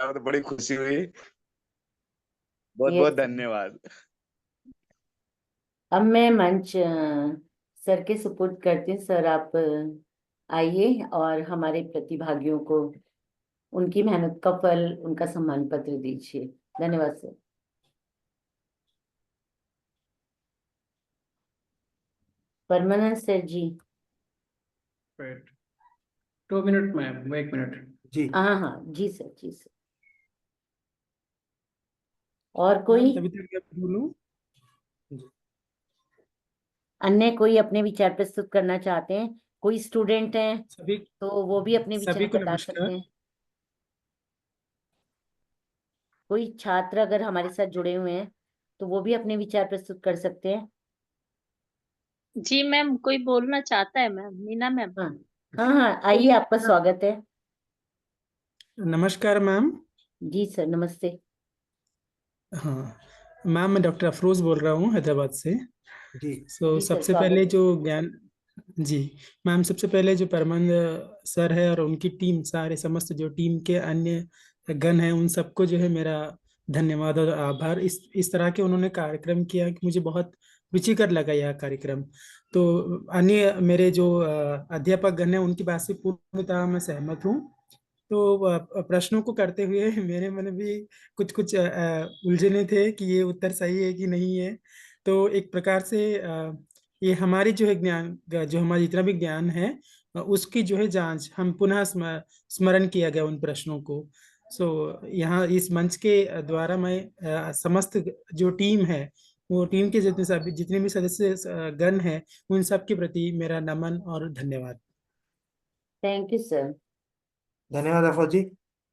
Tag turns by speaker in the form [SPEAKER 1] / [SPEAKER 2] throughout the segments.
[SPEAKER 1] तो बड़ी खुशी हुई। बहुत बहुत
[SPEAKER 2] यस।
[SPEAKER 1] धन्यवाद।
[SPEAKER 2] अब मैं मंच सर के सुपुर्द करती हूँ। सर आप आइए और हमारे प्रतिभागियों को उनकी मेहनत का फल, उनका सम्मान पत्र दीजिए। धन्यवाद sir. Paramanand sir ji.
[SPEAKER 3] Wait 2 minute ma'am, 1 minute.
[SPEAKER 4] जी
[SPEAKER 2] हाँ हाँ जी सर, जी सर। और
[SPEAKER 5] मैम
[SPEAKER 2] कोई
[SPEAKER 5] तभी तक मैं बोलूं।
[SPEAKER 2] अन्य कोई अपने विचार प्रस्तुत करना चाहते हैं? कोई स्टूडेंट हैं
[SPEAKER 5] सभी
[SPEAKER 2] तो वो भी अपने
[SPEAKER 5] सभी
[SPEAKER 2] विचार
[SPEAKER 5] को
[SPEAKER 2] बता सकते
[SPEAKER 5] नमस्कार।
[SPEAKER 2] हैं। कोई छात्र अगर हमारे साथ जुड़े हुए हैं तो वो भी अपने विचार प्रस्तुत कर सकते हैं।
[SPEAKER 6] जी मैम, कोई बोलना चाहता है मैम? मीना मैम।
[SPEAKER 2] हाँ हाँ हाँ, आइए, आपका स्वागत है।
[SPEAKER 5] नमस्कार मैम।
[SPEAKER 2] जी सर, नमस्ते।
[SPEAKER 5] हाँ मैम, मैं डॉक्टर अफरोज बोल रहा हूँ हैदराबाद से।
[SPEAKER 4] जी
[SPEAKER 2] जी सर,
[SPEAKER 5] सबसे
[SPEAKER 2] स्वागत
[SPEAKER 5] पहले
[SPEAKER 2] है।
[SPEAKER 5] जो ज्ञान जी मैम, सबसे पहले जो परमानंद सर है और उनकी टीम, सारे समस्त जो टीम के अन्य गण हैं, उन सबको जो है मेरा धन्यवाद और आभार। इस तरह के उन्होंने कार्यक्रम किया कि मुझे बहुत रुचिकर लगा यह कार्यक्रम। तो अन्य मेरे जो अध्यापक गण हैं, उनकी बात से पूर्णतः मैं सहमत हूँ। तो प्रश्नों को करते हुए मेरे मन में भी कुछ कुछ उलझने थे कि ये उत्तर सही है कि नहीं है। तो एक प्रकार से ये हमारी जो है ज्ञान, जो हमारा जितना भी ज्ञान है, उसकी जो है जांच हम पुनः स्मरण किया गया उन प्रश्नों को। यहाँ इस मंच के द्वारा मैं समस्त जो टीम है, वो टीम के जितने भी सदस्य गण हैं, उन सब के प्रति मेरा नमन और धन्यवाद।
[SPEAKER 2] Thank you sir.
[SPEAKER 4] धन्यवाद अफरोज जी।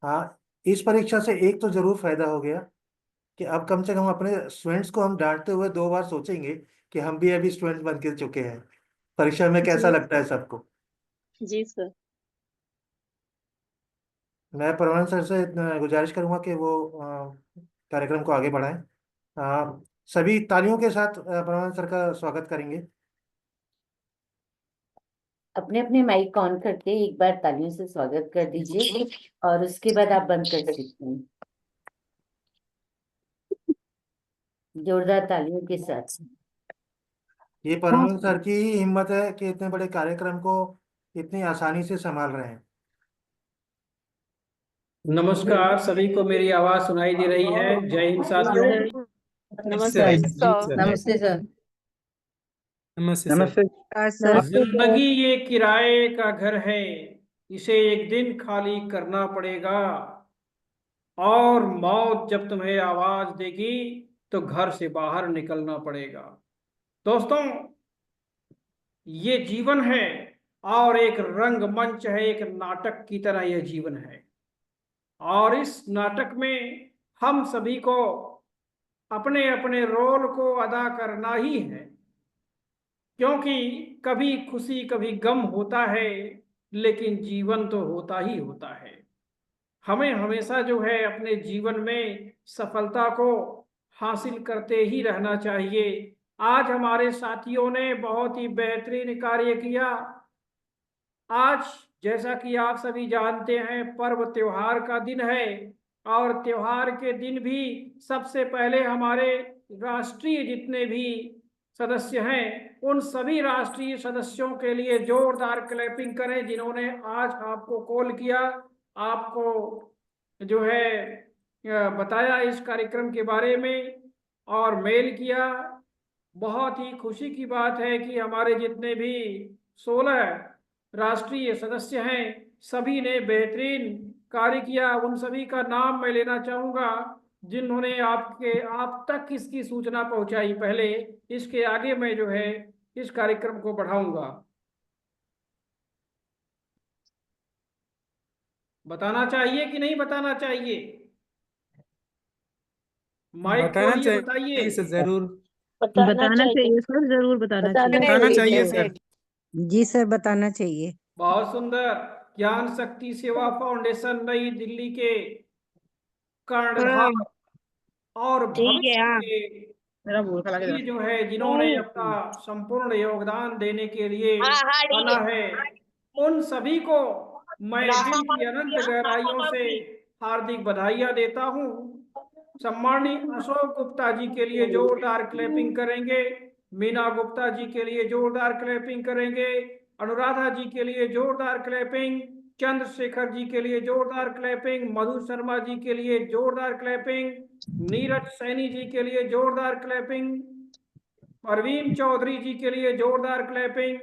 [SPEAKER 4] हाँ, इस परीक्षा से एक तो जरूर फायदा हो गया कि अब कम से कम अपने स्टूडेंट्स को हम डांटते हुए 2 बार सोचेंगे कि हम भी अभी स्टूडेंट बन के चुके हैं। परीक्षा में कैसा
[SPEAKER 6] जी
[SPEAKER 4] लगता है सबको।
[SPEAKER 6] जी सर।
[SPEAKER 4] मैं परमानंद सर से गुजारिश करूंगा कि वो कार्यक्रम को आगे बढ़ाएं। सभी तालियों के साथ परमानंद सर का स्वागत करेंगे।
[SPEAKER 2] अपने अपने माइक ऑन करके एक बार तालियों से स्वागत कर दीजिए और उसके बाद आप बंद कर सकते हैं, जोरदार तालियों के साथ।
[SPEAKER 4] ये परमानंद सर की ही हिम्मत है कि इतने बड़े कार्यक्रम को इतनी आसानी से संभाल रहे हैं।
[SPEAKER 3] नमस्कार, सभी को मेरी आवाज सुनाई दे रही है? जय हिंद
[SPEAKER 6] जी
[SPEAKER 3] साथियों।
[SPEAKER 6] सर।
[SPEAKER 5] सर,
[SPEAKER 6] नमस्ते
[SPEAKER 5] जी
[SPEAKER 6] सर।
[SPEAKER 5] सर।
[SPEAKER 7] नमस्ते सर।
[SPEAKER 5] नमस्ते सर।
[SPEAKER 7] नमस्ते सर।
[SPEAKER 3] जिंदगी ये किराए का घर है, इसे एक दिन खाली करना पड़ेगा। और मौत जब तुम्हें आवाज देगी तो घर से बाहर निकलना पड़ेगा। दोस्तों, ये जीवन है और एक रंगमंच है, एक नाटक की तरह यह जीवन है। और इस नाटक में हम सभी को अपने अपने रोल को अदा करना ही है, क्योंकि कभी खुशी कभी गम होता है, लेकिन जीवन तो होता ही होता है। हमें हमेशा जो है अपने जीवन में सफलता को हासिल करते ही रहना चाहिए। आज हमारे साथियों ने बहुत ही बेहतरीन कार्य किया। आज जैसा कि आप सभी जानते हैं, पर्व त्योहार का दिन है। और त्योहार के दिन भी सबसे पहले हमारे राष्ट्रीय जितने भी सदस्य हैं, उन सभी राष्ट्रीय सदस्यों के लिए जोरदार क्लैपिंग करें, जिन्होंने आज आपको कॉल किया, आपको जो है बताया इस कार्यक्रम के बारे में और मेल किया। बहुत ही खुशी की बात है कि हमारे जितने भी 16 राष्ट्रीय सदस्य हैं, सभी ने बेहतरीन कार्य किया। उन सभी का नाम मैं लेना चाहूंगा जिन्होंने आप तक इसकी सूचना पहुंचाई। पहले इसके आगे मैं जो है इस कार्यक्रम को बढ़ाऊंगा। बताना चाहिए कि नहीं बताना चाहिए? माइक
[SPEAKER 5] बताना
[SPEAKER 3] खोलिए, बताइए।
[SPEAKER 5] चाहिए सर, जरूर।
[SPEAKER 7] बताना चाहिए सर, जरूर बताना चाहिए।
[SPEAKER 5] बताना चाहिए सर।
[SPEAKER 7] जी सर, बताना चाहिए।
[SPEAKER 3] बहुत सुंदर। ज्ञान शक्ति सेवा फाउंडेशन नई दिल्ली के कर्णधार और
[SPEAKER 7] ठीक है।
[SPEAKER 3] भविष्य
[SPEAKER 7] हाँ,
[SPEAKER 3] के
[SPEAKER 7] मेरा मुंह खा
[SPEAKER 3] ये जो है जिन्होंने अपना संपूर्ण योगदान देने के लिए आना है, उन सभी को मैं दिल की अनंत गहराइयों से हार्दिक बधाइयां देता हूं। सम्माननीय अशोक गुप्ता जी के लिए जोरदार क्लैपिंग करेंगे। मीना गुप्ता जी के लिए जोरदार क्लैपिंग करेंगे। अनुराधा जी के लिए जोरदार क्लैपिंग। चंद्रशेखर जी के लिए जोरदार क्लैपिंग। मधु शर्मा जी के लिए जोरदार क्लैपिंग। नीरज सैनी जी के लिए जोरदार क्लैपिंग। परवीन चौधरी जी के लिए जोरदार क्लैपिंग।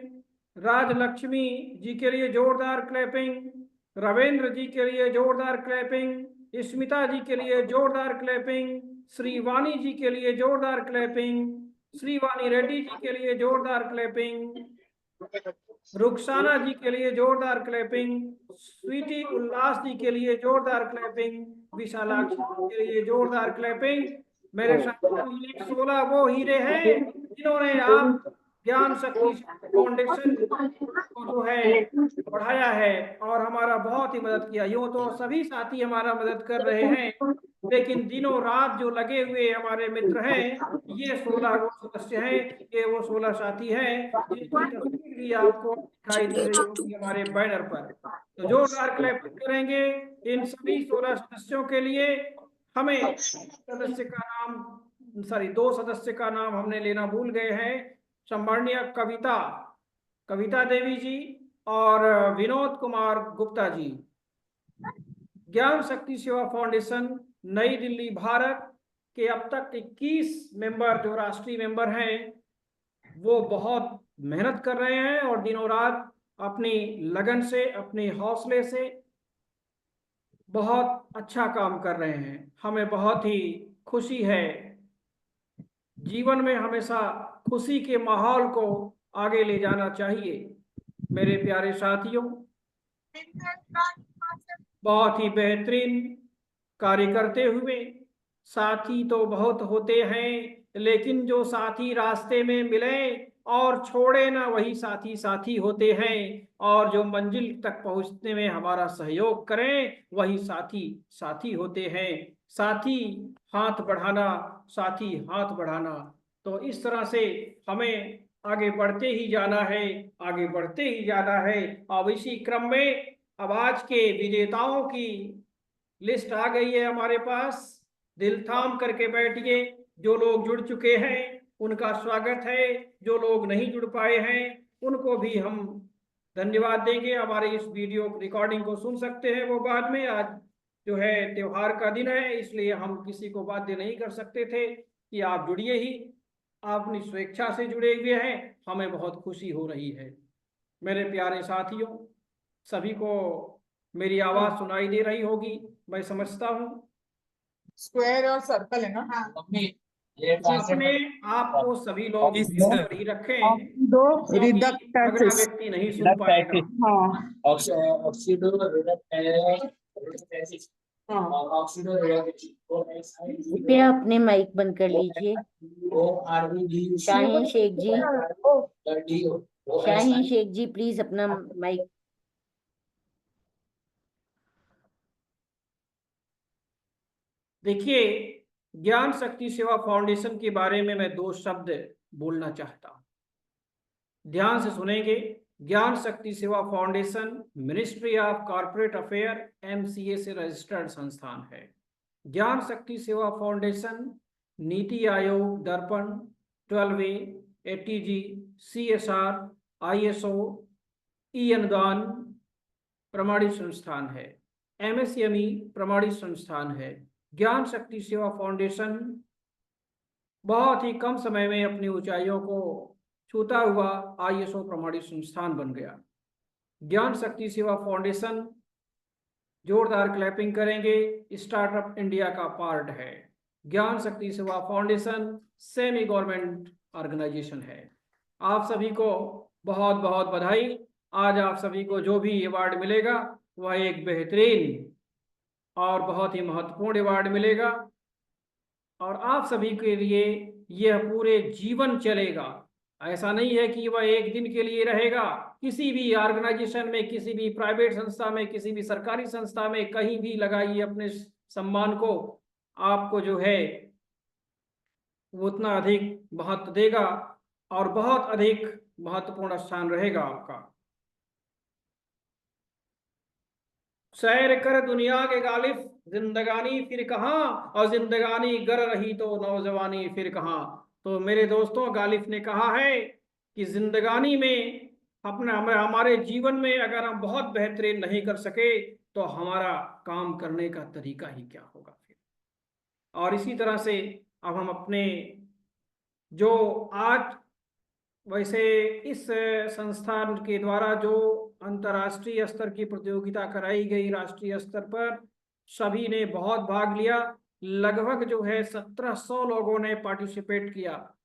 [SPEAKER 3] राजलक्ष्मी जी के लिए जोरदार क्लैपिंग। रविंद्र जी के लिए जोरदार क्लैपिंग। स्मिता जी के लिए जोरदार क्लैपिंग। श्रीवाणी जी के लिए जोरदार क्लैपिंग। श्रीवाणी रेड्डी जी के लिए जोरदार क्लैपिंग। रुखसाना जी के लिए जोरदार क्लैपिंग। स्वीटी उल्लास जी के लिए जोरदार क्लैपिंग। विशालाक्षी जी के लिए जोरदार क्लैपिंग। मेरे साथ ये 16 वो हीरे हैं जिन्होंने आप ज्ञान शक्ति फाउंडेशन को जो है बढ़ाया है और हमारा बहुत ही मदद किया। यूं तो सभी साथी हमारा मदद कर रहे हैं, लेकिन दिनों रात जो लगे हुए हमारे मित्र हैं, ये 16 वो सदस्य हैं, ये वो 16 साथी हैं जिनकी तस्वीर भी आपको दिखाई दे रही होगी हमारे बैनर पर। तो जोरदार क्लैपिंग करेंगे इन सभी 16 सदस्यों के लिए। हमें सदस्य का नाम दो सदस्य का नाम हमने लेना भूल गए हैं। सम्माननीय कविता देवी जी और विनोद कुमार गुप्ता जी। ज्ञान शक्ति सेवा फाउंडेशन नई दिल्ली भारत के अब तक 21 मेंबर जो राष्ट्रीय मेंबर हैं वो बहुत मेहनत कर रहे हैं और दिनों रात अपनी लगन से, अपने हौसले से बहुत अच्छा काम कर रहे हैं। हमें बहुत ही खुशी है। जीवन में हमेशा खुशी के माहौल को आगे ले जाना चाहिए। मेरे प्यारे साथियों, बहुत ही बेहतरीन कार्य करते हुए साथी तो बहुत होते हैं, लेकिन जो साथी रास्ते में मिले और छोड़े ना वही साथी साथी होते हैं, और जो मंजिल तक पहुंचने में हमारा सहयोग करें वही साथी साथी होते हैं। साथी हाथ बढ़ाना, साथी हाथ बढ़ाना। तो इस तरह से हमें आगे बढ़ते ही जाना है, आगे बढ़ते ही जाना है। अब इसी क्रम में अब आज के विजेताओं की लिस्ट आ गई है हमारे पास। दिल थाम करके बैठिए। जो लोग जुड़ चुके हैं उनका स्वागत है, जो लोग नहीं जुड़ पाए हैं उनको भी हम धन्यवाद देंगे। हमारे इस वीडियो रिकॉर्डिंग को सुन सकते हैं वो बाद में। आज जो है त्योहार का दिन है, इसलिए हम किसी को बाध्य नहीं कर सकते थे कि आप जुड़िए ही। आप अपनी स्वेच्छा से जुड़े हुए हैं, हमें बहुत खुशी हो रही है। मेरे प्यारे साथियों, सभी को मेरी आवाज सुनाई दे रही होगी मैं समझता हूँ।
[SPEAKER 8] स्क्वायर और सर्कल है ना?
[SPEAKER 3] जिसमें आपको सभी लोग
[SPEAKER 5] Yes,
[SPEAKER 3] म्यूट
[SPEAKER 5] sir.
[SPEAKER 3] पर ही रखें,
[SPEAKER 8] दो
[SPEAKER 3] क्योंकि
[SPEAKER 8] रिडक्ट
[SPEAKER 3] अगला
[SPEAKER 8] टैक्सेस।
[SPEAKER 3] व्यक्ति नहीं सुन पाएगा।
[SPEAKER 8] हाँ हाँ
[SPEAKER 2] कृपया अपने माइक बंद कर लीजिए। शाहीन शेख जी, शाहीन शेख जी प्लीज अपना माइक।
[SPEAKER 3] देखिए, ज्ञान शक्ति सेवा फाउंडेशन के बारे में मैं 2 शब्द बोलना चाहता हूं, ध्यान से सुनेंगे। ज्ञान शक्ति सेवा foundation ministry of corporate affair MCA से रजिस्टर्ड संस्थान है। ज्ञान शक्ति सेवा फाउंडेशन नीति आयोग, दर्पण, 12A, ATG, CSR, ISO, अनुदान प्रमाणित संस्थान है। MSME प्रमाणित संस्थान है। ज्ञान शक्ति सेवा फाउंडेशन बहुत ही कम समय में अपनी ऊंचाइयों को छूता हुआ ISO प्रमाणित संस्थान बन गया। ज्ञान शक्ति सेवा फाउंडेशन, जोरदार क्लैपिंग करेंगे, स्टार्टअप इंडिया का पार्ट है। ज्ञान शक्ति सेवा फाउंडेशन सेमी गवर्नमेंट ऑर्गेनाइजेशन है। आप सभी को बहुत बहुत बधाई। आज आप सभी को जो भी अवार्ड मिलेगा वह एक बेहतरीन और बहुत ही महत्वपूर्ण अवार्ड मिलेगा, और आप सभी के लिए यह पूरे जीवन चलेगा। ऐसा नहीं है कि वह एक दिन के लिए रहेगा। किसी भी ऑर्गेनाइजेशन में, किसी भी प्राइवेट संस्था में, किसी भी सरकारी संस्था में, कहीं भी लगाइए अपने सम्मान को, आपको जो है वो उतना अधिक महत्व देगा और बहुत अधिक महत्वपूर्ण स्थान रहेगा आपका। सैर कर दुनिया के गालिब जिंदगानी फिर कहाँ, और जिंदगानी गर रही तो नौजवानी फिर कहाँ। तो मेरे दोस्तों, गालिब ने कहा है कि जिंदगानी में हमारे जीवन में अगर हम बहुत बेहतरीन नहीं कर सके तो हमारा काम करने का तरीका ही क्या होगा फिर। और इसी तरह से अब हम अपने जो आज वैसे इस संस्थान के द्वारा जो अंतर्राष्ट्रीय स्तर की प्रतियोगिता कराई गई, राष्ट्रीय स्तर पर सभी ने बहुत भाग लिया। लगभग जो है 1700 लोगों ने पार्टिसिपेट किया,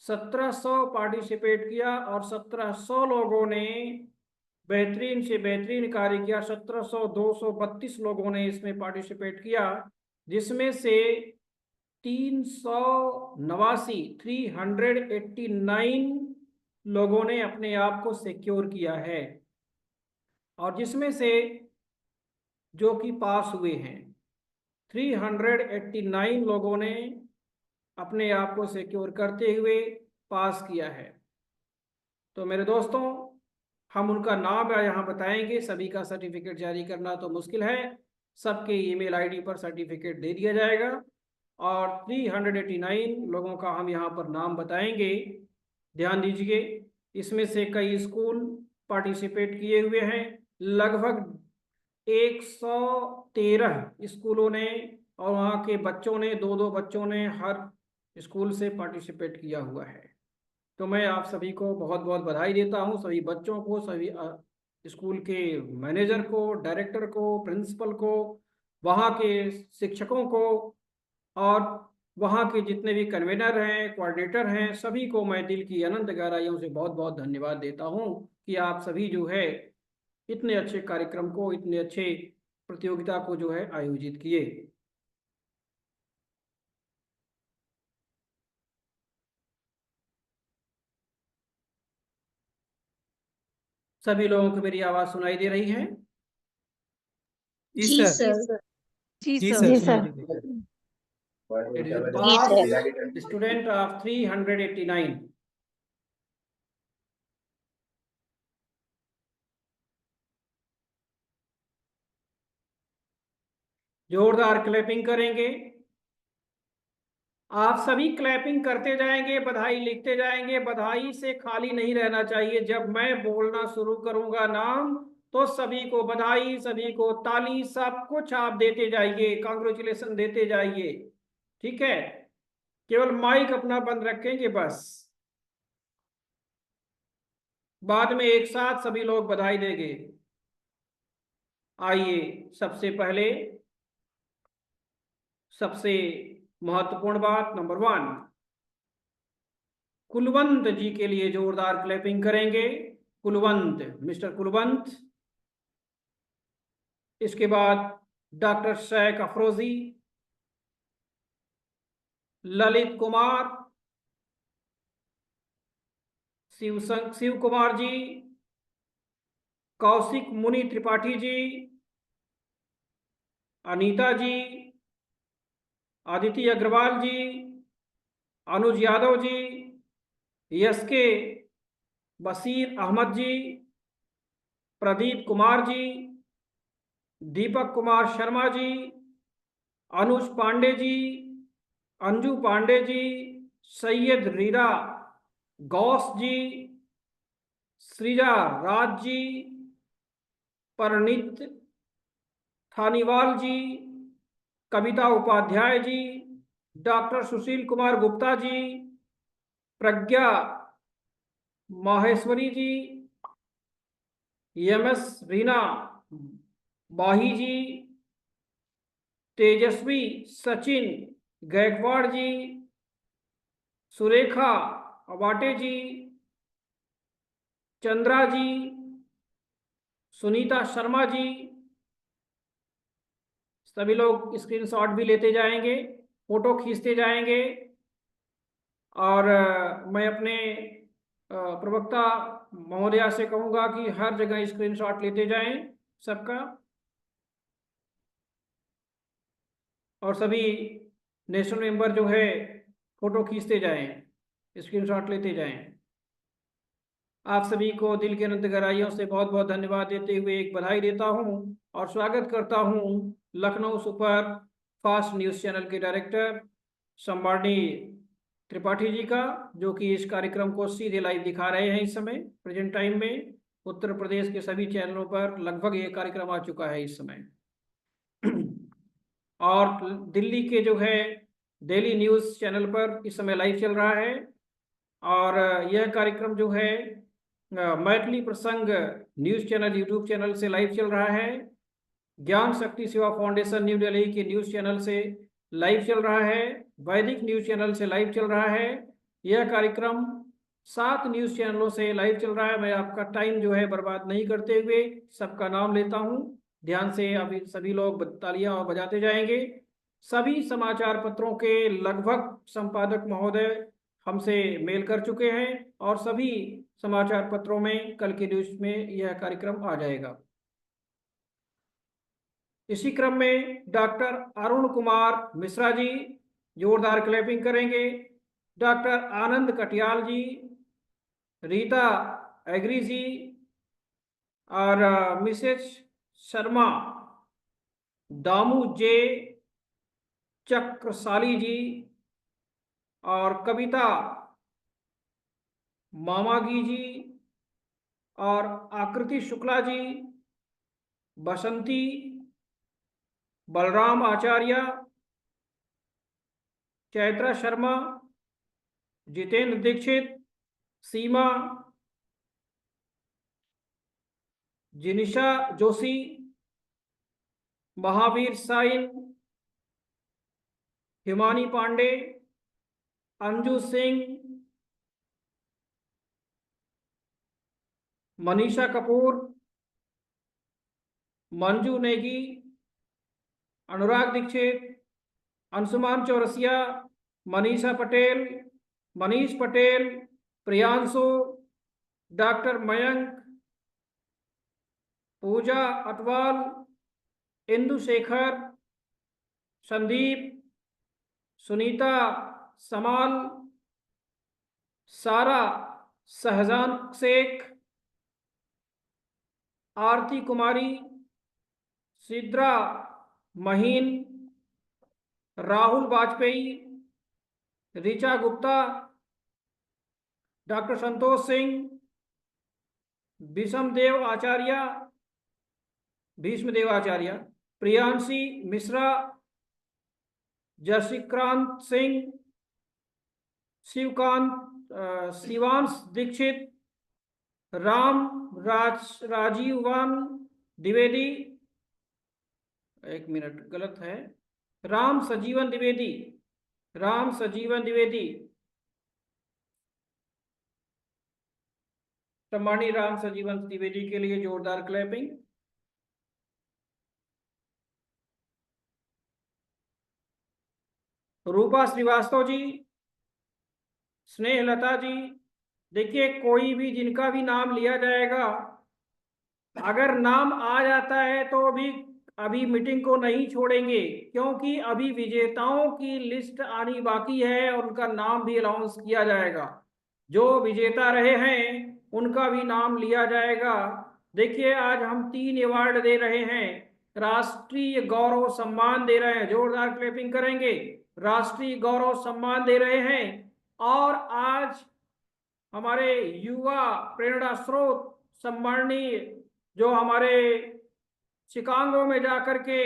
[SPEAKER 3] 1700 पार्टिसिपेट किया, और 1700 लोगों ने बेहतरीन से बेहतरीन कार्य किया। 1700 232 लोगों ने इसमें पार्टिसिपेट किया, जिसमें से 389 लोगों ने अपने आप को सिक्योर किया है, और जिसमें से जो कि पास हुए हैं 389 लोगों ने अपने आप को सिक्योर करते हुए पास किया है। तो मेरे दोस्तों, हम उनका नाम यहाँ बताएंगे। सभी का सर्टिफिकेट जारी करना तो मुश्किल है, सबके ईमेल आईडी पर सर्टिफिकेट दे दिया जाएगा, और 389 लोगों का हम यहाँ पर नाम बताएंगे। ध्यान दीजिए, इसमें से कई स्कूल पार्टिसिपेट किए हुए हैं, लगभग 113 स्कूलों ने और वहाँ के बच्चों ने, 2-2 बच्चों ने हर स्कूल से पार्टिसिपेट किया हुआ है। तो मैं आप सभी को बहुत बहुत बधाई देता हूँ, सभी बच्चों को, सभी स्कूल के मैनेजर को, डायरेक्टर को, प्रिंसिपल को, वहाँ के शिक्षकों को, और वहाँ के जितने भी कन्वेनर हैं, कोऑर्डिनेटर हैं, सभी को मैं दिल की अनंत गहराइयों से बहुत बहुत धन्यवाद देता हूँ कि आप सभी जो है इतने अच्छे कार्यक्रम को, इतने अच्छे प्रतियोगिता को जो है आयोजित किए। सभी लोगों को मेरी आवाज सुनाई दे रही है?
[SPEAKER 5] जी
[SPEAKER 6] जी
[SPEAKER 5] सर।
[SPEAKER 6] सर।
[SPEAKER 7] जी
[SPEAKER 5] जी
[SPEAKER 7] सर।
[SPEAKER 5] सर, सुनाई दे रही है।
[SPEAKER 3] It is
[SPEAKER 6] जी
[SPEAKER 3] past
[SPEAKER 6] सर।
[SPEAKER 3] student of 389. जोरदार क्लैपिंग करेंगे। आप सभी क्लैपिंग करते जाएंगे, बधाई लिखते जाएंगे। बधाई से खाली नहीं रहना चाहिए। जब मैं बोलना शुरू करूंगा नाम, तो सभी को बधाई, सभी को ताली, सब कुछ आप देते जाइए, कांग्रेचुलेशन देते जाइए। ठीक है, केवल माइक अपना बंद रखेंगे बस। बाद में एक साथ सभी लोग बधाई देंगे। आइए, सबसे पहले सबसे महत्वपूर्ण बात नंबर 1, कुलवंत जी के लिए जोरदार क्लैपिंग करेंगे। कुलवंत, मिस्टर कुलवंत। इसके बाद डॉक्टर शेख अफरोजी, ललित कुमार, शिव कुमार जी, कौशिक मुनि त्रिपाठी जी, अनीता जी, आदित्य अग्रवाल जी, अनुज यादव जी, एसके बशीर अहमद जी, प्रदीप कुमार जी, दीपक कुमार शर्मा जी, अनुज पांडे जी, अंजू पांडे जी, सैयद रीरा गौस जी, सृजा राज जी, परनीत थानीवाल जी, कविता उपाध्याय जी, डॉक्टर सुशील कुमार गुप्ता जी, प्रज्ञा माहेश्वरी जी, एमएस रीना बाही जी, तेजस्वी सचिन गायकवाड़ जी, सुरेखा अवाटे जी, चंद्रा जी, सुनीता शर्मा जी। सभी लोग स्क्रीनशॉट भी लेते जाएंगे, फोटो खींचते जाएंगे, और मैं अपने प्रवक्ता महोदया से कहूँगा कि हर जगह स्क्रीनशॉट लेते जाएं सबका, और सभी नेशनल मेंबर जो है फोटो खींचते जाएं, स्क्रीनशॉट लेते जाएं। आप सभी को दिल के अनंत गहराइयों से बहुत बहुत धन्यवाद देते हुए एक बधाई देता हूं और स्वागत करता हूं Lucknow super fast news channel के डायरेक्टर सम्मानी त्रिपाठी जी का, जो कि इस कार्यक्रम को सीधे लाइव दिखा रहे हैं इस समय प्रेजेंट टाइम में। उत्तर प्रदेश के सभी चैनलों पर लगभग ये कार्यक्रम आ चुका है इस समय। और दिल्ली के जो है डेली न्यूज़ चैनल पर इस समय लाइव चल रहा है। और यह कार्यक्रम जो है मैथिली प्रसंग न्यूज़ चैनल यूट्यूब चैनल से लाइव चल रहा है। ज्ञान शक्ति सेवा फाउंडेशन न्यू दिल्ली के न्यूज़ चैनल से लाइव चल रहा है। वैदिक न्यूज़ चैनल से लाइव चल रहा है। यह कार्यक्रम 7 न्यूज़ चैनलों से लाइव चल रहा है। मैं आपका टाइम जो है बर्बाद नहीं करते हुए सबका नाम लेता हूं। ध्यान से अभी सभी लोग तालियां और बजाते जाएंगे। सभी समाचार पत्रों के लगभग संपादक महोदय हमसे मेल कर चुके हैं और सभी समाचार पत्रों में कल की न्यूज़ में यह कार्यक्रम आ जाएगा। इसी क्रम में डॉक्टर अरुण कुमार मिश्रा जी जोरदार क्लैपिंग करेंगे। डॉक्टर आनंद कटियाल जी, रीता एग्री जी और मिसेस शर्मा, दामू जे चक्रसाली जी और कविता मामागी जी और आकृति शुक्ला जी, बसंती, बलराम आचार्य, चैत्रा शर्मा, जितेंद्र दीक्षित, सीमा, जिनिशा जोशी, महावीर साइन, हिमानी पांडे, अंजू सिंह, मनीषा कपूर, मंजू नेगी, अनुराग दीक्षित, अंशुमान चौरसिया, मनीषा पटेल, मनीष पटेल, प्रियांशु, डॉक्टर मयंक, पूजा अटवाल, इंदु शेखर, संदीप, सुनीता समाल, सारा सहजान शेख, आरती कुमारी, सिद्रा महीन, राहुल वाजपेयी, ऋचा गुप्ता, डॉक्टर संतोष सिंह, भीष्मदेव आचार्य, प्रियांशी मिश्रा, जशिक्रांत सिंह, शिवांश दीक्षित, राजीवन द्विवेदी, एक मिनट गलत है, राम सजीवन द्विवेदी, सम्मानी राम सजीवन द्विवेदी के लिए जोरदार क्लैपिंग। रूपा श्रीवास्तव जी, स्नेहलता जी, देखिए कोई भी जिनका भी नाम लिया जाएगा, अगर नाम आ जाता है तो भी अभी मीटिंग को नहीं छोड़ेंगे, क्योंकि अभी विजेताओं की लिस्ट आनी बाकी है और उनका नाम भी अनाउंस किया जाएगा। जो विजेता रहे हैं उनका भी नाम लिया जाएगा। देखिए आज हम 3 अवार्ड दे रहे हैं, राष्ट्रीय गौरव सम्मान दे रहे हैं, जोरदार क्लैपिंग करेंगे, राष्ट्रीय गौरव सम्मान दे रहे हैं। और आज हमारे युवा प्रेरणा स्रोत सम्माननीय जो हमारे शिकागो में जाकर के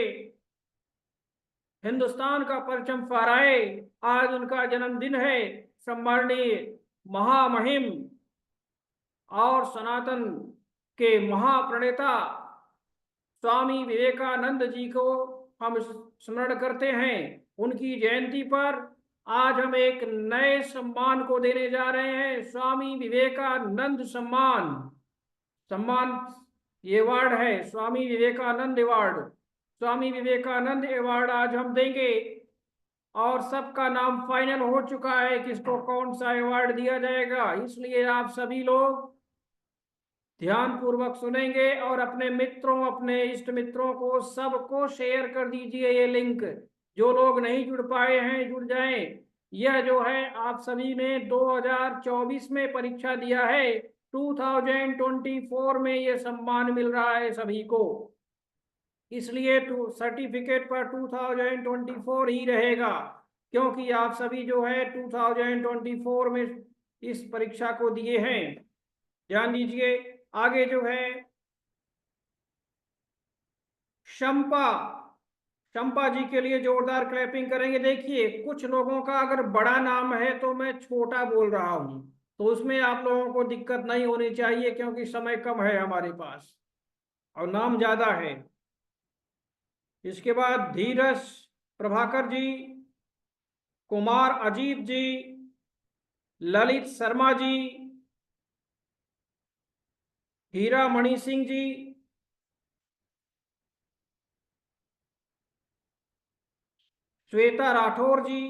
[SPEAKER 3] हिंदुस्तान का परचम फहराए, आज उनका जन्मदिन है, सम्माननीय महामहिम और सनातन के महाप्रणेता स्वामी विवेकानंद जी को हम स्मरण करते हैं। उनकी जयंती पर आज हम एक नए सम्मान को देने जा रहे हैं, स्वामी विवेकानंद सम्मान ये अवार्ड है, स्वामी विवेकानंद अवार्ड। स्वामी विवेकानंद अवार्ड आज हम देंगे और सबका नाम फाइनल हो चुका है किसको कौन सा अवार्ड दिया जाएगा। इसलिए आप सभी लोग ध्यान पूर्वक सुनेंगे और अपने मित्रों, अपने इष्ट मित्रों को सबको शेयर कर दीजिए ये लिंक। जो लोग नहीं जुड़ पाए हैं जुड़ जाएं। यह जो है आप सभी ने 2024 में परीक्षा दिया है, 2024 में ये सम्मान मिल रहा है सभी को। इसलिए सर्टिफिकेट पर 2024 ही रहेगा, क्योंकि आप सभी जो है 2024 में इस परीक्षा को दिए हैं। ध्यान दीजिए। आगे जो है शंपा, शंपा जी के लिए जोरदार क्लैपिंग करेंगे। देखिए, कुछ लोगों का अगर बड़ा नाम है तो मैं छोटा बोल रहा हूं, तो उसमें आप लोगों को दिक्कत नहीं होनी चाहिए, क्योंकि समय कम है हमारे पास और नाम ज्यादा है। इसके बाद धीरज प्रभाकर जी, कुमार अजीत जी, ललित शर्मा जी, हीरा मणि सिंह जी, श्वेता राठौर जी,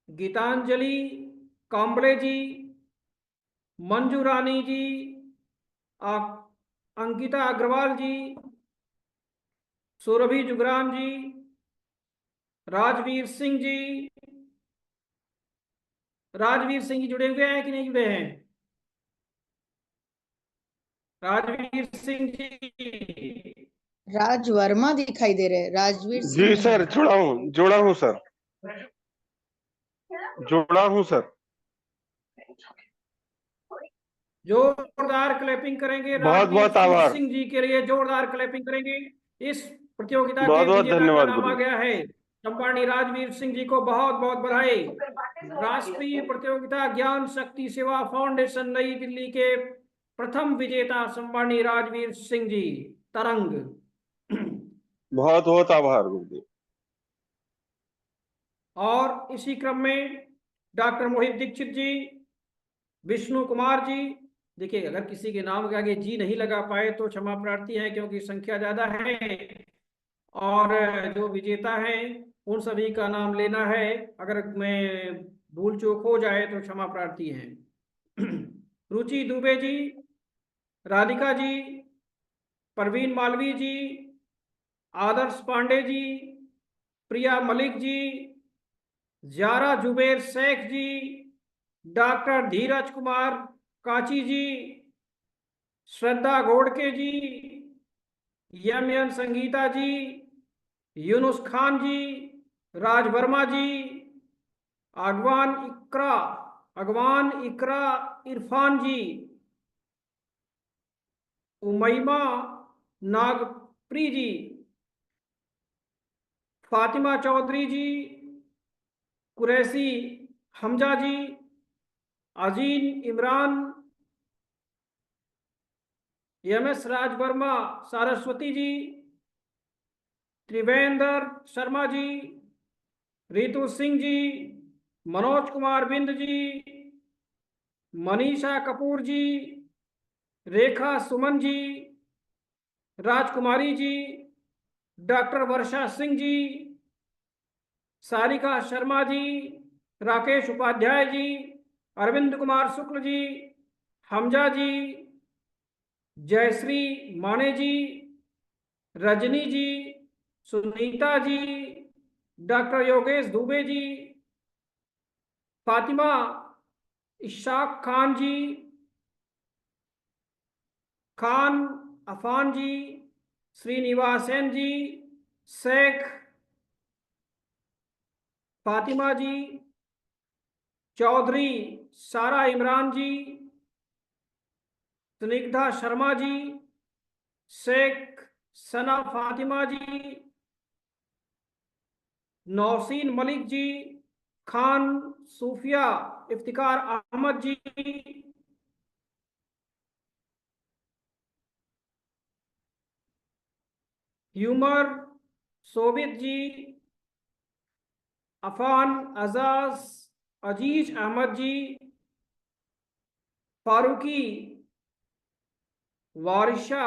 [SPEAKER 3] गीतांजलि कांबले जी, मंजू रानी जी, अंकिता अग्रवाल जी, सुरभि जुगराम जी, राजवीर सिंह जी। राजवीर सिंह जी जुड़े हुए हैं कि नहीं जुड़े हैं? राजवीर सिंह जी।
[SPEAKER 9] राज वर्मा दिखाई दे रहे हैं, राजवीर सिंह
[SPEAKER 1] जी
[SPEAKER 9] नहीं
[SPEAKER 1] सर,
[SPEAKER 9] है।
[SPEAKER 1] जुड़ा हूँ सर, जुड़ा हूँ सर।
[SPEAKER 3] जोरदार क्लैपिंग करेंगे
[SPEAKER 1] बहुत
[SPEAKER 3] राजवीर
[SPEAKER 1] बहुत आभार।
[SPEAKER 3] सिंह जी के लिए, जोरदार क्लैपिंग करेंगे। इस प्रतियोगिता
[SPEAKER 1] बहुत
[SPEAKER 3] के
[SPEAKER 1] बहुत
[SPEAKER 3] विजेता का
[SPEAKER 1] धन्यवाद
[SPEAKER 3] नाम आ
[SPEAKER 1] गुरु।
[SPEAKER 3] गया है चंपाणी राजवीर सिंह जी को बहुत बहुत बधाई। राष्ट्रीय प्रतियोगिता ज्ञान शक्ति सेवा फाउंडेशन नई दिल्ली के प्रथम विजेता संपाणी राजवीर सिंह जी, तरंग।
[SPEAKER 1] बहुत बहुत आभार गुरुदेव।
[SPEAKER 3] और इसी क्रम में डॉक्टर मोहित दीक्षित जी, विष्णु कुमार जी। देखिए, अगर किसी के नाम के आगे जी नहीं लगा पाए तो क्षमा प्रार्थी है, क्योंकि संख्या ज्यादा है और जो विजेता है उन सभी का नाम लेना है। अगर मैं भूल चूक हो जाए तो क्षमा प्रार्थी है। रुचि दुबे जी, राधिका जी, परवीन मालवी जी, आदर्श पांडे जी, प्रिया मलिक जी, ज़ारा जुबेर शेख जी, डॉक्टर धीरज कुमार काची जी, श्रद्धा घोड़के जी, एम संगीता जी, यूनुस खान जी, राज वर्मा जी, अगवान इकरा इरफान जी, उमैमा नागप्री जी, फातिमा चौधरी जी, कुरैसी हमजा जी, अजीन इमरान, एस राज वर्मा सरस्वती जी, त्रिवेंद्र शर्मा जी, रितु सिंह जी, मनोज कुमार बिंद जी, मनीषा कपूर जी, रेखा सुमन जी, राजकुमारी जी, डॉक्टर वर्षा सिंह जी, सारिका शर्मा जी, राकेश उपाध्याय जी, अरविंद कुमार शुक्ल जी, हमजा जी, जयश्री माने जी, रजनी जी, सुनीता जी, डॉक्टर योगेश दुबे जी, फातिमा इशाक खान जी, खान अफान जी, श्रीनिवासन जी, शेख फातिमा जी, चौधरी सारा इमरान जी, स्निग्धा शर्मा जी, शेख सना फातिमा जी, नौसीन मलिक जी, खान सूफिया इफ्तिकार अहमद जी, ह्यूमर सोबित जी, अफान अजाज अजीज अहमद जी, फारूकी वारिशा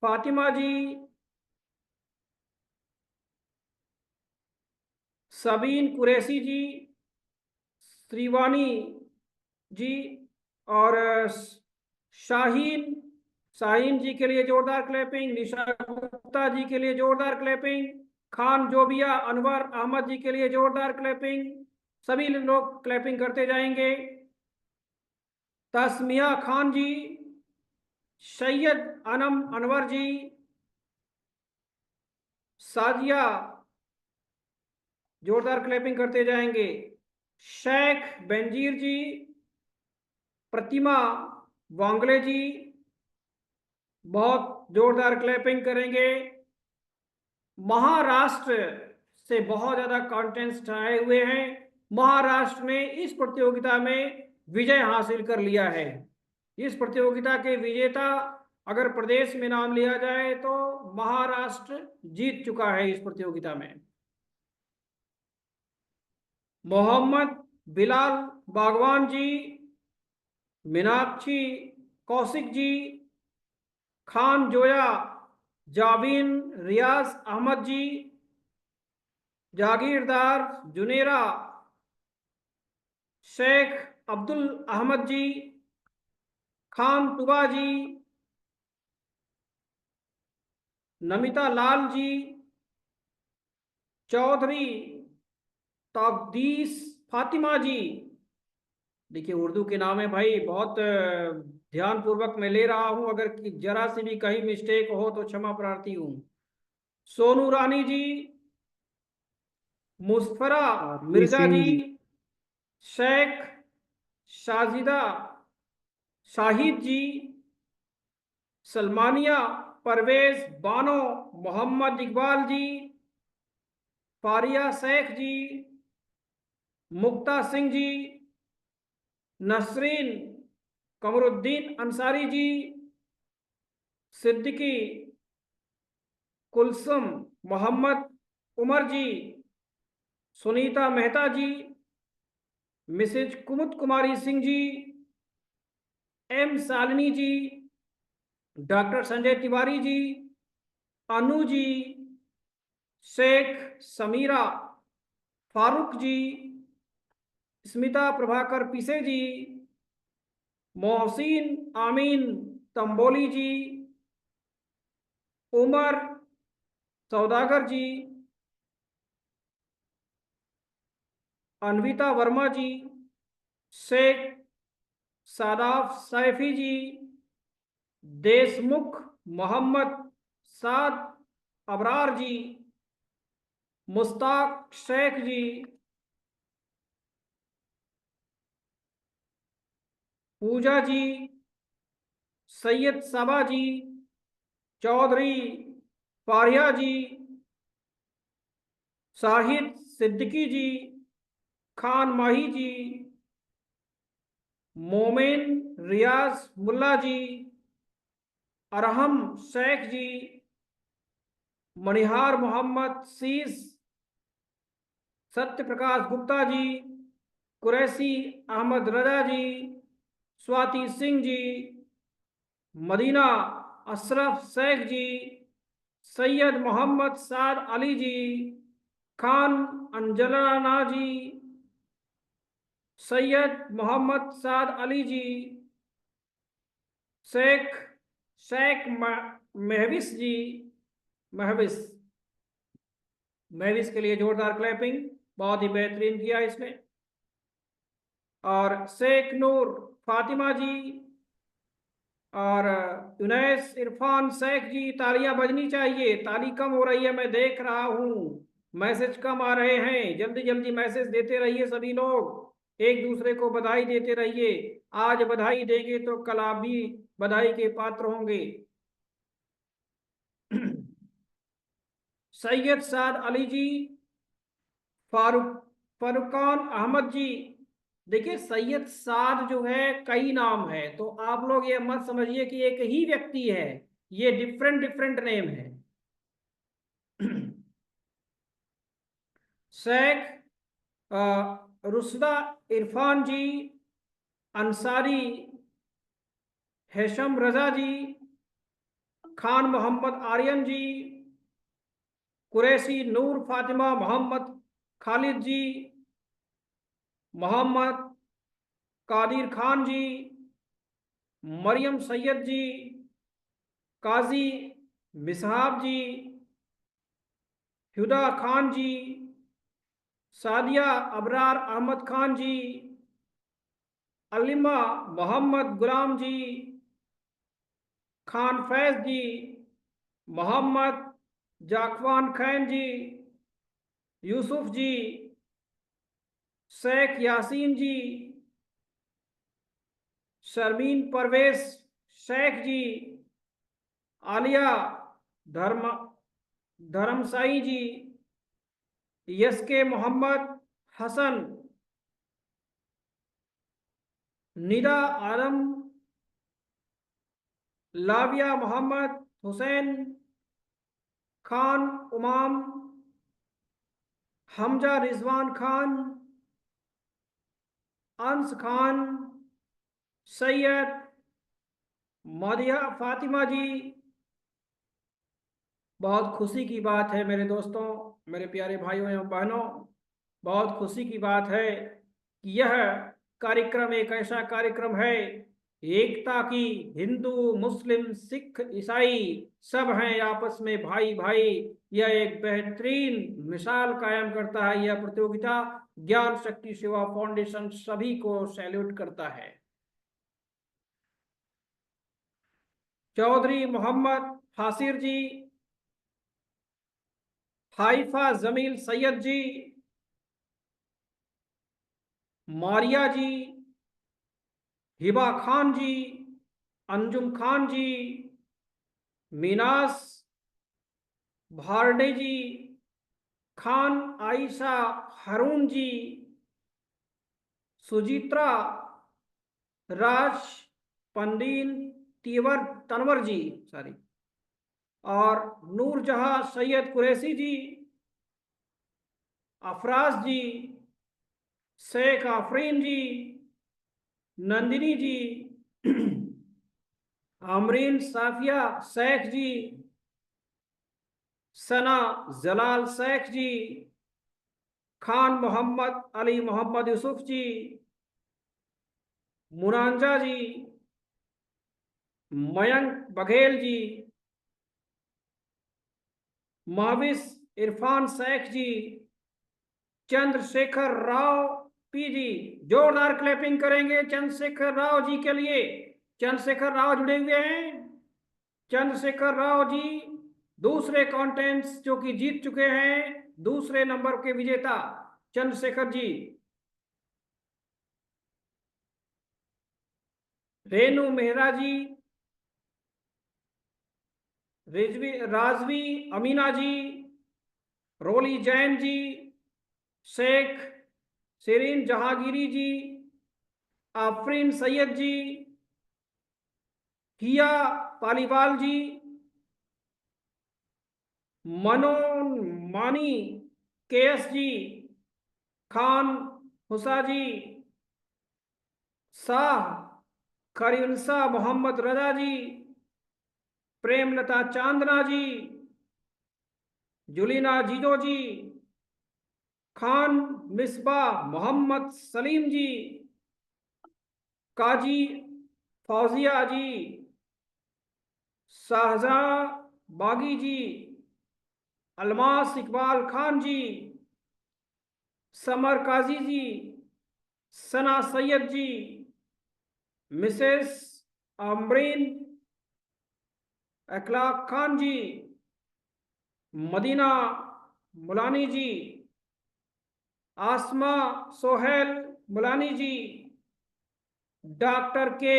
[SPEAKER 3] फातिमा जी, सबीन कुरैसी जी, श्रीवानी जी और शाहीन शाहीन जी के लिए जोरदार क्लैपिंग। निशा गुप्ता जी के लिए जोरदार क्लैपिंग। खान जोबिया अनवर अहमद जी के लिए जोरदार क्लैपिंग। सभी लोग क्लैपिंग करते जाएंगे। तस्मिया खान जी, सैयद अनम अनवर जी, साजिया, जोरदार क्लैपिंग करते जाएंगे। शेख बेंजीर जी, प्रतिमा वांगले जी, बहुत जोरदार क्लैपिंग करेंगे। महाराष्ट्र से बहुत ज्यादा कॉन्टेस्ट आए हुए हैं। महाराष्ट्र ने इस प्रतियोगिता में विजय हासिल कर लिया है। इस प्रतियोगिता के विजेता अगर प्रदेश में नाम लिया जाए तो महाराष्ट्र जीत चुका है इस प्रतियोगिता में। मोहम्मद बिलाल बागवान जी, मीनाक्षी कौशिक जी, खान जोया, जाबिन रियाज अहमद जी, जागीरदार जुनेरा, शेख अब्दुल अहमद जी, खान तुबा जी, नमिता लाल जी, चौधरी तकदीस फातिमा जी। देखिए उर्दू के नाम है भाई, बहुत ध्यान पूर्वक मैं ले रहा हूं, अगर जरा सी भी कहीं मिस्टेक हो तो क्षमा प्रार्थी हूं। सोनू रानी जी, मुस्फरा मिर्जा जी, शेख शाजिदा शाहिद जी, सलमानिया परवेज बानो, मोहम्मद इकबाल जी, फारिया शेख जी, मुक्ता सिंह जी, नसरीन कमरुद्दीन अंसारी जी, सिद्दीकी कुलसुम मोहम्मद उमर जी, सुनीता मेहता जी, मिसेज कुमुद कुमारी सिंह जी, एम सालिनी जी, डॉक्टर संजय तिवारी जी, अनु जी, शेख समीरा फारूक जी, स्मिता प्रभाकर पिसे जी, मोहसिन आमीन तंबोली जी, उमर सौदागर जी, अनविता वर्मा जी, शेख सादाफ सैफी जी, देशमुख मोहम्मद साद अबरार जी, मुस्ताक शेख जी, पूजा जी, सैयद सबा जी, चौधरी फारिया जी, शाहिद सिद्दीकी जी, खान माही जी, मोमेन रियाज मुल्ला जी, अरहम शेख जी, मनिहार मोहम्मद सीस, सत्य प्रकाश गुप्ता जी, कुरैशी अहमद रजा जी, स्वाति सिंह जी, मदीना अशरफ शेख जी, सैयद मोहम्मद साद अली जी, खान अंजलाना जी, सैयद मोहम्मद साद अली जी, शेख महविस जी, महविस के लिए जोरदार क्लैपिंग, बहुत ही बेहतरीन किया इसने। और शेख नूर फातिमा जी और यूनैस इरफान शेख जी, तालियां बजनी चाहिए, ताली कम हो रही है मैं देख रहा हूं, मैसेज कम आ रहे हैं, जल्दी जल्दी मैसेज देते रहिए सभी लोग, एक दूसरे को बधाई देते रहिए। आज बधाई देंगे तो कल आप भी बधाई के पात्र होंगे। सैयद साद अली जी, फारूकान अहमद जी। देखिए सैयद साद जो है कई नाम है, तो आप लोग ये मत समझिए कि एक ही व्यक्ति है, ये डिफरेंट डिफरेंट नेम है। शेख रुसदा इरफान जी, अंसारी हेशम रजा जी, खान मोहम्मद आर्यन जी, कुरैशी नूर फातिमा मोहम्मद खालिद जी, मोहम्मद कादिर खान जी, मरियम सैयद जी, काजी मिसहाब जी, हुदा खान जी, सादिया अबरार अहमद खान जी, अलिमा मोहम्मद गुलाम जी, खान फैज जी, मोहम्मद जाकवान खैन जी, यूसुफ जी, शेख यासीन जी, शर्मीन परवेज शेख जी, आलिया धर्मसाई जी, यसके मोहम्मद हसन, निदा आलम, लाविया मोहम्मद हुसैन खान, उमाम, हमजा रिजवान खान, अंस खान, सैयद मादिया फातिमा जी। बहुत खुशी की बात है मेरे दोस्तों, मेरे प्यारे भाइयों एवं बहनों, बहुत खुशी की बात है कि यह कार्यक्रम एक ऐसा कार्यक्रम है एकता की। हिंदू, मुस्लिम, सिख, ईसाई सब हैं आपस में भाई भाई। यह एक बेहतरीन मिसाल कायम करता है। यह प्रतियोगिता ज्ञान शक्ति सेवा फाउंडेशन सभी को सैल्यूट करता है। चौधरी मोहम्मद हासिर जी, हाइफा जमील सैयद जी, मारिया जी, हिबा खान जी, अंजुम खान जी, मीनास भारडे जी, खान आयशा हारून जी, सुजित्रा राज पंदीन तीवर तनवर जी, सॉरी, और नूरजहां सैयद कुरैशी जी, अफराज जी, शेख आफरीन जी, नंदिनी जी, आमरीन साफिया शेख जी, सना जलाल शेख जी, खान मोहम्मद अली मोहम्मद यूसुफ जी, मुनांजा जी, मयंक बघेल जी, महविस इरफान शेख जी, चंद्रशेखर राव पी जी। जोरदार क्लैपिंग करेंगे चंद्रशेखर राव जी के लिए। चंद्रशेखर राव जुड़े हुए हैं। चंद्रशेखर राव जी दूसरे कॉन्टेंट्स जो कि जीत चुके हैं, दूसरे नंबर के विजेता चंद्रशेखर जी। रेनू मेहरा जी, राजवी अमीना जी, रोली जैन जी, शेख शेरीन जहांगीरी जी, आफरीन सैयद जी, किया पालीवाल जी, मनोन मानी केएस जी, खान हुसा जी, शाह खरीनसा मोहम्मद रजा जी, प्रेमलता चांदना जी, जुलीना जीजो जी, खान मिसबा मोहम्मद सलीम जी, काजी फौजिया जी, शाहजहां बागी जी, अलमास इकबाल खान जी, समर काजी जी, सना सैयद जी, मिसेस आमरीन अखलाक खान जी, मदीना मुलानी जी, आसमा सोहेल मुलानी जी, डॉक्टर के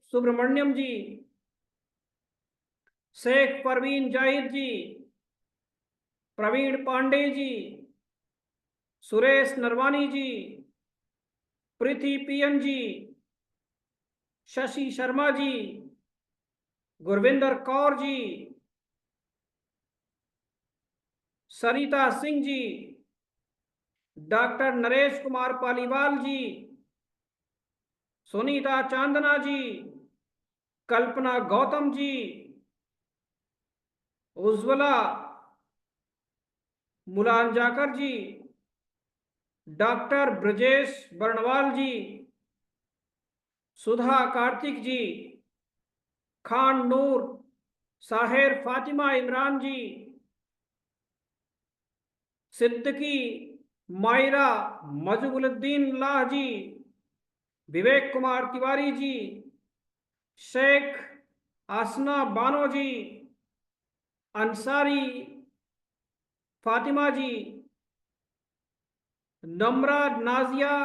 [SPEAKER 3] सुब्रमण्यम जी, शेख परवीन जाहिद जी, प्रवीण पांडे जी, सुरेश नरवानी जी, प्रीति पियन जी, शशि शर्मा जी, गुरविंदर कौर जी, सरिता सिंह जी, डॉक्टर नरेश कुमार पालीवाल जी, सुनीता चांदना जी, कल्पना गौतम जी, उज्ज्वला मुलांजाकर जी, डॉक्टर ब्रजेश बर्णवाल जी, सुधा कार्तिक जी, खान नूर साहिर फातिमा इमरान जी, सिद्दीकी मायरा मजबुलुद्दीन लाह जी, विवेक कुमार तिवारी जी, शेख आसना बानो जी, अंसारी फातिमा जी, नम्रा नाजिया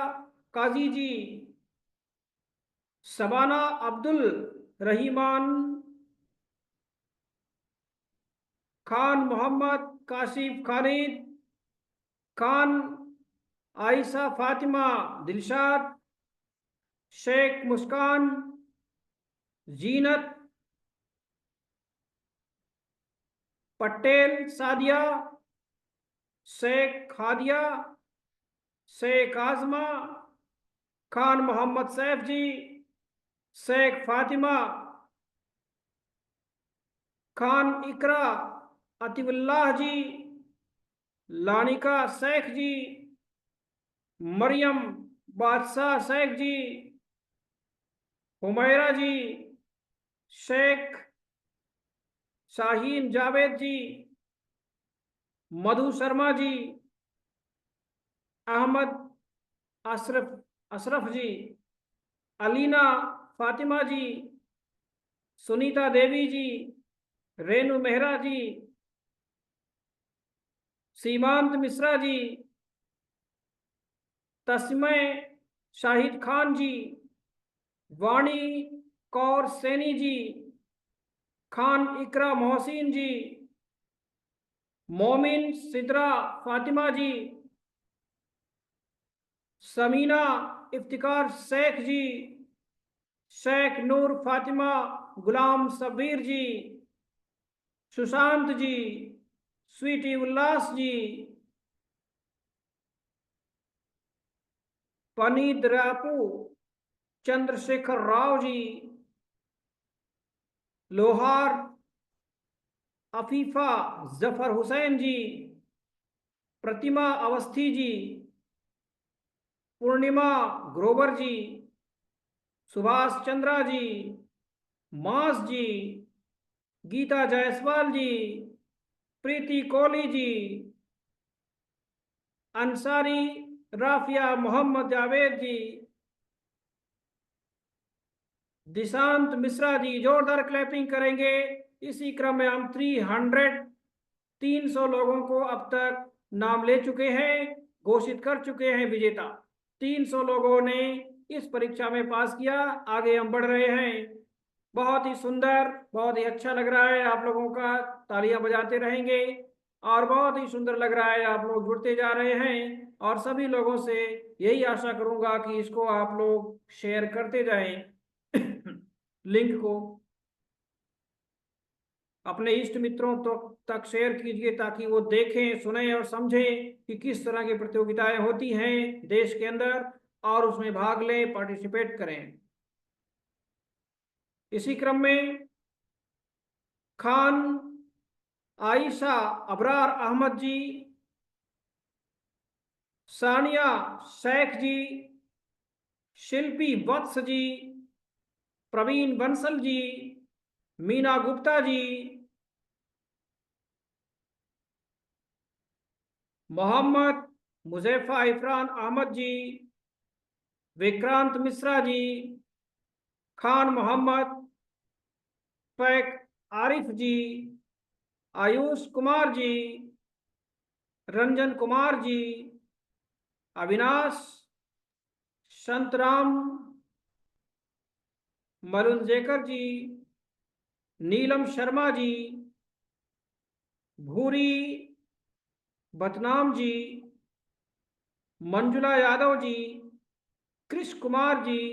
[SPEAKER 3] काजी जी, शबाना अब्दुल रहीमान खान, मोहम्मद काशिफ खालिद खान, आयशा फातिमा दिलशाद, शेख मुस्कान, जीनत पटेल सादिया, शेख हादिया, शेख आजमा खान, मोहम्मद सैफ जी, शेख फातिमा खान, इकरा अतीउल्लाह जी, लानिका शेख जी, मरियम बादशाह शेख जी, हुमैरा जी, शेख शाहीन जावेद जी, मधु शर्मा जी, अहमद अशरफ जी, अलीना फातिमा जी, सुनीता देवी जी, रेणु मेहरा जी, सीमांत मिश्रा जी, तस्मय शाहिद खान जी, वाणी कौर सैनी जी, खान इकरा मोहसिन जी, मोमिन सिद्रा फातिमा जी, समीना इफ्तिकार शेख जी, शेख नूर फातिमा गुलाम सबीर जी, सुशांत जी, स्वीटी उल्लास जी, पनीत रापू चंद्रशेखर राव जी, लोहार अफीफा जफर हुसैन जी, प्रतिमा अवस्थी जी, पूर्णिमा ग्रोवर जी, सुभाष चंद्रा जी, मास जी, गीता जायसवाल जी, प्रीति कोहली जी, अंसारी राफिया मोहम्मद जावेद जी, दिशांत मिश्रा जी, जोरदार क्लैपिंग करेंगे। इसी क्रम में हम 300 लोगों को अब तक नाम ले चुके हैं, घोषित कर चुके हैं विजेता। 300 लोगों ने इस परीक्षा में पास किया। आगे हम बढ़ रहे हैं। बहुत ही सुंदर, बहुत ही अच्छा लग रहा है आप लोगों का, तालियां बजाते रहेंगे। और बहुत ही सुंदर लग रहा है, आप लोग जुड़ते जा रहे हैं। और सभी लोगों से यही आशा करूंगा कि इसको आप लोग शेयर करते जाएं लिंक को अपने इष्ट मित्रों तक शेयर कीजिए, ताकि वो देखें, सुने और समझें कि किस तरह की प्रतियोगिताएं होती हैं देश के अंदर, और उसमें भाग लें, पार्टिसिपेट करें। इसी क्रम में खान आयशा अबरार अहमद जी, सानिया शेख जी, शिल्पी वत्स जी, प्रवीण बंसल जी, मीना गुप्ता जी, मोहम्मद मुजैफा इफरान अहमद जी, विक्रांत मिश्रा जी, खान मोहम्मद फैक आरिफ जी, आयुष कुमार जी, रंजन कुमार जी, अविनाश संतराम मरुंजेकर जी, नीलम शर्मा जी, भूरी बतनाम जी, मंजुला यादव जी, कृष्ण कुमार जी,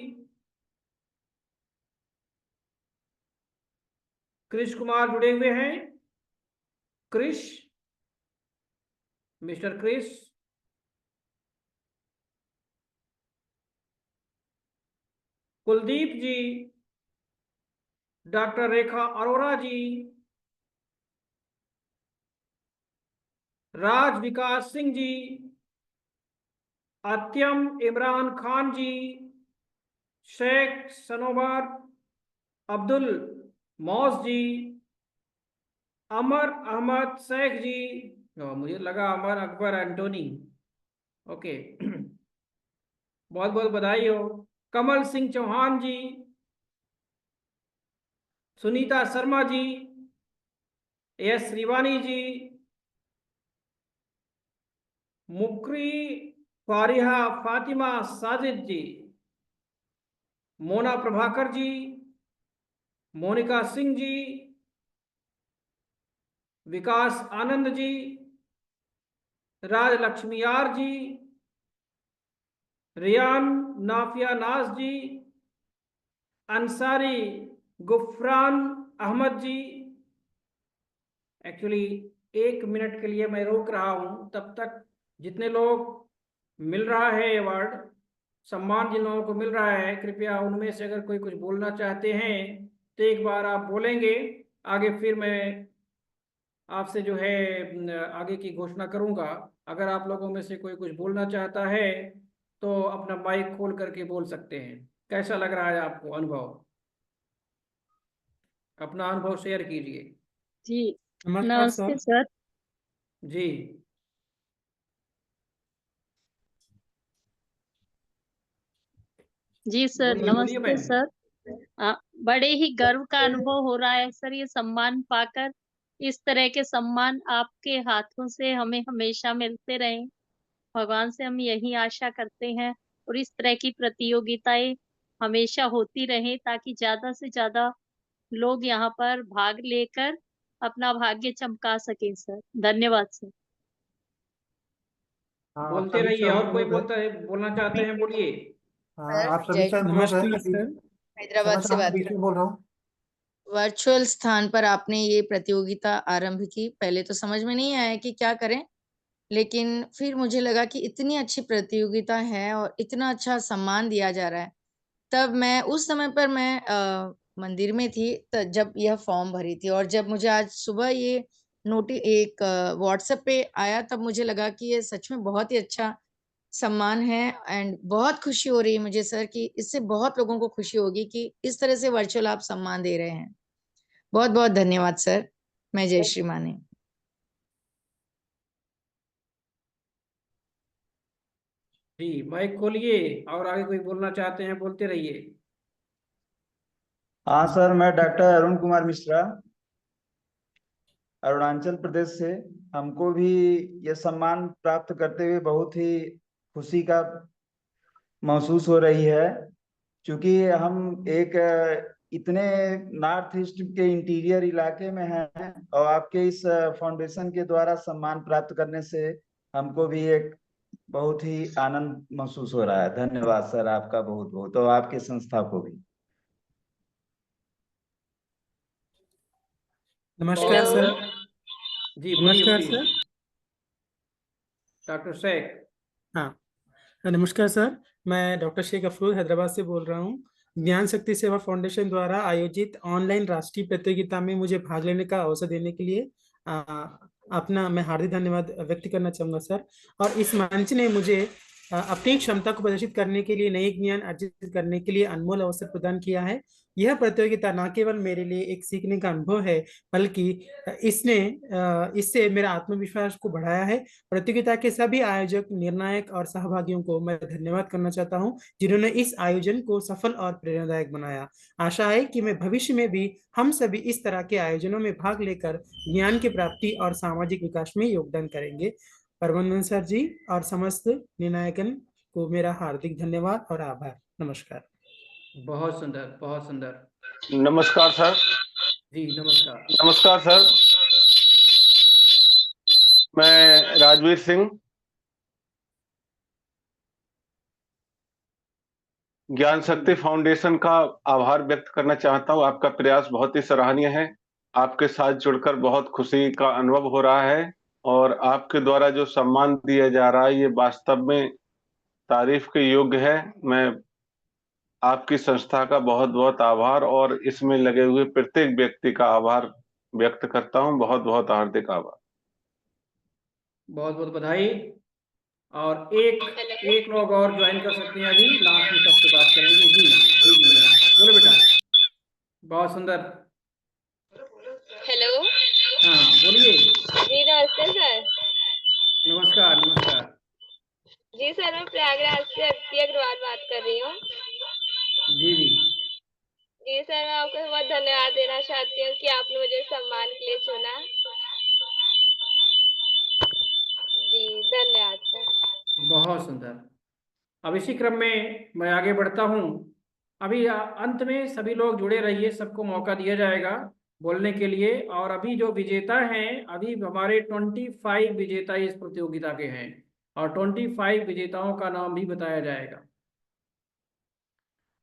[SPEAKER 3] कृष्ण कुमार जुड़े हुए हैं। क्रिश, मिस्टर क्रिश, कुलदीप जी, डॉक्टर रेखा अरोरा जी, राज विकास सिंह जी, अत्यम इमरान खान जी, शेख सनोबर अब्दुल मौज जी, अमर अहमद शेख जी, मुझे लगा अमर अकबर एंटोनी, ओके बहुत बहुत बधाई हो। कमल सिंह चौहान जी, सुनीता शर्मा जी, एस रिवानी जी, मुकरी फारिहा फातिमा साजिद जी, मोना प्रभाकर जी, मोनिका सिंह जी, विकास आनंद जी, राज लक्ष्मी आर जी, रियान नाफिया नाज जी, अंसारी गुफरान अहमद जी। एक्चुअली 1 मिनट के लिए मैं रोक रहा हूं, तब तक जितने लोग मिल रहा है अवार्ड, सम्मान जिन लोगों को मिल रहा है, कृपया उनमें से अगर कोई कुछ बोलना चाहते हैं तो एक बार आप बोलेंगे, आगे फिर मैं आपसे जो है आगे की घोषणा करूंगा। अगर आप लोगों में से कोई कुछ बोलना चाहता है तो अपना माइक खोल करके बोल सकते हैं। कैसा लग रहा है आपको अनुभव? अपना अनुभव शेयर कीजिए।
[SPEAKER 6] जी
[SPEAKER 5] नमस्कार
[SPEAKER 6] नमस्ते
[SPEAKER 5] सर।
[SPEAKER 6] सर।
[SPEAKER 3] जी
[SPEAKER 6] जी सर
[SPEAKER 3] बोलिए बोलिए
[SPEAKER 6] नमस्ते
[SPEAKER 3] बहन।
[SPEAKER 6] सर। बड़े ही गर्व का अनुभव हो रहा है सर, ये सम्मान पाकर। इस तरह के सम्मान आपके हाथों से हमें हमेशा मिलते रहें, भगवान से हम यही आशा करते हैं। और इस तरह की प्रतियोगिताएं हमेशा होती रहें ताकि ज्यादा से ज्यादा लोग यहाँ पर भाग लेकर अपना भाग्य चमका सकें सर। धन्यवाद सर।
[SPEAKER 4] हाँ आप
[SPEAKER 3] बोलते
[SPEAKER 4] सभी से
[SPEAKER 3] रहिए, और कोई
[SPEAKER 4] अनुरोध है।
[SPEAKER 3] बोलता है, बोलना चाहते हैं, बोलिए।
[SPEAKER 4] हाँ
[SPEAKER 9] सर,
[SPEAKER 4] आप सभी
[SPEAKER 9] जय
[SPEAKER 4] से अनुरोध है
[SPEAKER 5] नमस्कार
[SPEAKER 4] कि
[SPEAKER 5] सर।
[SPEAKER 9] हैदराबाद
[SPEAKER 4] क्षमा
[SPEAKER 9] से
[SPEAKER 4] चाहूंगा
[SPEAKER 9] बात
[SPEAKER 4] बीच
[SPEAKER 9] कर
[SPEAKER 4] में बोल रहा हूँ।
[SPEAKER 9] वर्चुअल स्थान पर आपने ये प्रतियोगिता आरंभ की, पहले तो समझ में नहीं आया कि क्या करें, लेकिन फिर मुझे लगा कि इतनी अच्छी प्रतियोगिता है और इतना अच्छा सम्मान दिया जा रहा है। तब मैं उस समय पर मैं मंदिर में थी जब यह फॉर्म भरी थी, और जब मुझे आज सुबह ये एक व्हाट्सएप पे आया, तब मुझे लगा कि ये सच में बहुत ही अच्छा सम्मान है। एंड बहुत खुशी हो रही है मुझे सर कि इससे बहुत लोगों को खुशी होगी कि इस तरह से वर्चुअल आप सम्मान दे रहे हैं। बहुत बहुत धन्यवाद सर। मैं जयश्री माने।
[SPEAKER 3] जी माइक खोलिए, और आगे कोई बोलना चाहते हैं बोलते रहिए।
[SPEAKER 10] हाँ सर, मैं डॉक्टर अरुण कुमार मिश्रा, अरुणाचल प्रदेश से। हमको भी ये सम्मान प्राप्त करते हुए बहुत ही खुशी का महसूस हो रही है, क्योंकि हम एक इतने नॉर्थ ईस्ट के इंटीरियर इलाके में हैं, और आपके इस फाउंडेशन के द्वारा सम्मान प्राप्त करने से हमको भी एक बहुत ही आनंद महसूस हो रहा है। धन्यवाद सर आपका बहुत बहुत, और आपके संस्था को भी।
[SPEAKER 5] नमस्कार
[SPEAKER 3] बहुत
[SPEAKER 5] सर।
[SPEAKER 3] सुंदर। जी बोलिए
[SPEAKER 5] नमस्कार
[SPEAKER 3] बोलिए,
[SPEAKER 5] सर।
[SPEAKER 3] डॉक्टर शेख।
[SPEAKER 5] हाँ नमस्कार सर। मैं डॉक्टर शेख अफरोज हैदराबाद से बोल रहा हूँ। ज्ञान शक्ति सेवा फाउंडेशन द्वारा आयोजित ऑनलाइन राष्ट्रीय प्रतियोगिता में मुझे भाग लेने का अवसर देने के लिए अपना मैं हार्दिक धन्यवाद व्यक्त करना चाहूँगा सर। और इस मंच ने मुझे अपनी क्षमता को प्रदर्शित करने के लिए, नई ज्ञान अर्जित करने के लिए अनमोल अवसर प्रदान किया है। यह प्रतियोगिता न केवल मेरे लिए एक सीखने का अनुभव है, बल्कि इससे मेरा आत्मविश्वास को बढ़ाया है। प्रतियोगिता के सभी आयोजक, निर्णायक और सहभागियों को मैं धन्यवाद करना चाहता हूं, जिन्होंने इस आयोजन को सफल और प्रेरणादायक बनाया। आशा है कि मैं भविष्य में भी हम सभी इस तरह के आयोजनों में भाग लेकर ज्ञान की प्राप्ति और सामाजिक विकास में योगदान करेंगे। परमनंद सर जी और समस्त निर्णायकन को मेरा हार्दिक धन्यवाद और आभार। नमस्कार।
[SPEAKER 3] बहुत सुंदर, बहुत सुंदर।
[SPEAKER 1] नमस्कार सर।
[SPEAKER 3] जी नमस्कार।
[SPEAKER 1] नमस्कार सर, मैं राजवीर सिंह ज्ञान शक्ति फाउंडेशन का आभार व्यक्त करना चाहता हूं। आपका प्रयास बहुत ही सराहनीय है। आपके साथ जुड़कर बहुत खुशी का अनुभव हो रहा है, और आपके द्वारा जो सम्मान दिया जा रहा है ये वास्तव में तारीफ के योग्य है। मैं आपकी संस्था का बहुत बहुत आभार और इसमें लगे हुए प्रत्येक व्यक्ति का आभार व्यक्त करता हूं। बहुत बहुत हार्दिक आभार।
[SPEAKER 3] बहुत बहुत बधाई। और एक लोग और ज्वाइन कर सकते हैं, अभी लास्ट में सबसे बात करेंगे। जी जी जी मैडम, बोलो बेटा। बहुत सुंदर।
[SPEAKER 11] हेलो।
[SPEAKER 3] हाँ बोलिए।
[SPEAKER 11] जी नमस्ते सर।
[SPEAKER 3] नमस्कार नमस्कार।
[SPEAKER 11] जी सर, मैं प्रयागराज से अदिति अग्रवाल बात कर रही हूँ।
[SPEAKER 3] जी जी।
[SPEAKER 11] जी सर, मैं आपको बहुत धन्यवाद देना चाहती हूँ कि आपने मुझे सम्मान के लिए चुना। जी जी धन्यवाद सर।
[SPEAKER 3] बहुत सुंदर। अब इसी क्रम में मैं आगे बढ़ता हूँ। अभी अंत में सभी लोग जुड़े रहिए, सबको मौका दिया जाएगा बोलने के लिए। और अभी जो विजेता हैं, अभी हमारे 25 विजेता इस प्रतियोगिता के हैं और 25 विजेताओं का नाम भी बताया जाएगा।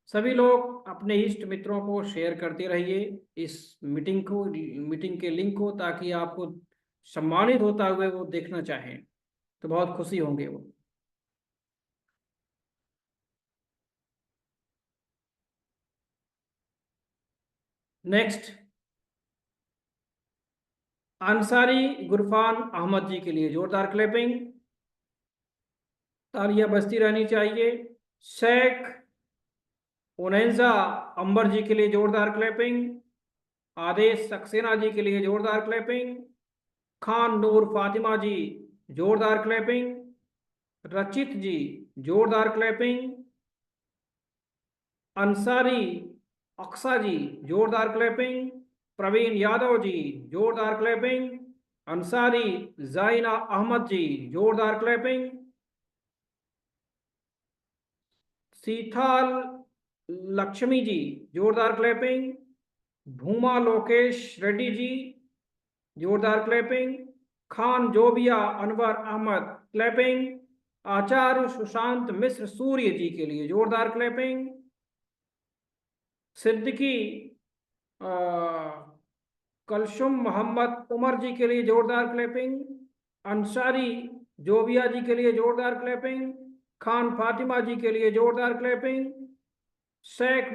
[SPEAKER 3] सभी लोग अपने इष्ट मित्रों को शेयर करते रहिए इस मीटिंग के लिंक को, ताकि आपको सम्मानित होता हुए वो देखना चाहें तो बहुत खुशी होंगे वो। नेक्स्ट, अंसारी गुरफान अहमद जी के लिए जोरदार क्लैपिंग, तालियां बजती रहनी चाहिए। शेख उनैजा अंबर जी के लिए जोरदार क्लैपिंग। आदेश सक्सेना जी के लिए जोरदार क्लैपिंग। खान नूर फातिमा जी जोरदार क्लैपिंग। रचित जी जोरदार क्लैपिंग। अंसारी अक्सा जी जोरदार क्लैपिंग। प्रवीण यादव जी जोरदार क्लैपिंग। अंसारी जाइना अहमद जी जोरदार क्लैपिंग। सीथाल लक्ष्मी जी जोरदार क्लैपिंग। भूमा लोकेश रेड्डी जी जोरदार क्लैपिंग। खान जोबिया अनवर अहमद क्लैपिंग। आचार्य सुशांत मिश्र सूर्य जी के लिए जोरदार क्लैपिंग। सिद्दीकी कलशुम मोहम्मद उमर जी के लिए जोरदार क्लैपिंग। अंसारी जोबिया जी के लिए जोरदार क्लैपिंग। खान फातिमा जी के लिए जोरदार क्लैपिंग। शेख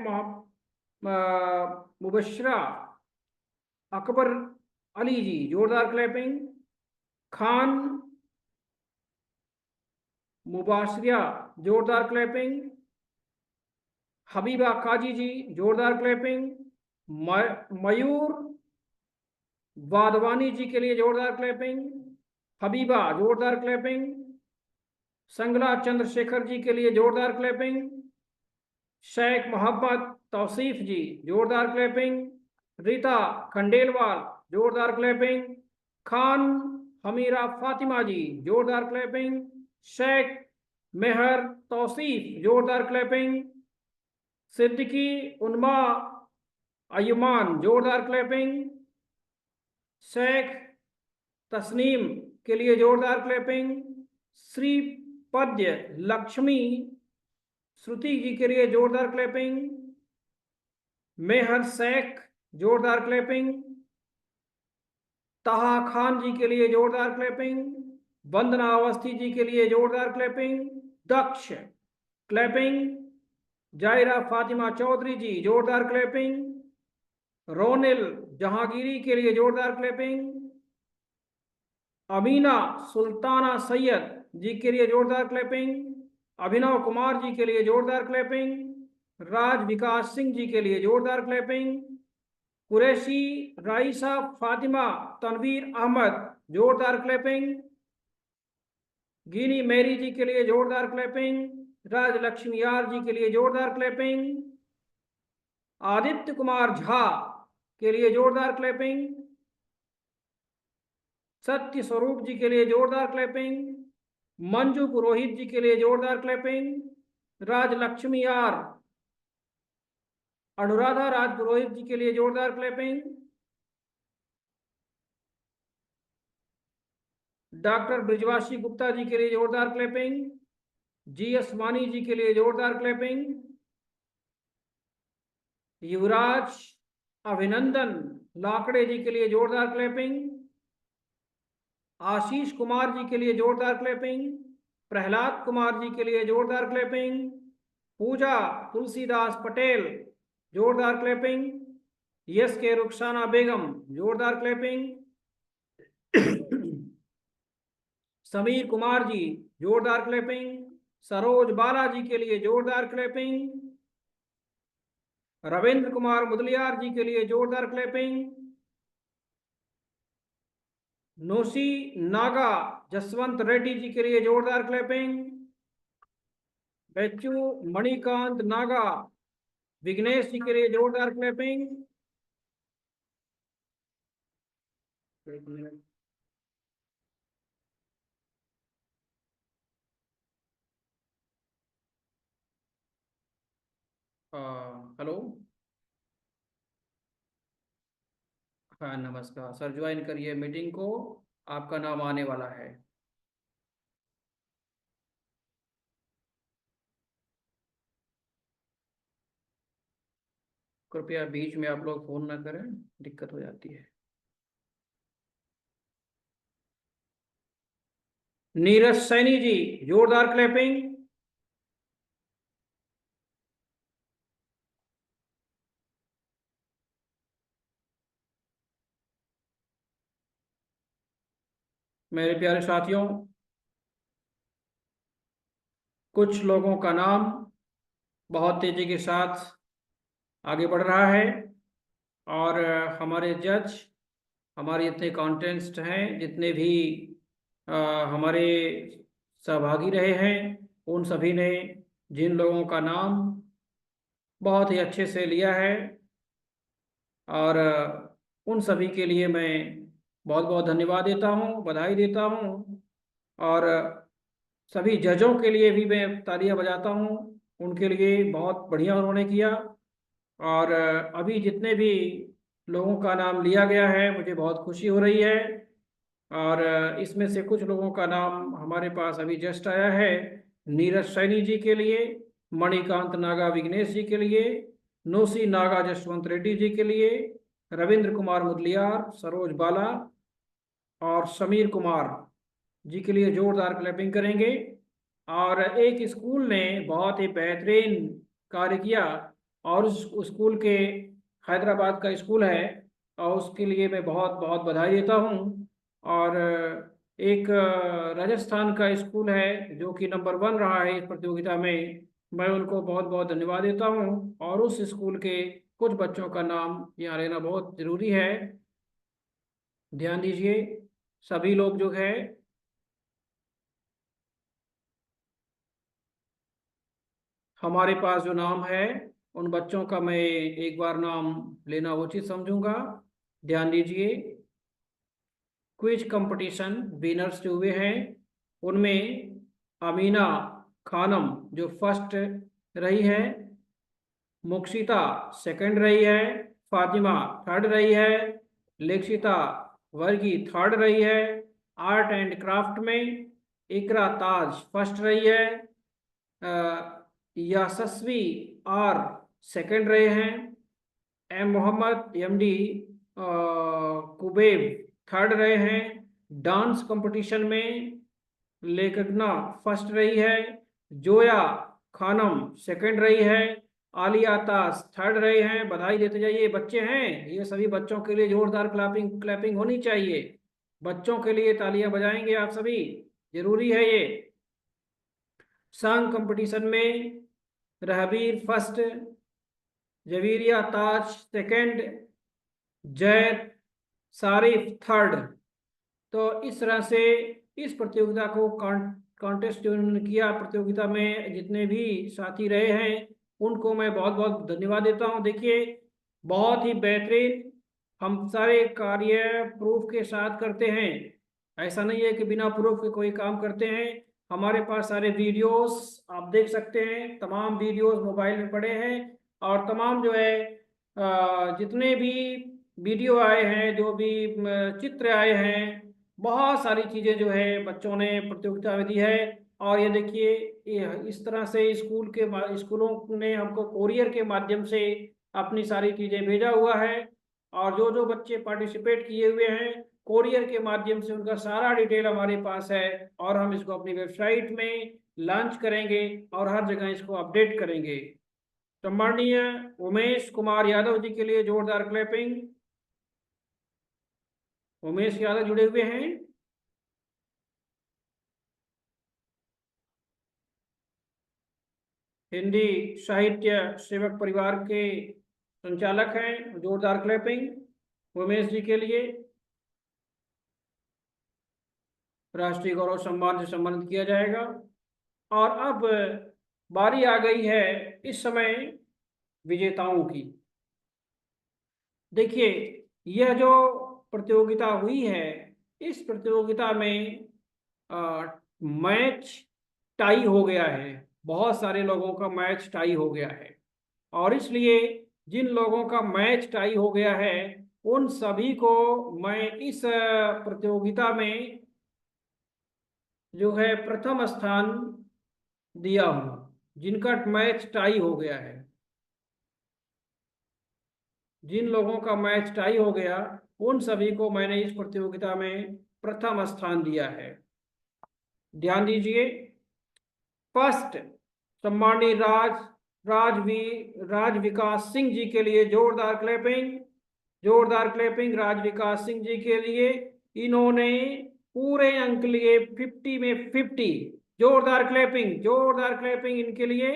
[SPEAKER 3] मुबशरा अकबर अली जी जोरदार क्लैपिंग। खान मुबाशरिया जोरदार क्लैपिंग। हबीबा काजी जी जोरदार क्लैपिंग। मयूर वाधवानी जी के लिए जोरदार क्लैपिंग। हबीबा जोरदार क्लैपिंग। संगला चंद्रशेखर जी के लिए जोरदार क्लैपिंग। शेख मोहम्मद तौसीफ जी जोरदार क्लैपिंग। रीता खंडेलवाल जोरदार क्लैपिंग। खान हमीरा फातिमा जी जोरदार क्लैपिंग। शेख मेहर तौसीफ जोरदार क्लैपिंग। सिद्दीकी उन्मा अयुमान जोरदार क्लैपिंग। शेख तस्नीम के लिए जोरदार क्लैपिंग। श्री पद्य लक्ष्मी श्रुति जी के लिए जोरदार क्लैपिंग। मेहर शेख जोरदार क्लैपिंग। ताहा खान जी के लिए जोरदार क्लैपिंग। वंदना अवस्थी जी के लिए जोरदार क्लैपिंग। दक्ष क्लैपिंग। जायरा फातिमा चौधरी जी जोरदार क्लैपिंग। रोनिल जहांगीरी के लिए जोरदार क्लैपिंग। अमीना सुल्ताना सैयद जी के लिए जोरदार क्लैपिंग। अभिनव कुमार जी के लिए जोरदार क्लैपिंग। राज विकास सिंह जी के लिए जोरदार क्लैपिंग। कुरैशी राइसा फातिमा तनवीर अहमद जोरदार क्लैपिंग। गिनी मेरी जी के लिए जोरदार क्लैपिंग। राजलक्ष्मी यार जी के लिए जोरदार क्लैपिंग। आदित्य कुमार झा के लिए जोरदार क्लैपिंग। सत्य स्वरूप जी के लिए जोरदार क्लैपिंग। मंजू पुरोहित जी के लिए जोरदार क्लैपिंग। राजलक्ष्मी यार अनुराधा राज पुरोहित जी के लिए जोरदार क्लैपिंग। डॉक्टर ब्रिजवासी गुप्ता जी के लिए जोरदार क्लैपिंग। जीएस वानी जी के लिए जोरदार क्लैपिंग। युवराज अभिनंदन लाकड़े जी के लिए जोरदार क्लैपिंग। आशीष कुमार जी के लिए जोरदार क्लैपिंग। प्रहलाद कुमार जी के लिए जोरदार क्लैपिंग। पूजा तुलसीदास पटेल जोरदार क्लैपिंग। यस के रुखसाना बेगम जोरदार क्लैपिंग। समीर कुमार जी जोरदार क्लैपिंग। सरोज बालाजी के लिए जोरदार क्लैपिंग। रविंद्र कुमार मुदलियार जी के लिए जोरदार क्लैपिंग। नोसी नागा जसवंत रेड्डी जी के लिए जोरदार क्लैपिंग। बेचू मणिकांत नागा विघ्नेश जी के लिए जोरदार क्लैपिंग। हेलो, हाँ नमस्कार सर, ज्वाइन करिए मीटिंग को, आपका नाम आने वाला है। कृपया बीच में आप लोग फोन ना करें, दिक्कत हो जाती है। नीरज सैनी जी, जोरदार क्लैपिंग। मेरे प्यारे साथियों, कुछ लोगों का नाम बहुत तेजी के साथ आगे बढ़ रहा है और हमारे जज, हमारे जितने कॉन्टेस्ट हैं, जितने भी हमारे सहभागी रहे हैं, उन सभी ने जिन लोगों का नाम बहुत ही अच्छे से लिया है, और उन सभी के लिए मैं बहुत बहुत धन्यवाद देता हूँ, बधाई देता हूँ। और सभी जजों के लिए भी मैं तालियां बजाता हूँ, उनके लिए बहुत बढ़िया उन्होंने किया। और अभी जितने भी लोगों का नाम लिया गया है, मुझे बहुत खुशी हो रही है। और इसमें से कुछ लोगों का नाम हमारे पास अभी जस्ट आया है। नीरज सैनी जी के लिए, मणिकांत नागा विघ्नेश जी के लिए, नोसी नागा जसवंत रेड्डी जी के लिए, रविंद्र कुमार मुदलियार, सरोज बाला और समीर कुमार जी के लिए जोरदार क्लैपिंग करेंगे। और एक स्कूल ने बहुत ही बेहतरीन कार्य किया, और उस स्कूल के, हैदराबाद का स्कूल है, और उसके लिए मैं बहुत बहुत बधाई देता हूँ। और एक राजस्थान का स्कूल है जो कि नंबर 1 रहा है इस प्रतियोगिता में, मैं उनको बहुत बहुत धन्यवाद देता हूँ। और उस स्कूल के कुछ बच्चों का नाम यहाँ लेना बहुत ज़रूरी है। ध्यान दीजिए सभी लोग जो है, हमारे पास जो नाम है, उन बच्चों का मैं एक बार नाम लेना उचित समझूंगा। ध्यान दीजिए, क्विज कंपटीशन विनर्स जो हुए हैं, उनमें अमीना खानम जो फर्स्ट रही है, मुक्शिता सेकंड रही है, फातिमा थर्ड रही है, लेक्षिता वर्गी थर्ड रही है, आर्ट एंड क्राफ्ट में इकरा ताज फर्स्ट रही है, यशस्वी आर सेकंड रहे हैं, एम मोहम्मद एमडी कुबेब थर्ड रहे हैं, डांस कंपटीशन में लेखकना फर्स्ट रही है, जोया खानम सेकंड रही है, आलिया तास थर्ड रहे हैं। बधाई देते जाइए, बच्चे हैं ये सभी, बच्चों के लिए जोरदार क्लैपिंग होनी चाहिए। बच्चों के लिए तालियां बजाएंगे आप सभी, जरूरी है ये। सॉन्ग कंपटीशन में रहबीर फर्स्ट, जवीरिया ताज सेकंड, जैद सारिफ थर्ड। तो इस तरह से इस प्रतियोगिता को कॉन्टेस्ट जो उन्होंने किया, प्रतियोगिता में जितने भी साथी रहे हैं उनको मैं बहुत बहुत धन्यवाद देता हूं। देखिए बहुत ही बेहतरीन हम सारे कार्य प्रूफ के साथ करते हैं, ऐसा नहीं है कि बिना प्रूफ के कोई काम करते हैं। हमारे पास सारे वीडियोस आप देख सकते हैं, तमाम वीडियोस मोबाइल में पड़े हैं, और तमाम जो है जितने भी वीडियो आए हैं, जो भी चित्र आए हैं, बहुत सारी चीज़ें जो है बच्चों ने प्रतियोगिता में दी है। और ये देखिए इस तरह से स्कूलों ने हमको कोरियर के माध्यम से अपनी सारी चीज़ें भेजा हुआ है, और जो जो बच्चे पार्टिसिपेट किए हुए हैं कोरियर के माध्यम से उनका सारा डिटेल हमारे पास है, और हम इसको अपनी वेबसाइट में लॉन्च करेंगे और हर जगह इसको अपडेट करेंगे। सम्माननीय उमेश कुमार यादव जी के लिए जोरदार क्लैपिंग। उमेश यादव जुड़े हुए हैं, हिंदी साहित्य सेवक परिवार के संचालक हैं, जोरदार क्लैपिंग उमेश जी के लिए। राष्ट्रीय गौरव सम्मान से सम्मानित किया जाएगा। और अब बारी आ गई है इस समय विजेताओं की। देखिए यह जो प्रतियोगिता हुई है, इस प्रतियोगिता में मैच टाई हो गया है, बहुत सारे लोगों का मैच टाई हो गया है। और इसलिए जिन लोगों का मैच टाई हो गया है उन सभी को मैं इस प्रतियोगिता में जो है प्रथम स्थान दिया हूँ। जिनका मैच टाई हो गया है, जिन लोगों का मैच टाई हो गया उन सभी को मैंने इस प्रतियोगिता में प्रथम स्थान दिया है। ध्यान दीजिए। फर्स्ट सम्मानीय राज विकास सिंह जी के लिए जोरदार क्लैपिंग, जोरदार क्लैपिंग राज विकास सिंह जी के लिए। इन्होंने पूरे अंक लिए 50 में 50। जोरदार क्लैपिंग इनके लिए।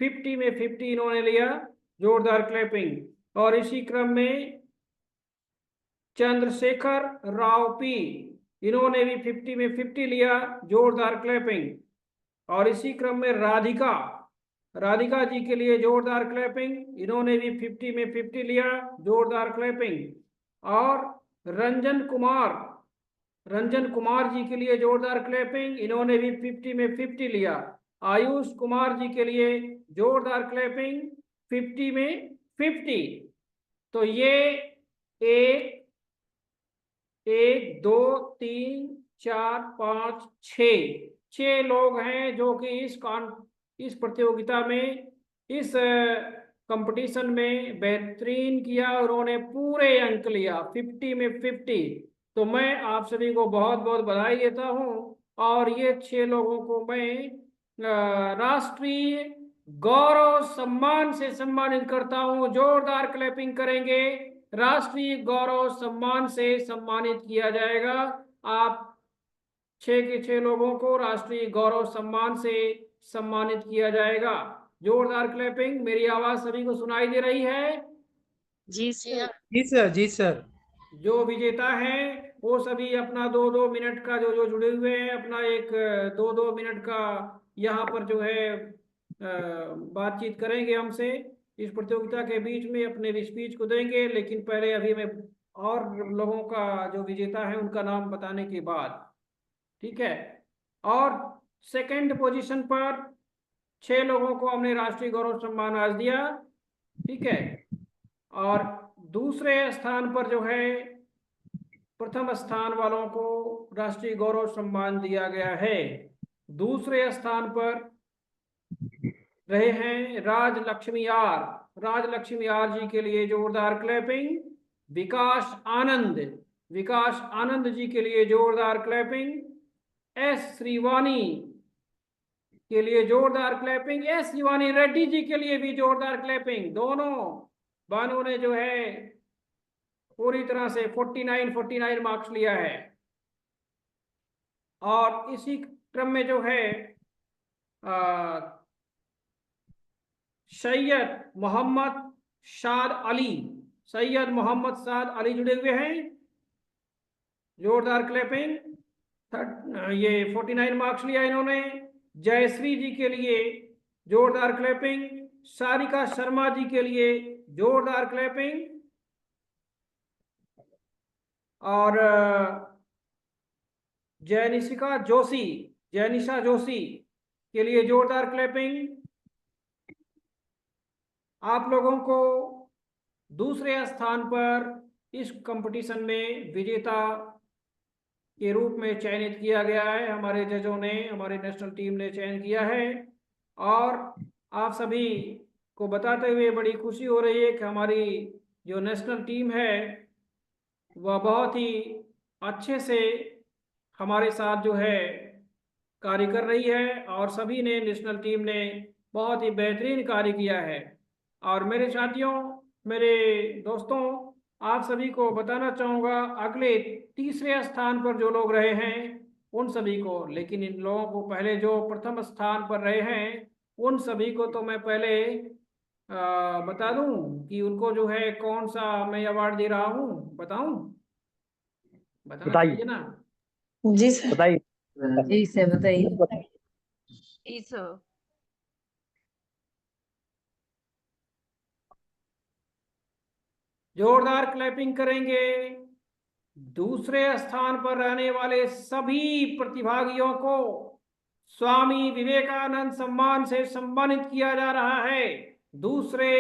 [SPEAKER 3] 50 में 50 इन्होंने लिया, जोरदार क्लैपिंग। और इसी क्रम में चंद्रशेखर राव पी, इन्होंने भी 50 में 50 लिया, जोरदार क्लैपिंग। और इसी क्रम में राधिका जी के लिए जोरदार क्लैपिंग, इन्होंने भी 50 में 50 लिया, जोरदार क्लैपिंग। और रंजन कुमार जी के लिए जोरदार क्लैपिंग, इन्होंने भी 50 में 50 लिया। आयुष कुमार जी के लिए जोरदार क्लैपिंग, 50 में 50। तो ये 1 2 3 4 5 6 लोग हैं जो कि इस प्रतियोगिता में, इस कंपटीशन में बेहतरीन किया। उन्होंने पूरे अंक लिया 50 में 50। तो मैं आप सभी को बहुत बहुत बधाई देता हूं। और ये 6 लोगों को मैं राष्ट्रीय गौरव सम्मान से सम्मानित करता हूं। जोरदार क्लैपिंग करेंगे। राष्ट्रीय गौरव सम्मान से सम्मानित किया जाएगा। आप 6 के 6 लोगों को राष्ट्रीय गौरव सम्मान से सम्मानित किया जाएगा। जोरदार क्लैपिंग। मेरी आवाज सभी को सुनाई दे रही है?
[SPEAKER 6] जी सर।
[SPEAKER 5] जी सर, जी सर।
[SPEAKER 3] जो विजेता है वो सभी अपना 2-2 मिनट का, जो जुड़े हुए हैं, अपना एक 2-2 मिनट का यहाँ पर जो है बातचीत करेंगे हमसे। इस प्रतियोगिता के बीच में अपने स्पीच को देंगे, लेकिन पहले अभी मैं और लोगों का जो विजेता है उनका नाम बताने के बाद, ठीक है। और सेकंड पोजीशन पर 6 लोगों को हमने राष्ट्रीय गौरव सम्मान आज दिया, ठीक है। और दूसरे स्थान पर जो है प्रथम स्थान वालों को राष्ट्रीय गौरव सम्मान दिया गया है। दूसरे स्थान पर रहे हैं राज लक्ष्मी आर जी के लिए जोरदार क्लैपिंग। विकास आनंद जी के लिए जोरदार क्लैपिंग। एस श्रीवानी के लिए जोरदार क्लैपिंग। एस शिवानी रेड्डी जी के लिए भी जोरदार क्लैपिंग। दोनों बानों ने जो है पूरी तरह से 49 मार्क्स लिया है। और इसी क्रम में जो है सैयद मोहम्मद साद अली जुड़े हुए हैं। जोरदार क्लैपिंग। ये 49 मार्क्स लिया इन्होंने। जयश्री जी के लिए जोरदार क्लैपिंग। सारिका शर्मा जी के लिए जोरदार क्लैपिंग। और जैनिशा जोशी के लिए जोरदार क्लैपिंग। आप लोगों को दूसरे स्थान पर इस कंपटीशन में विजेता के रूप में चयनित किया गया है। हमारे जजों ने, हमारी नेशनल टीम ने चयन किया है। और आप सभी को बताते हुए बड़ी खुशी हो रही है कि हमारी जो नेशनल टीम है वह बहुत ही अच्छे से हमारे साथ जो है कार्य कर रही है। और सभी ने, नेशनल टीम ने बहुत ही बेहतरीन कार्य किया है। और मेरे साथियों, मेरे दोस्तों, आप सभी को बताना चाहूँगा, अगले तीसरे स्थान पर जो लोग रहे हैं उन सभी को, लेकिन इन लोगों को पहले जो प्रथम स्थान पर रहे हैं उन सभी को तो मैं पहले बता दूं कि उनको जो है कौन सा मैं अवार्ड दे रहा हूँ। बताऊं? बताना चाहिए ना?
[SPEAKER 7] जी सर।
[SPEAKER 12] बताइए।
[SPEAKER 7] जी सर, बताइए।
[SPEAKER 6] जी सर।
[SPEAKER 3] जोरदार क्लैपिंग करेंगे। दूसरे स्थान पर रहने वाले सभी प्रतिभागियों को स्वामी विवेकानंद सम्मान से सम्मानित किया जा रहा है। दूसरे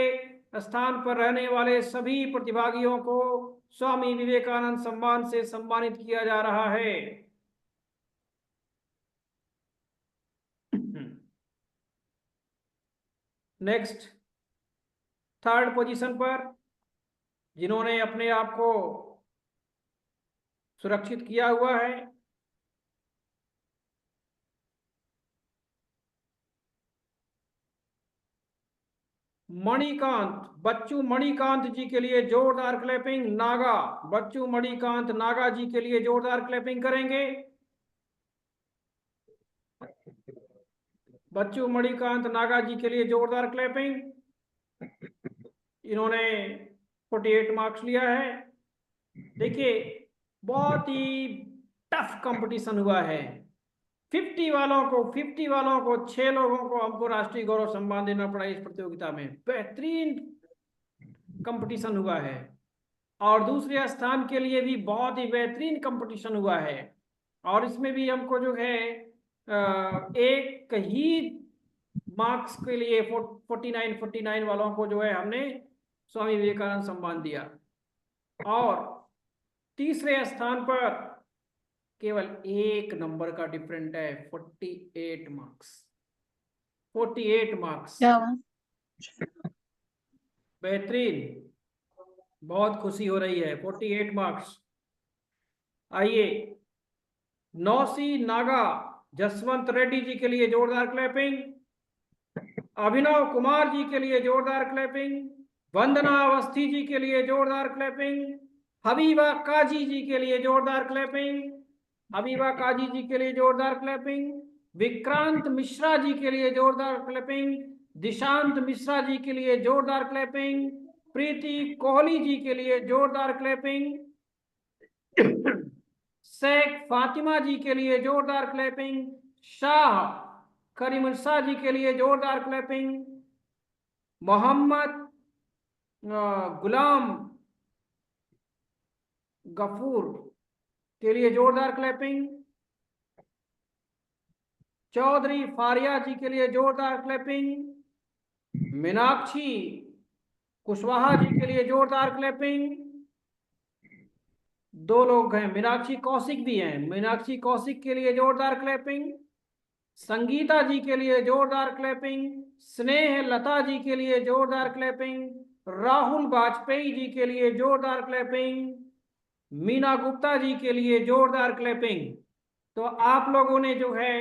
[SPEAKER 3] स्थान पर रहने वाले सभी प्रतिभागियों को स्वामी विवेकानंद सम्मान से सम्मानित किया जा रहा है। नेक्स्ट, थर्ड पोजीशन पर जिन्होंने अपने आप को सुरक्षित किया हुआ है, मणिकांत, बच्चू मणिकांत जी के लिए जोरदार क्लैपिंग। नागा, बच्चू मणिकांत नागा जी के लिए जोरदार क्लैपिंग करेंगे। बच्चू मणिकांत नागा जी के लिए जोरदार क्लैपिंग। इन्होंने 48 मार्क्स लिया है। देखिए, बहुत ही टफ कंपटीशन हुआ है। 50 वालों को 6 लोगों को हमको राष्ट्रीय गौरव सम्मान देना पड़ा इस प्रतियोगिता में। बेहतरीन कंपटीशन हुआ है और दूसरे स्थान के लिए भी बहुत ही बेहतरीन कंपटीशन हुआ है। और इसमें भी हमको जो है एक ही मार्क्स के लिए 49 वालों को जो है हमने स्वामी विवेकानंद सम्मान दिया। और तीसरे स्थान पर केवल 1 नंबर का डिफरेंट है, 48 मार्क्स। 48 मार्क्स, बेहतरीन, बहुत खुशी हो रही है। 48 मार्क्स। आइए, नौसी नागा जसवंत रेड्डी जी के लिए जोरदार क्लैपिंग। अभिनव कुमार जी के लिए जोरदार क्लैपिंग। वंदना अवस्थी जी के लिए जोरदार क्लैपिंग। हबीबा काजी जी के लिए जोरदार क्लैपिंग। हबीबा काजी जी के लिए जोरदार क्लैपिंग। विक्रांत मिश्रा जी के लिए जोरदार क्लैपिंग। दिशांत मिश्रा जी के लिए जोरदार क्लैपिंग। प्रीति कोहली जी के लिए जोरदार क्लैपिंग। शेख फातिमा जी के लिए जोरदार क्लैपिंग। शाह करीम शाह जी के लिए जोरदार क्लैपिंग। मोहम्मद गुलाम गफूर के लिए जोरदार क्लैपिंग। चौधरी फारिया जी के लिए जोरदार क्लैपिंग। मीनाक्षी कुशवाहा जी के लिए जोरदार क्लैपिंग। 2 लोग हैं, मीनाक्षी कौशिक भी हैं। मीनाक्षी कौशिक के लिए जोरदार क्लैपिंग। संगीता जी के लिए जोरदार क्लैपिंग। स्नेह लता जी के लिए जोरदार क्लैपिंग। राहुल वाजपेयी जी के लिए जोरदार क्लैपिंग। मीना गुप्ता जी के लिए जोरदार क्लैपिंग। तो आप लोगों ने जो है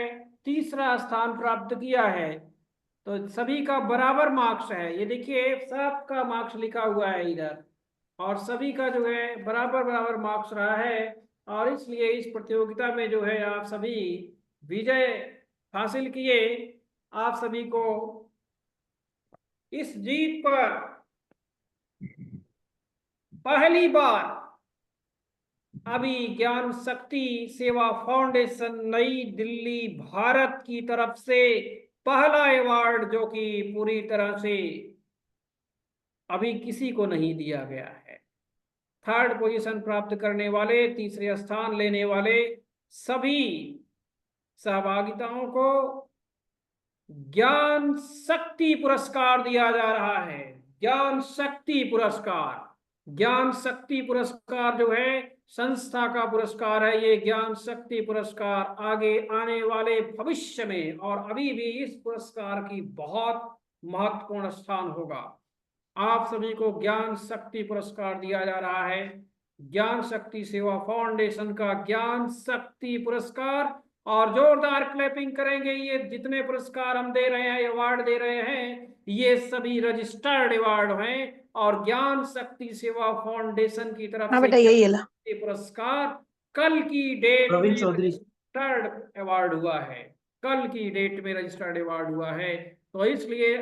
[SPEAKER 3] तीसरा स्थान प्राप्त किया है। तो सभी का बराबर मार्क्स है, ये देखिए सबका मार्क्स लिखा हुआ है इधर, और सभी का जो है बराबर मार्क्स रहा है। और इसलिए इस प्रतियोगिता में जो है आप सभी विजय हासिल किए। आप सभी को इस जीत पर पहली बार अभी ज्ञान शक्ति सेवा फाउंडेशन नई दिल्ली भारत की तरफ से पहला अवार्ड, जो कि पूरी तरह से अभी किसी को नहीं दिया गया है। थर्ड पोजीशन प्राप्त करने वाले, तीसरे स्थान लेने वाले सभी सहभागिताओं को ज्ञान शक्ति पुरस्कार दिया जा रहा है। ज्ञान शक्ति पुरस्कार, ज्ञान शक्ति पुरस्कार जो है संस्था का पुरस्कार है। ये ज्ञान शक्ति पुरस्कार आगे आने वाले भविष्य में और अभी भी इस पुरस्कार की बहुत महत्वपूर्ण स्थान होगा। आप सभी को ज्ञान शक्ति पुरस्कार दिया जा रहा है। ज्ञान शक्ति सेवा फाउंडेशन का ज्ञान शक्ति पुरस्कार। और जोरदार क्लैपिंग करेंगे। ये जितने पुरस्कार हम दे रहे हैं, अवार्ड दे रहे हैं, ये सभी रजिस्टर्ड अवार्ड हैं। और ज्ञान शक्ति सेवा फाउंडेशन की तरफ से पुरस्कार कल की डेट में रजिस्टर्ड अवार्ड हुआ है। कल की डेट में रजिस्टर्ड अवार्ड हुआ है, तो इसलिए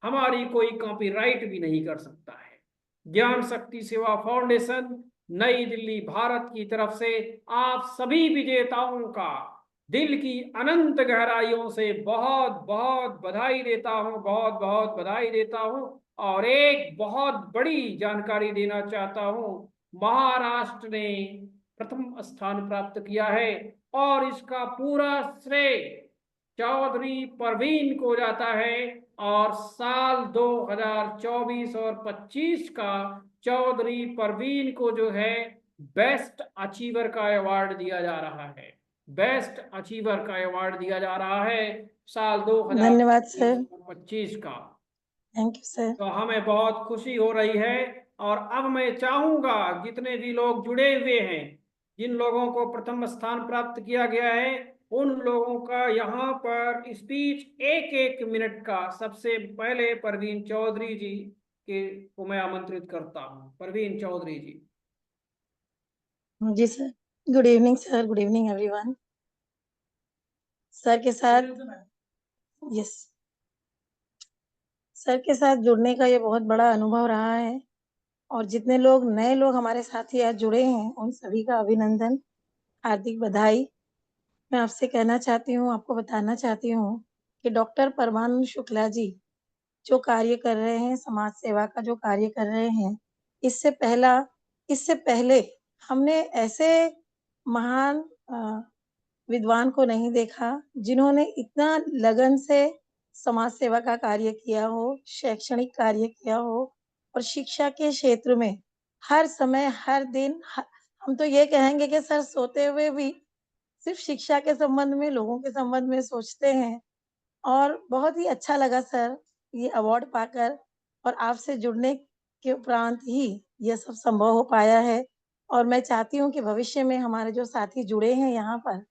[SPEAKER 3] हमारी कोई कॉपीराइट भी नहीं कर सकता है। ज्ञान शक्ति सेवा फाउंडेशन नई दिल्ली भारत की तरफ से आप सभी विजेताओं का दिल की अनंत गहराइयों से बहुत बहुत बधाई देता हूं, बहुत बहुत बधाई देता हूं। और एक बहुत बड़ी जानकारी देना चाहता हूं, महाराष्ट्र ने प्रथम स्थान प्राप्त किया है और इसका पूरा श्रेय चौधरी परवीन को जाता है और साल 2024 और 25 का चौधरी परवीन को जो है बेस्ट अचीवर का अवार्ड दिया जा रहा है। बेस्ट अचीवर का अवार्ड दिया जा रहा है साल
[SPEAKER 7] धन्यवाद सर।
[SPEAKER 3] 2025 का।
[SPEAKER 7] Thank you sir.
[SPEAKER 3] तो हमें बहुत खुशी हो रही है। और अब मैं चाहूंगा जितने भी लोग जुड़े हुए हैं, जिन लोगों को प्रथम स्थान प्राप्त किया गया है, उन लोगों का यहाँ पर स्पीच 1-1 मिनट का सबसे पहले परवीन चौधरी जी के को मैं आमंत्रित करता हूँ। परवीन चौधरी जी।
[SPEAKER 7] जी sir. Good evening sir. Good evening everyone. Sir के साथ यस सर के साथ जुड़ने का ये बहुत बड़ा अनुभव रहा है और जितने लोग नए लोग हमारे साथी आज जुड़े हैं उन सभी का अभिनंदन, हार्दिक बधाई। मैं आपसे कहना चाहती हूँ, आपको बताना चाहती हूँ कि डॉक्टर परमानंद शुक्ला जी जो कार्य कर रहे हैं, समाज सेवा का जो कार्य कर रहे हैं, इससे पहले हमने ऐसे महान विद्वान को नहीं देखा जिन्होंने इतना लगन से समाज सेवा का कार्य किया हो, शैक्षणिक कार्य किया हो और शिक्षा के क्षेत्र में हर समय हर दिन हम तो ये कहेंगे कि सर सोते हुए भी सिर्फ शिक्षा के संबंध में, लोगों के संबंध में सोचते हैं। और बहुत ही अच्छा लगा सर ये अवार्ड पाकर और आपसे जुड़ने के उपरांत ही यह सब संभव हो पाया है। और मैं चाहती हूँ कि भविष्य में हमारे जो साथी जुड़े हैं यहाँ पर,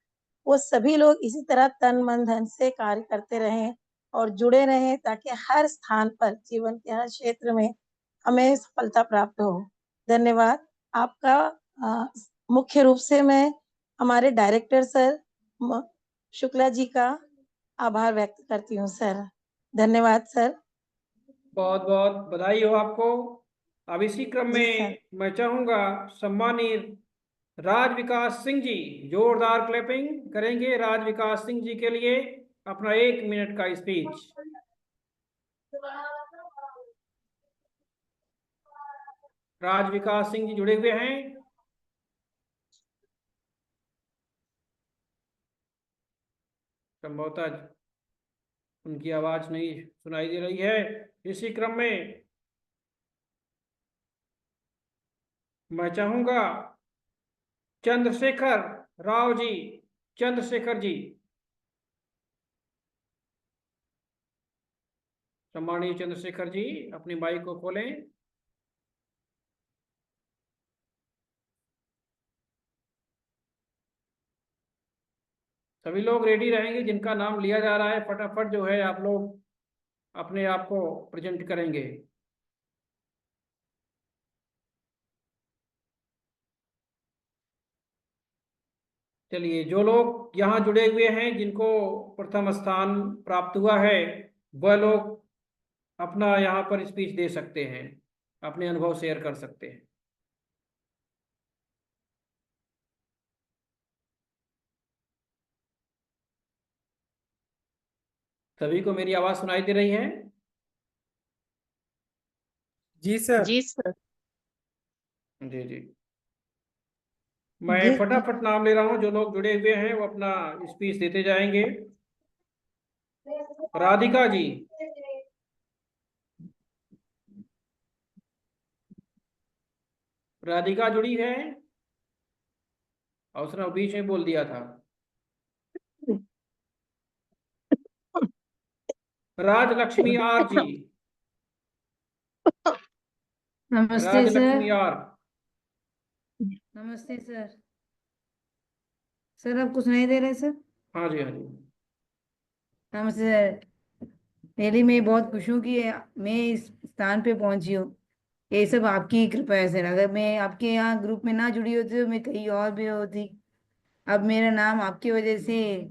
[SPEAKER 7] वो सभी लोग इसी तरह तन मन धन से कार्य करते रहें और जुड़े रहें ताकि हर स्थान पर, जीवन के हर क्षेत्र में हमें सफलता प्राप्त हो। धन्यवाद आपका। मुख्य रूप से मैं हमारे डायरेक्टर सर शुक्ला जी का आभार व्यक्त करती हूँ सर। धन्यवाद सर।
[SPEAKER 3] बहुत बहुत बधाई हो आपको। अब इसी क्रम
[SPEAKER 7] जी
[SPEAKER 3] में
[SPEAKER 7] सर।
[SPEAKER 3] मैं चाहूंगा सम्मानित राज विकास सिंह जी जोरदार क्लैपिंग करेंगे राज विकास सिंह जी के लिए अपना 1 मिनट का स्पीच। राज विकास सिंह जी जुड़े हुए हैं? संभवतः उनकी आवाज नहीं सुनाई दे रही है। इसी क्रम में मैं चाहूंगा चंद्रशेखर राव जी, चंद्रशेखर जी, सम्मानीय चंद्रशेखर जी अपनी माइक को खोलें। सभी लोग रेडी रहेंगे, जिनका नाम लिया जा रहा है फटाफट जो है आप लोग अपने आप को प्रेजेंट करेंगे। चलिए, जो लोग यहाँ जुड़े हुए हैं जिनको प्रथम स्थान प्राप्त हुआ है, वह लोग अपना यहाँ पर स्पीच दे सकते हैं, अपने अनुभव शेयर कर सकते हैं। सभी को मेरी आवाज सुनाई दे रही है?
[SPEAKER 5] जी सर।
[SPEAKER 6] जी सर।
[SPEAKER 3] जी जी। मैं
[SPEAKER 7] जी
[SPEAKER 3] फटाफट नाम ले रहा हूँ, जो लोग जुड़े हुए हैं वो अपना स्पीच देते जाएंगे। राधिका जी, राधिका जुड़ी है? और उसने बीच में बोल दिया था। राजलक्ष्मी आर जी,
[SPEAKER 7] नमस्ते
[SPEAKER 3] राजलक्ष्मी
[SPEAKER 7] सर।
[SPEAKER 3] आर।
[SPEAKER 7] नमस्ते सर। सर आपको सुनाई दे रहा है सर?
[SPEAKER 3] हाँ जी, हाँ जी।
[SPEAKER 7] नमस्ते सर। पहले मैं बहुत खुश हूँ कि मैं इस स्थान पे पहुंची हूँ। ये सब आपकी ही कृपा है सर। अगर मैं आपके यहाँ ग्रुप में ना जुड़ी होती तो मैं कहीं और भी होती। अब मेरा नाम आपकी वजह से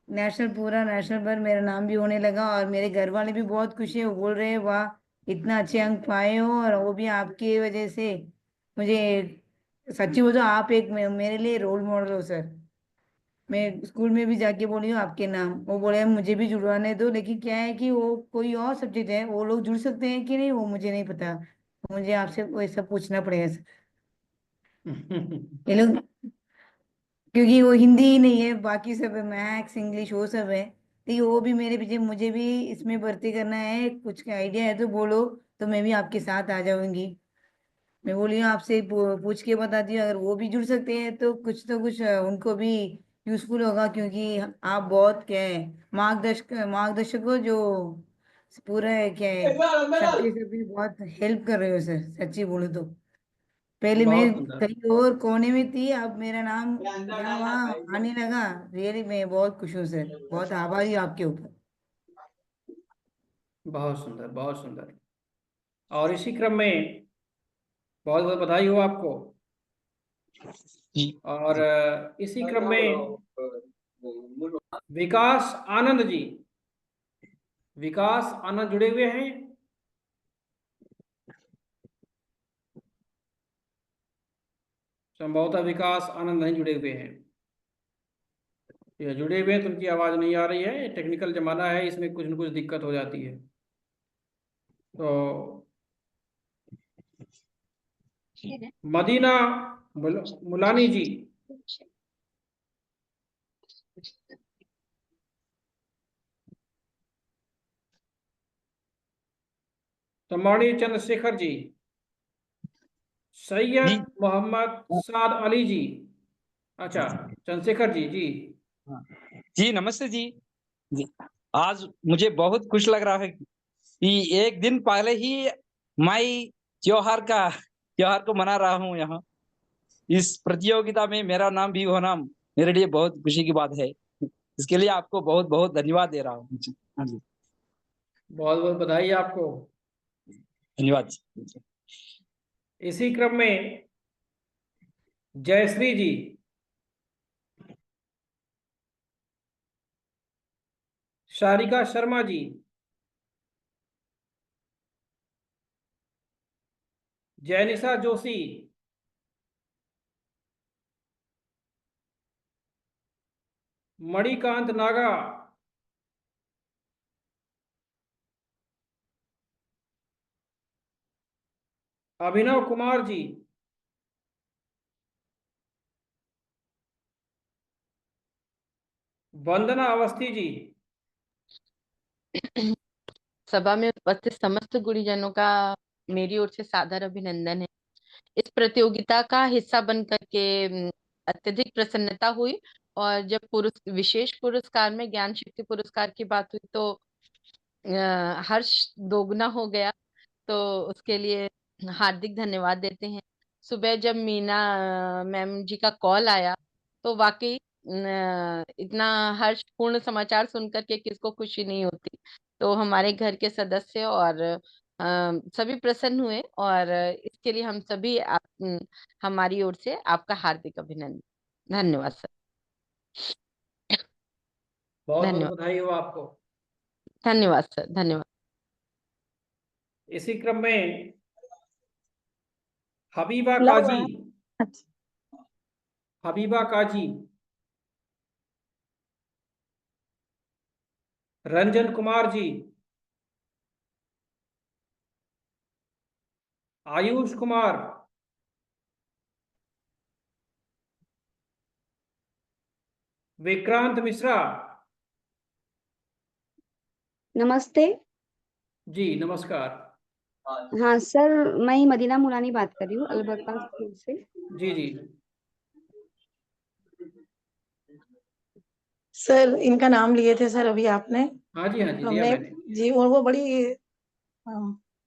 [SPEAKER 7] पूरा नेशनल पर मेरा नाम भी होने लगा और मेरे घर वाले भी बहुत खुश है। वो बोल रहे हैं वाह इतना अच्छे अंक पाए हो और वो भी आपकी वजह से। मुझे सच्ची बोलो आप एक मेरे लिए रोल मॉडल हो सर। मैं स्कूल में भी जाके बोली हूँ आपके नाम, वो बोले मुझे भी जुड़वाने दो, लेकिन क्या है कि वो कोई और सब्जेक्ट है, वो लोग जुड़ सकते हैं कि नहीं वो मुझे नहीं पता। मुझे आपसे वो सब पूछना पड़ेगा सर। ये लोग क्योंकि वो हिंदी ही नहीं है, बाकी सब है, मैथ्स इंग्लिश वो सब है।
[SPEAKER 12] तो वो भी मेरे पीछे, मुझे भी इसमें भर्ती करना है, कुछ आइडिया है तो बोलो, तो मैं भी आपके साथ आ जाऊंगी। मैं बोली हूँ आपसे पूछ के बताती हूँ, अगर वो भी जुड़ सकते हैं तो कुछ उनको भी यूजफुल होगा, क्योंकि आप बहुत क्या है, मार्गदर्शक हो, जो पूरा है क्या है, सबके सभी बहुत हेल्प कर रहे हो सर, सच्ची बोलो तो। पहले मैं
[SPEAKER 3] बहुत सुंदर।
[SPEAKER 12] कहीं और कोने में थी, अब मेरा नाम यहाँ वहाँ आने लगा। रियली मैं बहुत खुश हूँ सर, बहुत आभारी हूँ आपके ऊपर।
[SPEAKER 3] बहुत सुंदर, बहुत सुंदर। और इसी क्रम में बहुत बहुत बधाई हो आपको। और इसी क्रम में विकास आनंद जी, विकास आनंद जुड़े हुए हैं। संभवतः विकास आनंद नहीं जुड़े हुए हैं। ये जुड़े हुए हैं तो उनकी आवाज नहीं आ रही है। टेक्निकल जमाना है, इसमें कुछ न कुछ दिक्कत हो जाती है। तो मदीना मुलानी जी, तमौड़ी चंद्रशेखर जी, सैयद मोहम्मद साद अली जी। अच्छा, चंद्रशेखर जी जी।
[SPEAKER 13] जी नमस्ते जी। जी आज मुझे बहुत खुश लग रहा है कि एक दिन पहले ही मैं त्योहार को मना रहा हूँ यहाँ। इस प्रतियोगिता में मेरा नाम भी होना मेरे लिए बहुत खुशी की बात है। इसके लिए आपको बहुत बहुत धन्यवाद दे रहा हूँ जी। हाँ जी,
[SPEAKER 3] बहुत बहुत बधाई आपको।
[SPEAKER 13] धन्यवाद जी।
[SPEAKER 3] इसी क्रम में जयश्री जी, शारिका शर्मा जी, जैनिसा जोशी, मणिकांत नागा, अभिनव कुमार जी, वंदना अवस्थी जी।
[SPEAKER 9] सभा में उपस्थित समस्त गुणीजनों का मेरी ओर से सादर अभिनंदन है। इस प्रतियोगिता का हिस्सा बन करके अत्यधिक प्रसन्नता हुई। और जब विशेष पुरस्कार में ज्ञान शक्ति पुरस्कार की बात हुई तो हर्ष दोगुना हो गया। तो उसके लिए हार्दिक धन्यवाद देते हैं। सुबह जब मीना मैम जी का कॉल आया तो वाकई इतना हर्षपूर्ण समाचार सुनकर के किसको खुशी नहीं होती। तो हमारे घर के सदस्य और सभी प्रसन्न हुए, और इसके लिए हम सभी हमारी ओर से आपका हार्दिक अभिनंदन। धन्यवाद सर।
[SPEAKER 3] बहुत बहुत
[SPEAKER 9] धन्यवाद।
[SPEAKER 3] बधाई हो आपको।
[SPEAKER 9] धन्यवाद सर, धन्यवाद।
[SPEAKER 3] इसी क्रम में हबीबा
[SPEAKER 7] खुला हुआ
[SPEAKER 3] काजी,
[SPEAKER 7] है। अच्छा,
[SPEAKER 3] हबीबा काजी, रंजन कुमार जी, आयुष कुमार, विक्रांत मिश्रा
[SPEAKER 14] नमस्ते।
[SPEAKER 3] जी। नमस्कार।
[SPEAKER 14] हाँ सर, मैं ही मदीना मुलानी बात कर रही हूँ अलबर्टा स्कूल से।
[SPEAKER 3] जी जी।
[SPEAKER 7] सर इनका नाम लिए थे सर अभी आपने।
[SPEAKER 3] हाँ जी, हाँ जी, लिया
[SPEAKER 7] हमने
[SPEAKER 3] मैंने।
[SPEAKER 7] जी, और वो बड़ी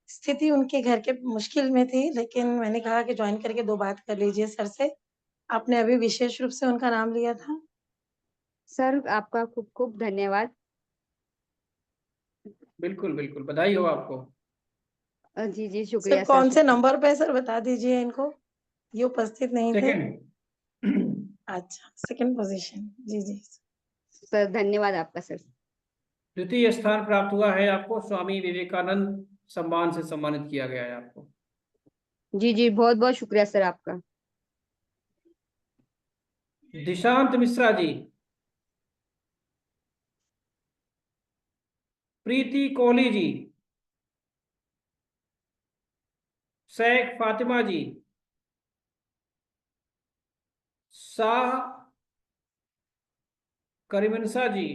[SPEAKER 7] स्थिति उनके घर के मुश्किल में थी, लेकिन मैंने कहा कि ज्वाइन करके 2 बात कर लीजिए सर से। आपने अभी विशेष रूप से उनका नाम लिया था।
[SPEAKER 14] सर आपका खूब खूब धन्यवाद।
[SPEAKER 3] बिल्कुल बिल्कुल, बधाई हो आपको।
[SPEAKER 14] जी जी,
[SPEAKER 7] सर
[SPEAKER 14] शुक्रिया सर,
[SPEAKER 7] कौन से
[SPEAKER 14] शुक्रिया।
[SPEAKER 7] नंबर पे सर बता दीजिए इनको, ये उपस्थित नहीं थे।
[SPEAKER 3] सेकंड।
[SPEAKER 7] अच्छा, सेकंड पोजीशन। जी जी।
[SPEAKER 14] सर धन्यवाद आपका सर।
[SPEAKER 3] द्वितीय स्थान प्राप्त हुआ है आपको। स्वामी विवेकानंद सम्मान से सम्मानित किया गया है आपको।
[SPEAKER 14] जी जी, बहुत बहुत शुक्रिया सर आपका।
[SPEAKER 3] दिशांत मिश्रा जी, प्रीति कोहली जी, शेख फातिमा जी, शाह करीमनसा जी,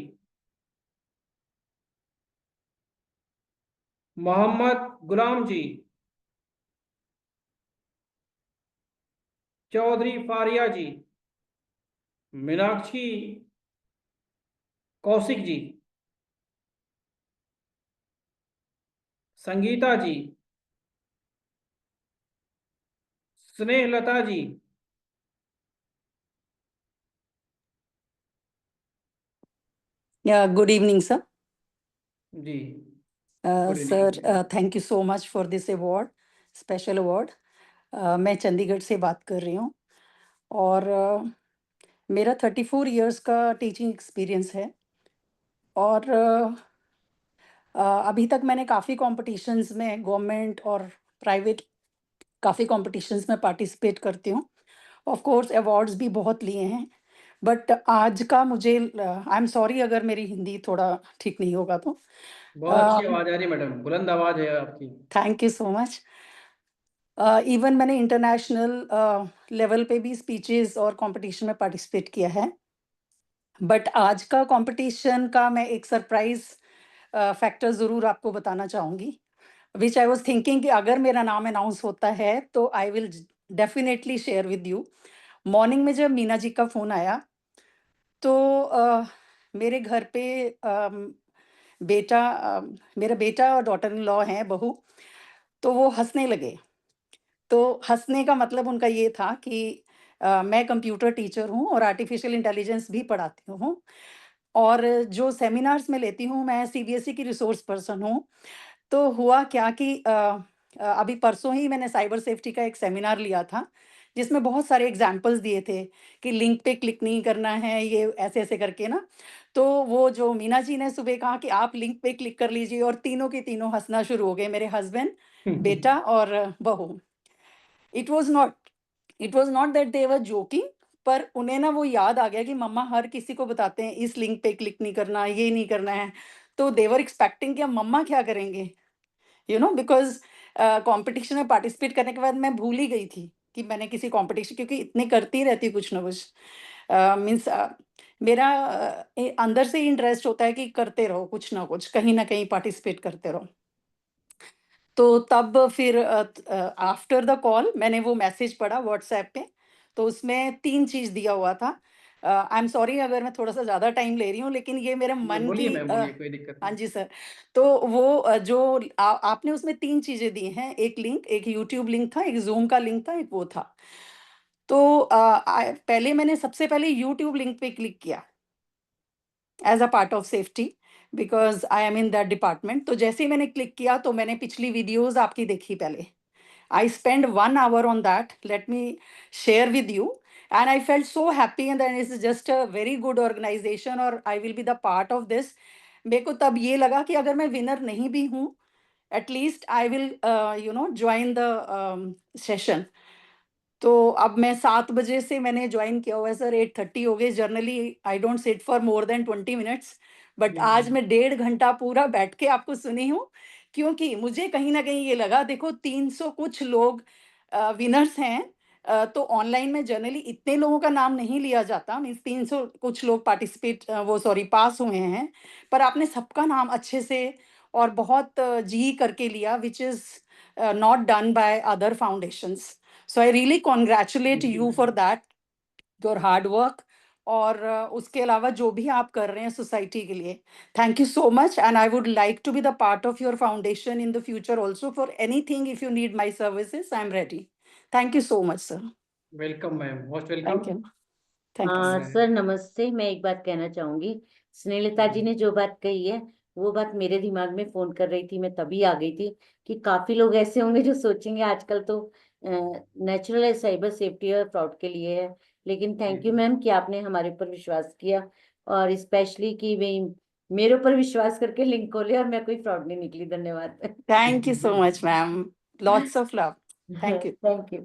[SPEAKER 3] मोहम्मद गुलाम जी, चौधरी फारिया जी, मीनाक्षी कौशिक जी, संगीता जी, स्नेहलता जी,
[SPEAKER 15] Good evening, sir.
[SPEAKER 3] Ji
[SPEAKER 15] Sir, thank you so much for this award, special award. मैं चंडीगढ़ से बात कर रही हूँ और मेरा 34 इयर्स का टीचिंग एक्सपीरियंस है और अभी तक मैंने काफ़ी कॉम्पिटिशन्स में गवर्नमेंट और प्राइवेट काफ़ी कॉम्पिटिशन्स में पार्टिसिपेट करती हूँ। ऑफ कोर्स अवार्ड्स भी बहुत लिए हैं, बट आज का मुझे आई एम सॉरी अगर मेरी हिंदी थोड़ा ठीक नहीं होगा तो।
[SPEAKER 3] बहुत अच्छी आवाज आ रही है मैडम, बुलंद आवाज है आपकी।
[SPEAKER 15] Thank you so much. Even मैंने इंटरनेशनल लेवल पे भी स्पीचेस और कंपटीशन में पार्टिसिपेट किया है, बट आज का कंपटीशन का मैं एक सरप्राइज फैक्टर ज़रूर आपको बताना चाहूँगी, विच आई वाज थिंकिंग कि अगर मेरा नाम अनाउंस होता है तो I will definitely share with you. Morning में जब मीना जी का फ़ोन आया तो मेरे घर पे मेरा बेटा और डॉटर इन लॉ हैं, बहू, तो वो हंसने लगे। तो हंसने का मतलब उनका ये था कि मैं कंप्यूटर टीचर हूँ और आर्टिफिशियल इंटेलिजेंस भी पढ़ाती हूँ और जो सेमिनार्स में लेती हूँ मैं सीबीएसई की रिसोर्स पर्सन हूँ। तो हुआ क्या कि अभी परसों ही मैंने साइबर सेफ्टी का एक सेमिनार लिया था जिसमें बहुत सारे एग्जाम्पल्स दिए थे कि लिंक पे क्लिक नहीं करना है, ये ऐसे ऐसे करके ना। तो वो जो मीना जी ने सुबह कहा कि आप लिंक पे क्लिक कर लीजिए और तीनों के तीनों हंसना शुरू हो गए, मेरे हस्बैंड, बेटा और बहू। It was not that they were joking, पर उन्हें ना वो याद आ गया कि मम्मा हर किसी को बताते हैं इस लिंक पे क्लिक नहीं करना, ये नहीं करना है। तो देवर एक्सपेक्टिंग कि अब मम्मा क्या करेंगे, बिकॉज कंपटीशन में पार्टिसिपेट करने के बाद मैं भूल ही गई थी कि मैंने किसी कंपटीशन, क्योंकि इतने करती रहती कुछ ना कुछ, मीन्स मेरा अंदर से ही इंटरेस्ट होता है कि करते रहो कुछ ना कहीं पार्टिसिपेट करते रहो। तो तब फिर आफ्टर द कॉल मैंने वो मैसेज पढ़ा व्हाट्सएप पे, तो उसमें 3 चीज़ दिया हुआ था। आई एम सॉरी अगर मैं थोड़ा-सा ज़्यादा टाइम ले रही हूँ, लेकिन ये मेरे मन
[SPEAKER 3] बोलिए
[SPEAKER 15] की
[SPEAKER 3] मैम, बोलिए, कोई दिक्कत
[SPEAKER 15] हाँ
[SPEAKER 3] नहीं।
[SPEAKER 15] जी सर। तो वो जो आपने उसमें 3 चीज़ें दी हैं, एक लिंक, एक यूट्यूब लिंक था, एक ज़ूम का लिंक था, एक वो था। तो पहले सबसे पहले यूट्यूब लिंक पे क्लिक किया as a part of safety, because I am in that department. तो जैसे ही मैंने क्लिक किया तो मैंने पिछली वीडियोस आपकी देखी पहले। I spent 1 hour on that. Let me share with you. And I felt so happy, and then it's just a very good organization, or I will be the part of this. मेरे को तब ये लगा कि अगर मैं winner नहीं भी हूँ, at least I will join the session. तो अब मैं 7 बजे से मैंने ज्वाइन किया हुआ है सर, 8:30 हो गए। Generally I don't sit for more than 20 minutes, but आज मैं 1.5 घंटा पूरा बैठ के आपको सुनी हूँ, क्योंकि मुझे कहीं ना कहीं ये लगा, देखो 300 कुछ लोग विनर्स हैं। तो ऑनलाइन में जनरली इतने लोगों का नाम नहीं लिया जाता, मीन्स 300 कुछ लोग पास हुए हैं, पर आपने सबका नाम अच्छे से और बहुत जी करके लिया, which is not done by other foundations. So I really congratulate you for that, your hard work, और उसके अलावा जो भी आप कर रहे हैं सोसाइटी के लिए, thank you so much. And I would like to be the part of your foundation in the future also, for anything if you need my services I am ready. Thank you so much sir.
[SPEAKER 3] Welcome ma'am, most
[SPEAKER 15] thank
[SPEAKER 3] welcome.
[SPEAKER 15] You. Thank you
[SPEAKER 2] sir नमस्ते, मैं एक बात कहना चाहूंगी। स्नेहलता जी ने जो बात कही है वो बात मेरे दिमाग में फोन कर रही थी, मैं तभी आ गई थी कि काफी लोग ऐसे होंगे जो सोचेंगे आजकल तो नेचुरल साइबर सेफ्टी और फ्रॉड के लिए है, लेकिन थैंक यू मैम कि आपने हमारे ऊपर विश्वास किया, और स्पेशली कि मेरे ऊपर विश्वास करके लिंक खोले और मैं कोई फ्रॉड नहीं निकली। धन्यवाद।
[SPEAKER 15] Thank you so much ma'am, lots of love. Thank you.
[SPEAKER 2] Thank you.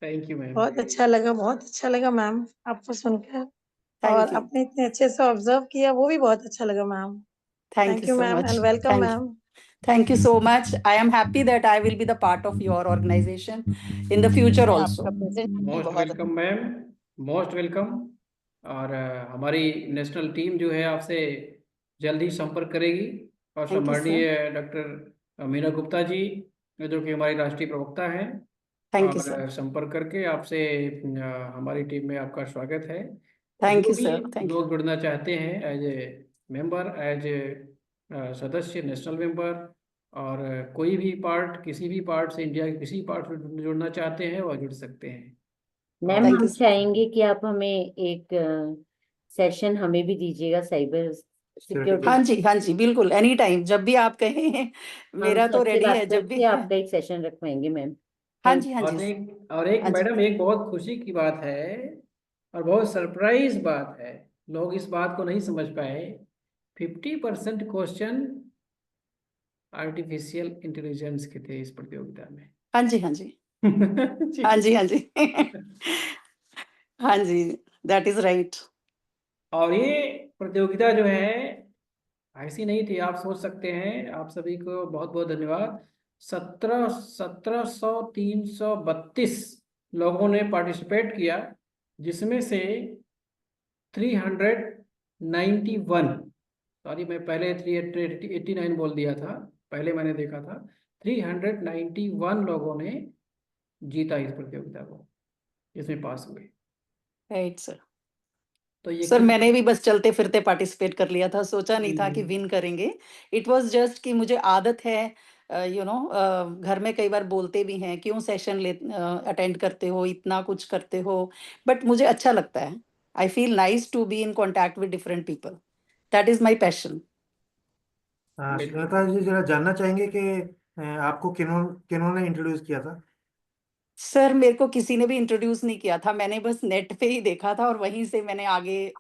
[SPEAKER 3] Thank you ma'am.
[SPEAKER 7] बहुत अच्छा लगा मैम आपको सुनकर, और
[SPEAKER 15] थैंक यू।
[SPEAKER 7] आपने इतने अच्छे से ऑब्जर्व किया, वो भी बहुत अच्छा लगा ma'am.
[SPEAKER 15] Thank
[SPEAKER 7] thank
[SPEAKER 15] you
[SPEAKER 7] you
[SPEAKER 15] so
[SPEAKER 7] ma'am
[SPEAKER 15] much.
[SPEAKER 7] And welcome ma'am.
[SPEAKER 15] Thank you so much. I am happy that I will be the part of your organization in the future also.
[SPEAKER 9] आपका presentation
[SPEAKER 3] most
[SPEAKER 9] बहुत
[SPEAKER 3] welcome ma'am, most welcome. और हमारी national team जो है आपसे जल्द ही संपर्क करेगी और
[SPEAKER 15] थैंक यू सर।
[SPEAKER 3] सम्माननीय डॉक्टर मीना गुप्ता जी, जो कि हमारी राष्ट्रीय प्रवक्ता हैं,
[SPEAKER 15] थैंक यू सर।
[SPEAKER 3] और संपर्क करके आपसे हमारी टीम में आपका स्वागत है।
[SPEAKER 15] थैंक
[SPEAKER 3] जो
[SPEAKER 15] यू
[SPEAKER 3] भी
[SPEAKER 15] सर। Thank you.
[SPEAKER 3] लोग जुड़ना चाहते हैं as a member, as a सदस्य, नेशनल मेंबर, और कोई भी पार्ट, किसी भी पार्ट से, इंडिया के किसी पार्ट से जुड़ना चाहते हैं वह जुड़ सकते हैं।
[SPEAKER 2] मैम
[SPEAKER 15] थैंक
[SPEAKER 2] हम
[SPEAKER 15] यू।
[SPEAKER 2] चाहेंगे कि आप हमें एक सेशन हमें भी दीजिएगा साइबर सिक्योरिटी।
[SPEAKER 15] हाँ जी, हाँ जी, बिल्कुल, एनी टाइम, जब भी आप कहें,
[SPEAKER 2] हम
[SPEAKER 15] मेरा तो
[SPEAKER 2] सबसे
[SPEAKER 15] रेडी
[SPEAKER 2] बात
[SPEAKER 15] है जब भी।
[SPEAKER 2] करके आपका एक सेशन रखवाएंगे मैम।
[SPEAKER 15] हाँ
[SPEAKER 2] थैंक
[SPEAKER 15] जी, हाँ जी,
[SPEAKER 3] और एक
[SPEAKER 15] हाँ जी।
[SPEAKER 3] मैडम, एक बहुत खुशी की बात है और बहुत सरप्राइज बात है, लोग इस बात को नहीं समझ पाए। 50% क्वेश्चन आर्टिफिशियल इंटेलिजेंस के थे इस प्रतियोगिता में।
[SPEAKER 15] हाँ जी, हाँ जी,
[SPEAKER 3] जी।
[SPEAKER 15] हाँ जी, हाँ जी। हाँ जी, दैट इज राइट।
[SPEAKER 3] और ये प्रतियोगिता जो है ऐसी नहीं थी, आप सोच सकते हैं। आप सभी को बहुत बहुत धन्यवाद। 17,332 लोगों ने पार्टिसिपेट किया, जिसमें से 391, सॉरी मैं पहले 389 बोल दिया था, पहले मैंने देखा था। 391 लोगों ने जीता इस प्रतियोगिता को, इसमें पास हुए।
[SPEAKER 15] Right sir.
[SPEAKER 3] तो ये
[SPEAKER 15] सर
[SPEAKER 3] खुशी
[SPEAKER 15] मैंने भी बस चलते फिरते पार्टिसिपेट कर लिया था, सोचा नहीं था कि
[SPEAKER 3] जी।
[SPEAKER 15] विन करेंगे। इट वाज जस्ट कि मुझे आदत है, घर में कई बार बोलते भी हैं क्यों सेशन ले अटेंड करते हो, इतना कुछ करते हो, बट मुझे अच्छा लगता है। I feel nice to be in contact with different people, that is my passion.
[SPEAKER 3] बिल्कुल।
[SPEAKER 4] सुनीता जी जरा जानना चाहेंगे कि आपको किन्होंने इंट्रोड्यूस किया था?
[SPEAKER 15] सर मेरे को किसी ने भी इंट्रोड्यूस नहीं किया था, मैंने बस नेट पे ही देखा था और वहीं से मैंने आगे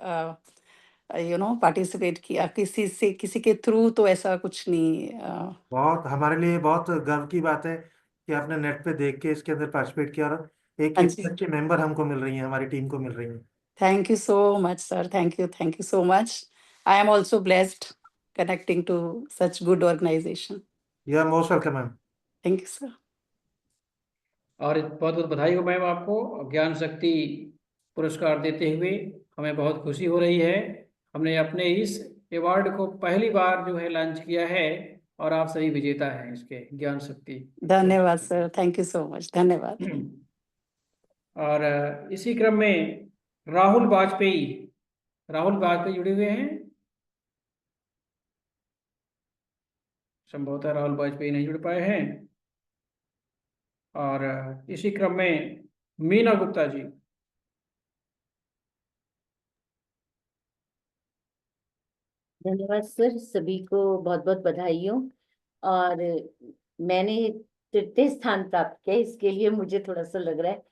[SPEAKER 15] पार्टिसिपेट किया, किसी से, किसी के थ्रू तो ऐसा कुछ नहीं।
[SPEAKER 4] बहुत हमारे लिए बहुत गर्व की बात है कि आपने नेट पे देख के इसके अंदर पार्टिसिपेट किया और एक
[SPEAKER 15] हाँ
[SPEAKER 4] इतनी
[SPEAKER 15] जी,
[SPEAKER 4] अच्छी मेंबर हमको मिल रही है, हमारी टीम को मिल रही है।
[SPEAKER 15] Thank you so much sir, thank you so much. I am also blessed connecting to such good organisation.
[SPEAKER 4] You are most welcome ma'am.
[SPEAKER 15] Thank you sir.
[SPEAKER 3] और बहुत बहुत बधाई हो मैम आपको ज्ञान शक्ति पुरस्कार देते हुए। हमें बहुत खुशी हो रही है। हमने अपने इस अवार्ड को पहली बार जो है लॉन्च किया है, और आप सभी विजेता हैं इसके ज्ञान शक्ति
[SPEAKER 15] धन्यवाद
[SPEAKER 3] पुरस्कार
[SPEAKER 15] sir, thank you so much, धन्यवाद।
[SPEAKER 3] के। और इसी क्रम में राहुल वाजपेयी, राहुल वाजपेयी जुड़े हुए हैं। संभवतः राहुल वाजपेयी नहीं जुड़ पाए हैं। और इसी क्रम में मीना गुप्ता जी।
[SPEAKER 2] धन्यवाद सर, सभी को बहुत बहुत बधाई हो। और मैंने तृतीय स्थान प्राप्त किया, इसके लिए मुझे थोड़ा सा लग रहा है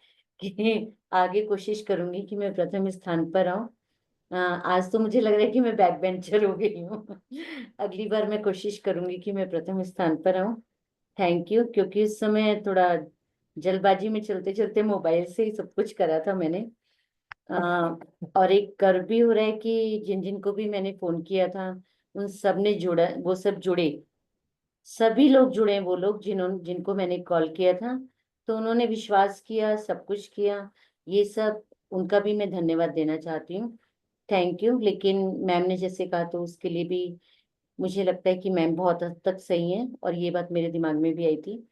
[SPEAKER 2] कि आगे कोशिश करूंगी कि मैं प्रथम स्थान पर आऊं। आज तो मुझे लग रहा है कि मैं बैक बेंचर हो गई हूँ। अगली बार मैं कोशिश करूंगी कि मैं प्रथम स्थान पर आऊं। थैंक यू, क्योंकि इस समय थोड़ा जल्दबाजी में चलते चलते मोबाइल से ही सब कुछ करा था मैंने। और एक गर्व भी हो रहा है कि जिन जिन को भी मैंने फोन किया था उन सब ने जुड़ा, वो सब जुड़े, सभी लोग जुड़े, वो लोग जिनको मैंने कॉल किया था तो उन्होंने विश्वास किया, सब कुछ किया। ये सब उनका भी मैं धन्यवाद देना चाहती हूँ। Thank you. लेकिन मैम ने जैसे कहा तो उसके लिए भी मुझे लगता है कि मैम बहुत हद तक सही है, और ये बात मेरे दिमाग में भी आई थी।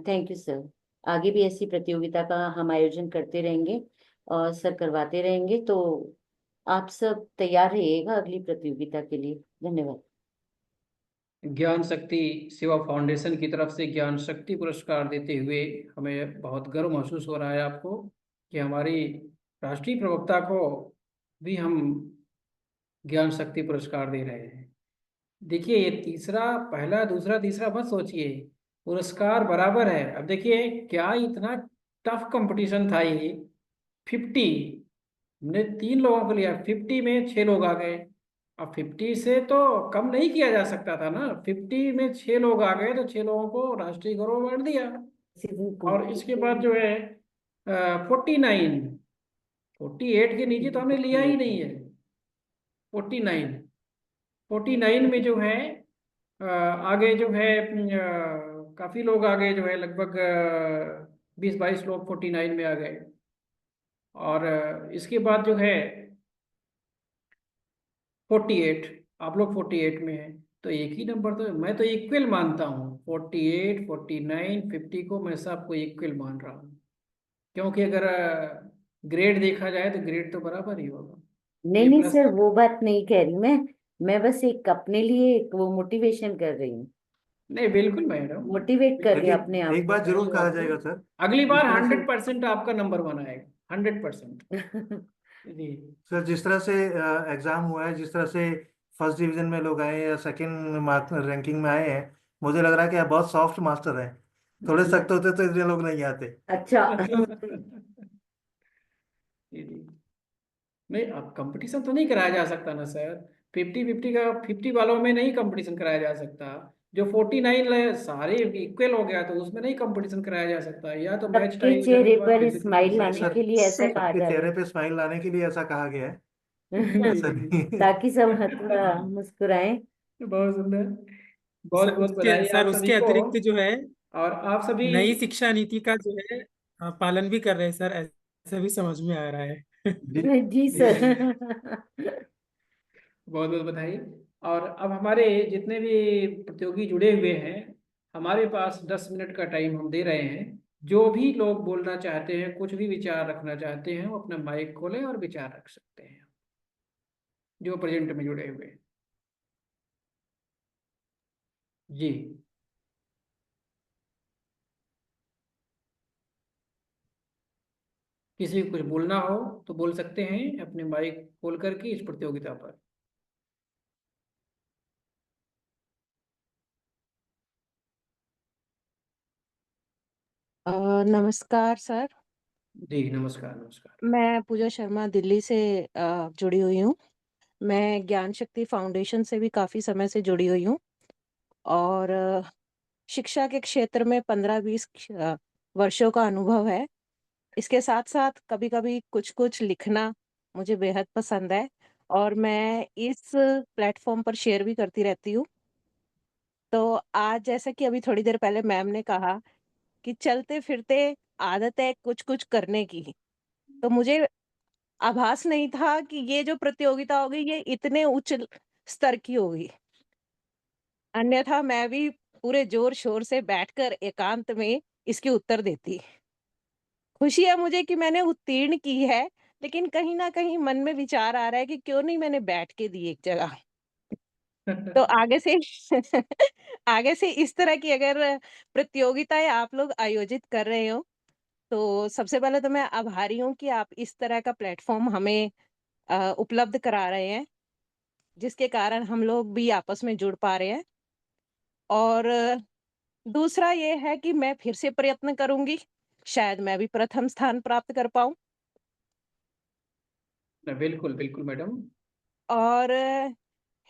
[SPEAKER 2] Thank you sir. आगे भी ऐसी प्रतियोगिता का हम आयोजन करते रहेंगे और सर करवाते रहेंगे, तो आप सब तैयार रहिएगा अगली प्रतियोगिता के लिए। धन्यवाद।
[SPEAKER 3] ज्ञान शक्ति सेवा फाउंडेशन की तरफ से ज्ञान शक्ति पुरस्कार देते हुए हमें बहुत गर्व महसूस हो रहा है आपको, कि हमारी राष्ट्रीय प्रवक्ता को भी हम ज्ञान शक्ति पुरस्कार दे रहे हैं। देखिए, ये तीसरा, पहला दूसरा तीसरा मत सोचिए, पुरस्कार बराबर है। अब देखिए क्या इतना टफ कंपटीशन था ये। 50 ने 3 लोगों को लिया, 50 में 6 लोग आ गए। अब 50 से तो कम नहीं किया जा सकता था ना, 50 में 6 लोग आ गए तो 6 लोगों को राष्ट्रीय गौरव अवार्ड दिया। और इसके बाद जो है 49, 48 के नीचे तो हमने लिया ही नहीं है। 49, 49 में जो है आगे जो है काफी लोग आगे जो है, लगभग 20-22 लोग 49 में आ गए। और इसके बाद जो है 48, आप लोग 48 में हैं। तो एक ही नंबर, तो मैं तो इक्वल मानता हूँ 48, 49, 50 को मैं सबको इक्वल मान रहा हूँ, क्योंकि अगर ग्रेड देखा जाए तो ग्रेड तो बराबर ही होगा।
[SPEAKER 2] नहीं
[SPEAKER 3] ए
[SPEAKER 2] नहीं
[SPEAKER 3] प्लस
[SPEAKER 2] सर, वो बात नहीं कह रही मैं बस एक अपने लिए एक वो मोटिवेशन कर रही हूँ,
[SPEAKER 3] नहीं, बिल्कुल मैडम,
[SPEAKER 2] मोटिवेट कर रही हूँ अपने
[SPEAKER 4] लेकिन
[SPEAKER 2] आप
[SPEAKER 4] एक
[SPEAKER 2] को।
[SPEAKER 4] बात जरूर कहा जाएगा सर,
[SPEAKER 3] अगली
[SPEAKER 4] जिस
[SPEAKER 3] बार
[SPEAKER 4] तरह से
[SPEAKER 3] 100% आपका नंबर 1 आएगा, 100%। जी
[SPEAKER 4] सर जिस तरह से एग्जाम हुआ है, जिस तरह से फर्स्ट डिवीजन में लोग आए या सेकंड मार्क रैंकिंग में आए हैं, मुझे लग रहा है कि आप बहुत सॉफ्ट मास्टर हैं। थोड़े सख्त होते तो इतने लोग नहीं आते।
[SPEAKER 2] अच्छा।
[SPEAKER 3] जी जी। नहीं, अब कंपटीशन तो नहीं कराया जा सकता ना सर, 50-50 का 50 वालों में नहीं कंपटीशन कराया जा सकता। जो 49 सारे इक्वल हो गया तो उसमें नहीं कंपटीशन कराया जा सकता, या तो मैच
[SPEAKER 2] सबके
[SPEAKER 3] टाई करने
[SPEAKER 2] चेहरे
[SPEAKER 3] के बाद
[SPEAKER 2] पर
[SPEAKER 3] फिजिकल
[SPEAKER 2] स्माइल
[SPEAKER 3] कंपटीशन
[SPEAKER 2] लाने
[SPEAKER 4] सर
[SPEAKER 2] के लिए ऐसा कहा
[SPEAKER 4] सबके
[SPEAKER 2] जा रहा
[SPEAKER 4] चेहरे पे स्माइल लाने के लिए ऐसा कहा गया है,
[SPEAKER 2] है।
[SPEAKER 4] ऐसा नहीं।
[SPEAKER 2] ताकि सब थोड़ा मुस्कुराएं।
[SPEAKER 3] बहुत सुंदर, बहुत बहुत बधाई
[SPEAKER 5] सर
[SPEAKER 3] आप सभी
[SPEAKER 5] उसके
[SPEAKER 3] को।
[SPEAKER 5] अतिरिक्त जो है
[SPEAKER 3] और आप सभी
[SPEAKER 5] नई शिक्षा नीति का जो है पालन भी कर रहे हैं सर, ऐसा भी समझ में आ रहा है।
[SPEAKER 4] जी
[SPEAKER 2] जी
[SPEAKER 3] जी
[SPEAKER 2] सर।
[SPEAKER 3] जी, बहुत बहुत बधाई। और अब हमारे जितने भी प्रतियोगी जुड़े हुए हैं, हमारे पास 10 मिनट का टाइम हम दे रहे हैं। जो भी लोग बोलना चाहते हैं, कुछ भी विचार रखना चाहते हैं, वो अपना माइक खोलें और विचार रख सकते हैं, जो प्रेजेंट में जुड़े हुए हैं। जी, किसी को कुछ बोलना हो तो बोल सकते हैं अपने माइक खोल करके इस प्रतियोगिता पर।
[SPEAKER 16] नमस्कार सर।
[SPEAKER 3] जी नमस्कार नमस्कार।
[SPEAKER 16] मैं पूजा शर्मा दिल्ली से जुड़ी हुई हूँ। मैं ज्ञान शक्ति फाउंडेशन से भी काफ़ी समय से जुड़ी हुई हूँ और शिक्षा के क्षेत्र में 15-20 वर्षों का अनुभव है। इसके साथ-साथ कभी-कभी कुछ-कुछ लिखना मुझे बेहद पसंद है और मैं इस प्लेटफ़ॉर्म पर शेयर भी करती रहती हूँ। तो आज जैसा कि अभी थोड़ी देर पहले मैम ने कहा कि चलते-फिरते आदत है कुछ-कुछ करने की। तो मुझे आभास नहीं था कि ये जो प्रतियोगिता होगी ये इतने उच्च स्तर की होगी। अन्यथा मैं भी पूरे जोर-शोर से बैठकर एकांत में इसके उत्तर देती। खुशी है मुझे कि मैंने उत्तीर्ण की है, लेकिन कहीं न कहीं मन में विचार आ रहा है कि क्यों नहीं मैंने बैठ के दी एक जगह। तो आगे से आगे से इस तरह की अगर प्रतियोगिताएँ आप लोग आयोजित कर रहे हो, तो सबसे पहले तो मैं आभारी हूँ कि आप इस तरह का प्लेटफ़ॉर्म हमें उपलब्ध करा रहे हैं, जिसके कारण हम लोग भी आपस में जुड़ पा रहे हैं। और दूसरा ये है कि मैं फिर से प्रयत्न करूँगी, शायद मैं भी प्रथम स्थान प्राप्त कर पाऊँ।
[SPEAKER 3] बिल्कुल बिल्कुल मैडम।
[SPEAKER 16] और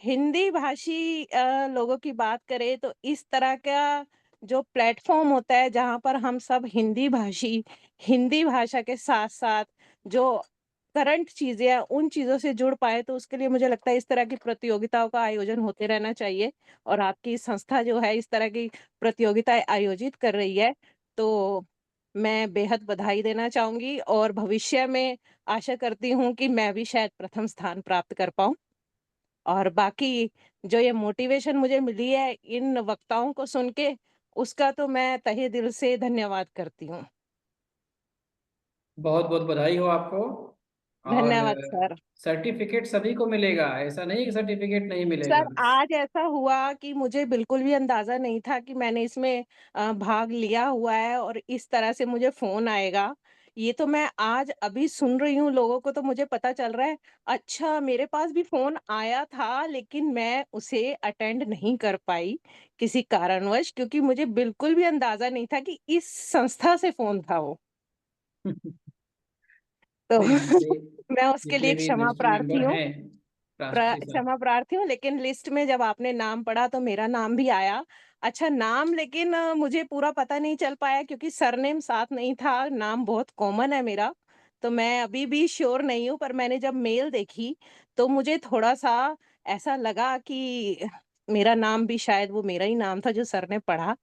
[SPEAKER 16] हिंदी भाषी लोगों की बात करें तो इस तरह का जो प्लेटफ़ॉर्म होता है जहाँ पर हम सब हिंदी भाषी, हिंदी भाषा के साथ-साथ जो करंट चीज़ें हैं, उन चीज़ों से जुड़ पाएँ तो उसके लिए मुझे लगता है इस तरह की प्रतियोगिताओं का आयोजन होते रहना चाहिए। और आपकी संस्था जो है इस तरह की प्रतियोगिताएँ आयोजित कर रही है, तो मैं बेहद बधाई देना चाहूँगी और भविष्य में आशा करती हूँ कि मैं भी शायद प्रथम स्थान प्राप्त कर पाऊँ। और बाकी जो ये मोटिवेशन मुझे मिली है इन वक्ताओं को सुन के, उसका तो मैं तहे दिल से धन्यवाद करती हूँ।
[SPEAKER 3] बहुत बहुत बधाई हो आपको। और
[SPEAKER 16] धन्यवाद सर।
[SPEAKER 3] सर्टिफिकेट सभी को मिलेगा, ऐसा नहीं कि सर्टिफिकेट नहीं
[SPEAKER 16] सर
[SPEAKER 3] मिलेगा।
[SPEAKER 16] आज ऐसा हुआ कि मुझे बिल्कुल भी अंदाज़ा नहीं था कि मैंने इसमें भाग लिया हुआ है और इस तरह से मुझे फ़ोन आएगा। ये तो मैं आज अभी सुन रही हूँ लोगों को तो मुझे पता चल रहा है, अच्छा मेरे पास भी फ़ोन आया था लेकिन मैं उसे अटेंड नहीं कर पाई किसी कारणवश क्योंकि मुझे बिल्कुल भी अंदाज़ा नहीं था कि इस संस्था से फ़ोन था वो। तो
[SPEAKER 3] नहीं,
[SPEAKER 16] मैं उसके लिए
[SPEAKER 3] जितने भी
[SPEAKER 16] क्षमा
[SPEAKER 3] रजिस्टर
[SPEAKER 16] प्रार्थी
[SPEAKER 3] मेंबर
[SPEAKER 16] हूँ।
[SPEAKER 3] हैं राष्ट्रीय
[SPEAKER 16] क्षमा प्रार्थी हूँ लेकिन लिस्ट में जब आपने नाम पढ़ा तो मेरा नाम भी आया। अच्छा नाम लेकिन मुझे पूरा पता नहीं चल पाया क्योंकि सरनेम साथ नहीं था, नाम बहुत कॉमन है मेरा। तो मैं अभी भी श्योर नहीं हूँ पर मैंने जब मेल देखी तो मुझे थोड़ा-सा ऐसा लगा कि मेरा नाम भी शायद वो मेरा ही नाम था जो सर ने पढ़ा।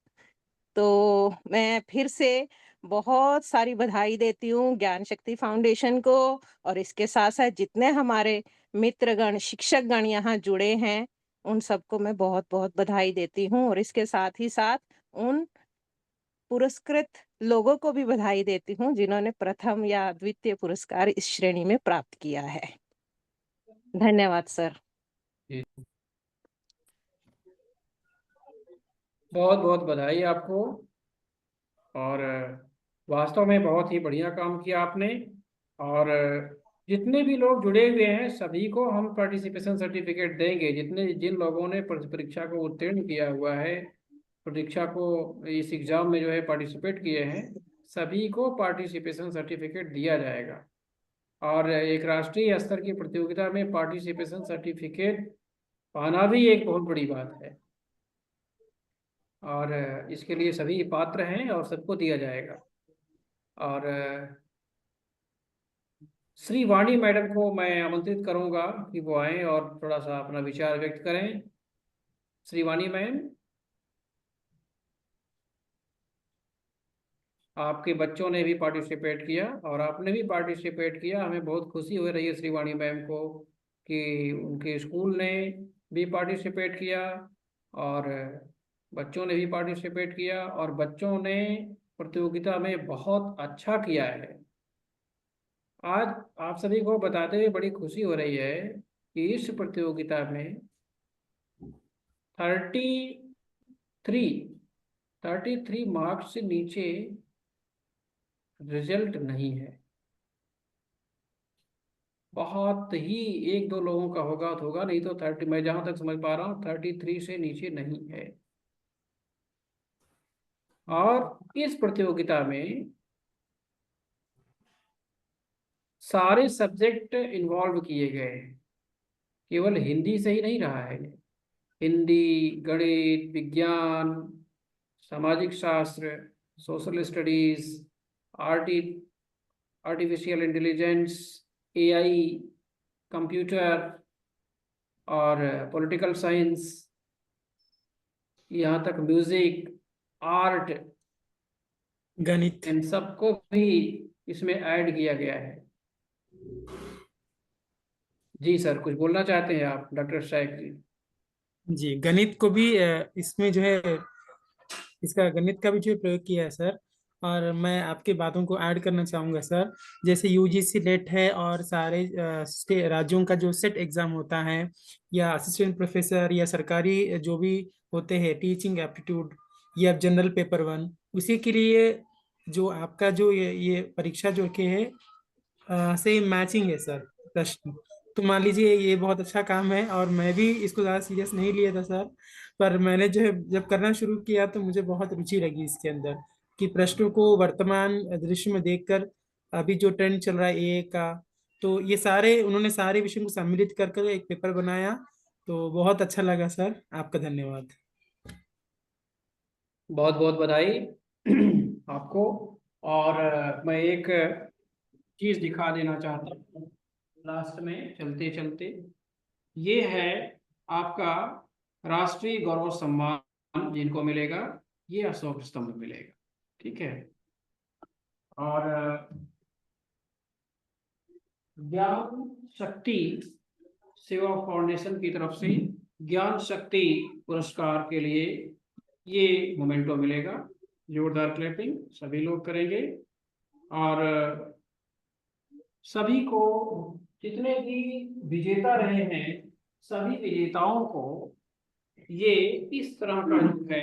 [SPEAKER 16] तो मैं फिर से बहुत सारी बधाई देती हूँ ज्ञान शक्ति फाउंडेशन को और इसके साथ-साथ जितने हमारे मित्रगण, शिक्षकगण यहाँ जुड़े हैं, उन सबको मैं बहुत बहुत बधाई देती हूँ और इसके साथ ही साथ उन पुरस्कृत लोगों को भी बधाई देती हूँ जिन्होंने प्रथम या द्वितीय पुरस्कार इस श्रेणी में प्राप्त किया है। धन्यवाद सर।
[SPEAKER 3] बहुत बहुत बधाई आपको। और वास्तव में बहुत ही बढ़िया काम किया आपने। और जितने भी लोग जुड़े हुए हैं सभी को हम पार्टिसिपेशन सर्टिफिकेट देंगे। जिन लोगों ने परीक्षा को उत्तीर्ण किया हुआ है, परीक्षा को इस एग्जाम में जो है पार्टिसिपेट किए हैं, सभी को पार्टिसिपेशन सर्टिफिकेट दिया जाएगा। और एक राष्ट्रीय स्तर की प्रतियोगिता में पार्टिसिपेशन सर्टिफिकेट पाना भी एक बहुत बड़ी बात है। और इसके लिए सभी पात्र हैं और सबको दिया जाएगा। और श्री वाणी मैडम को मैं आमंत्रित करूंगा कि वो आए और थोड़ा सा अपना विचार व्यक्त करें। श्री वाणी मैम, आपके बच्चों ने भी पार्टिसिपेट किया और आपने भी पार्टिसिपेट किया। हमें बहुत खुशी हो रही है श्री वाणी मैम को कि उनके स्कूल ने भी पार्टिसिपेट किया और बच्चों ने भी पार्टिसिपेट किया और बच्चों ने प्रतियोगिता में बहुत अच्छा किया है। आज आप सभी को बताते हुए बड़ी खुशी हो रही है कि इस प्रतियोगिता में 33 मार्क्स से नीचे रिजल्ट नहीं है। बहुत ही एक दो लोगों का होगा तो होगा, नहीं तो 30, मैं जहां तक समझ पा रहा हूँ 33 से नीचे नहीं है। और इस प्रतियोगिता में सारे सब्जेक्ट इन्वॉल्व किए गए हैं, केवल हिंदी से ही नहीं रहा है। हिंदी, गणित, विज्ञान, सामाजिक शास्त्र, social studies, artificial intelligence, AI, computer और पॉलिटिकल साइंस, यहाँ तक म्यूजिक, आर्ट,
[SPEAKER 5] गणित,
[SPEAKER 3] इन सबको भी इसमें ऐड किया गया है। जी सर, कुछ बोलना चाहते हैं आप डॉक्टर शाइक जी?
[SPEAKER 5] जी, गणित को भी इसमें जो है इसका गणित का भी जो प्रयोग किया है सर। और मैं आपकी बातों को ऐड करना चाहूँगा सर। जैसे यूजीसी नेट है और सारे राज्यों का जो सेट एग्जाम होता है या असिस्टेंट प्रोफेसर या सरकारी जो भी होते हैं टीचिंग एप्टीट्यूड या जनरल पेपर 1, उसी के लिए जो आपका जो ये परीक्षा जो के है सेम मैचिंग है सर प्रश्न। तो मान लीजिए ये बहुत अच्छा काम है और मैं भी इसको ज़्यादा सीरियस नहीं लिया था सर, पर मैंने जो है जब करना शुरू किया तो मुझे बहुत रुचि लगी इसके अंदर कि प्रश्नों को वर्तमान दृश्य में देखकर अभी जो ट्रेंड चल रहा है ए का, तो ये सारे उन्होंने सारे विषयों को सम्मिलित कर कर एक पेपर बनाया। तो बहुत अच्छा लगा सर, आपका धन्यवाद।
[SPEAKER 3] बहुत बहुत बधाई आपको। और मैं एक चीज दिखा देना चाहता हूँ लास्ट में चलते चलते। ये है आपका राष्ट्रीय गौरव सम्मान जिनको मिलेगा, ये अशोक स्तंभ मिलेगा, ठीक है। और ज्ञान शक्ति सेवा फाउंडेशन की तरफ से ज्ञान शक्ति पुरस्कार के लिए ये मोमेंटो मिलेगा। जोरदार क्लैपिंग सभी लोग करेंगे। और सभी को, जितने भी विजेता रहे हैं सभी विजेताओं को ये इस तरह का जो है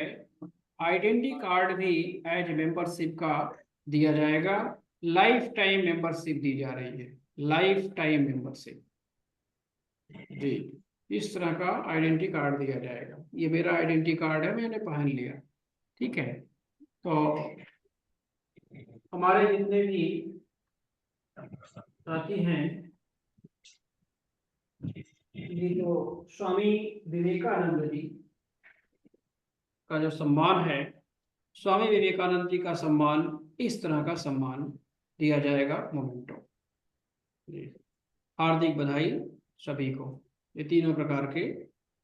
[SPEAKER 3] आइडेंटिटी कार्ड भी एज मेंबरशिप का दिया जाएगा। लाइफ टाइम मेंबरशिप दी जा रही है, लाइफ टाइम मेंबरशिप जी। इस तरह का आइडेंटिटी कार्ड दिया जाएगा। ये मेरा आइडेंटिटी कार्ड है, मैंने पहन लिया, ठीक है। तो हमारे जितने भी साथी हैं, ये जो स्वामी विवेकानंद जी का जो सम्मान है, स्वामी विवेकानंद जी का सम्मान, इस तरह का सम्मान दिया जाएगा मोमेंटो। हार्दिक बधाई सभी को। ये तीनों प्रकार के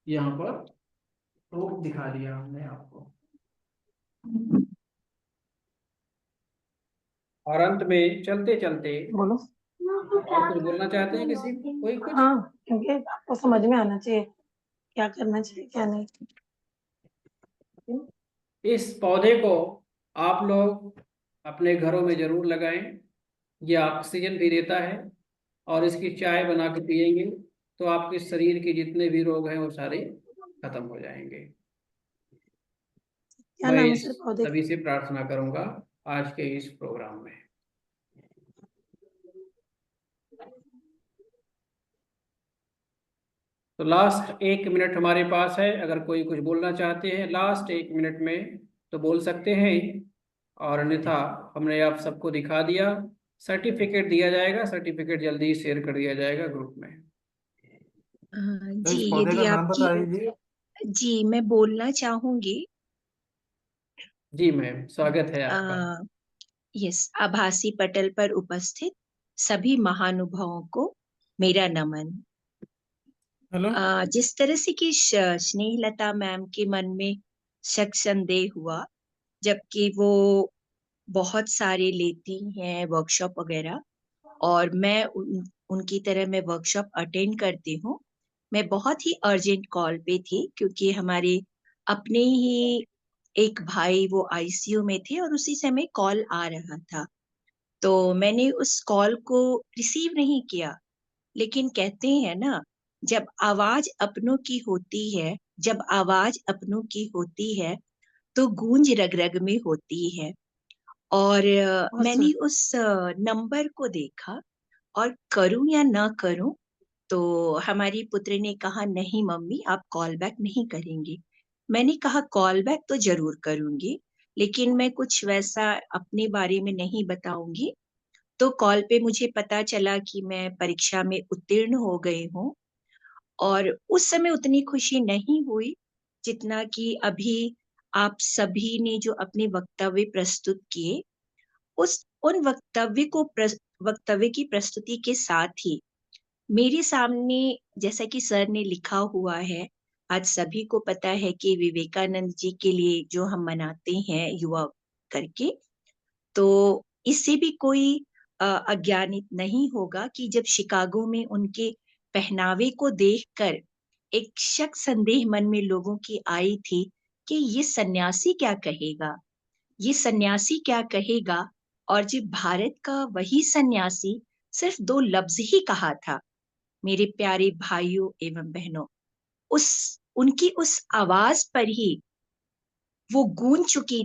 [SPEAKER 3] यहाँ पर प्रूफ दिखा दिया हमने आपको। और अंत में चलते चलते
[SPEAKER 7] बोलो।
[SPEAKER 3] और कुछ बोलना चाहते हैं किसी कोई कुछ?
[SPEAKER 7] हाँ, क्योंकि आपको समझ में आना चाहिए क्या करना चाहिए क्या नहीं।
[SPEAKER 3] इस पौधे को आप लोग अपने घरों में जरूर लगाएं। ये ऑक्सीजन भी देता है और इसकी चाय बना के पिएंगे तो आपके शरीर के जितने भी रोग हैं वो सारे खत्म हो जाएंगे।
[SPEAKER 7] क्या
[SPEAKER 3] मैं
[SPEAKER 7] नाम है
[SPEAKER 3] इस
[SPEAKER 7] सर पौधे
[SPEAKER 3] सभी से प्रार्थना करूंगा आज के इस प्रोग्राम में। तो लास्ट 1 मिनट हमारे पास है, अगर कोई कुछ बोलना चाहते हैं लास्ट 1 मिनट में तो बोल सकते हैं, और अन्यथा हमने आप सबको दिखा दिया। सर्टिफिकेट दिया जाएगा, सर्टिफिकेट जल्दी ही शेयर कर दिया जाएगा ग्रुप में।
[SPEAKER 4] तो
[SPEAKER 17] जी
[SPEAKER 4] इस पौधे
[SPEAKER 17] यदि
[SPEAKER 4] का नाम
[SPEAKER 17] आपकी
[SPEAKER 4] बताइए।
[SPEAKER 17] जी मैं बोलना चाहूंगी।
[SPEAKER 3] जी मैम, स्वागत है आपका।
[SPEAKER 17] यस, आभासी पटल पर उपस्थित सभी महानुभावों को मेरा नमन।
[SPEAKER 5] हेलो।
[SPEAKER 17] जिस तरह से कि स्नेहलता मैम के मन में शक संदेह हुआ, जबकि वो बहुत सारे लेती हैं वर्कशॉप वगैरह, और मैं उनकी तरह मैं वर्कशॉप अटेंड करती हूँ। मैं बहुत ही अर्जेंट कॉल पे थी क्योंकि हमारे अपने ही एक भाई वो आईसीयू में थे और उसी समय कॉल आ रहा था, तो मैंने उस कॉल को रिसीव नहीं किया। लेकिन कहते हैं ना, जब आवाज अपनों की होती है, जब आवाज अपनों की होती है तो गूंज रग रग में होती है। और मैंने उस नंबर को देखा और करूं या ना करूं, तो हमारी पुत्री ने कहा नहीं मम्मी आप कॉल बैक नहीं करेंगे। मैंने कहा कॉल बैक तो जरूर करूंगी, लेकिन मैं कुछ वैसा अपने बारे में नहीं बताऊंगी। तो कॉल पे मुझे पता चला कि मैं परीक्षा में उत्तीर्ण हो गई हूँ, और उस समय उतनी खुशी नहीं हुई जितना कि अभी आप सभी ने जो अपने वक्तव्य प्रस्तुत किए, उन वक्तव्य की प्रस्तुति के साथ ही मेरे सामने, जैसा कि सर ने लिखा हुआ है, आज सभी को पता है कि विवेकानंद जी के लिए जो हम मनाते हैं युवा करके, तो इससे भी कोई अज्ञानित नहीं होगा कि जब शिकागो में उनके पहनावे को देखकर एक शक संदेह मन में लोगों की आई थी कि ये सन्यासी क्या कहेगा, ये सन्यासी क्या कहेगा। और जब भारत का वही सन्यासी सिर्फ 2 लफ्ज ही कहा था, मेरे प्यारे भाइयों एवं बहनों, उनकी उस आवाज पर ही वो गूंज चुकी,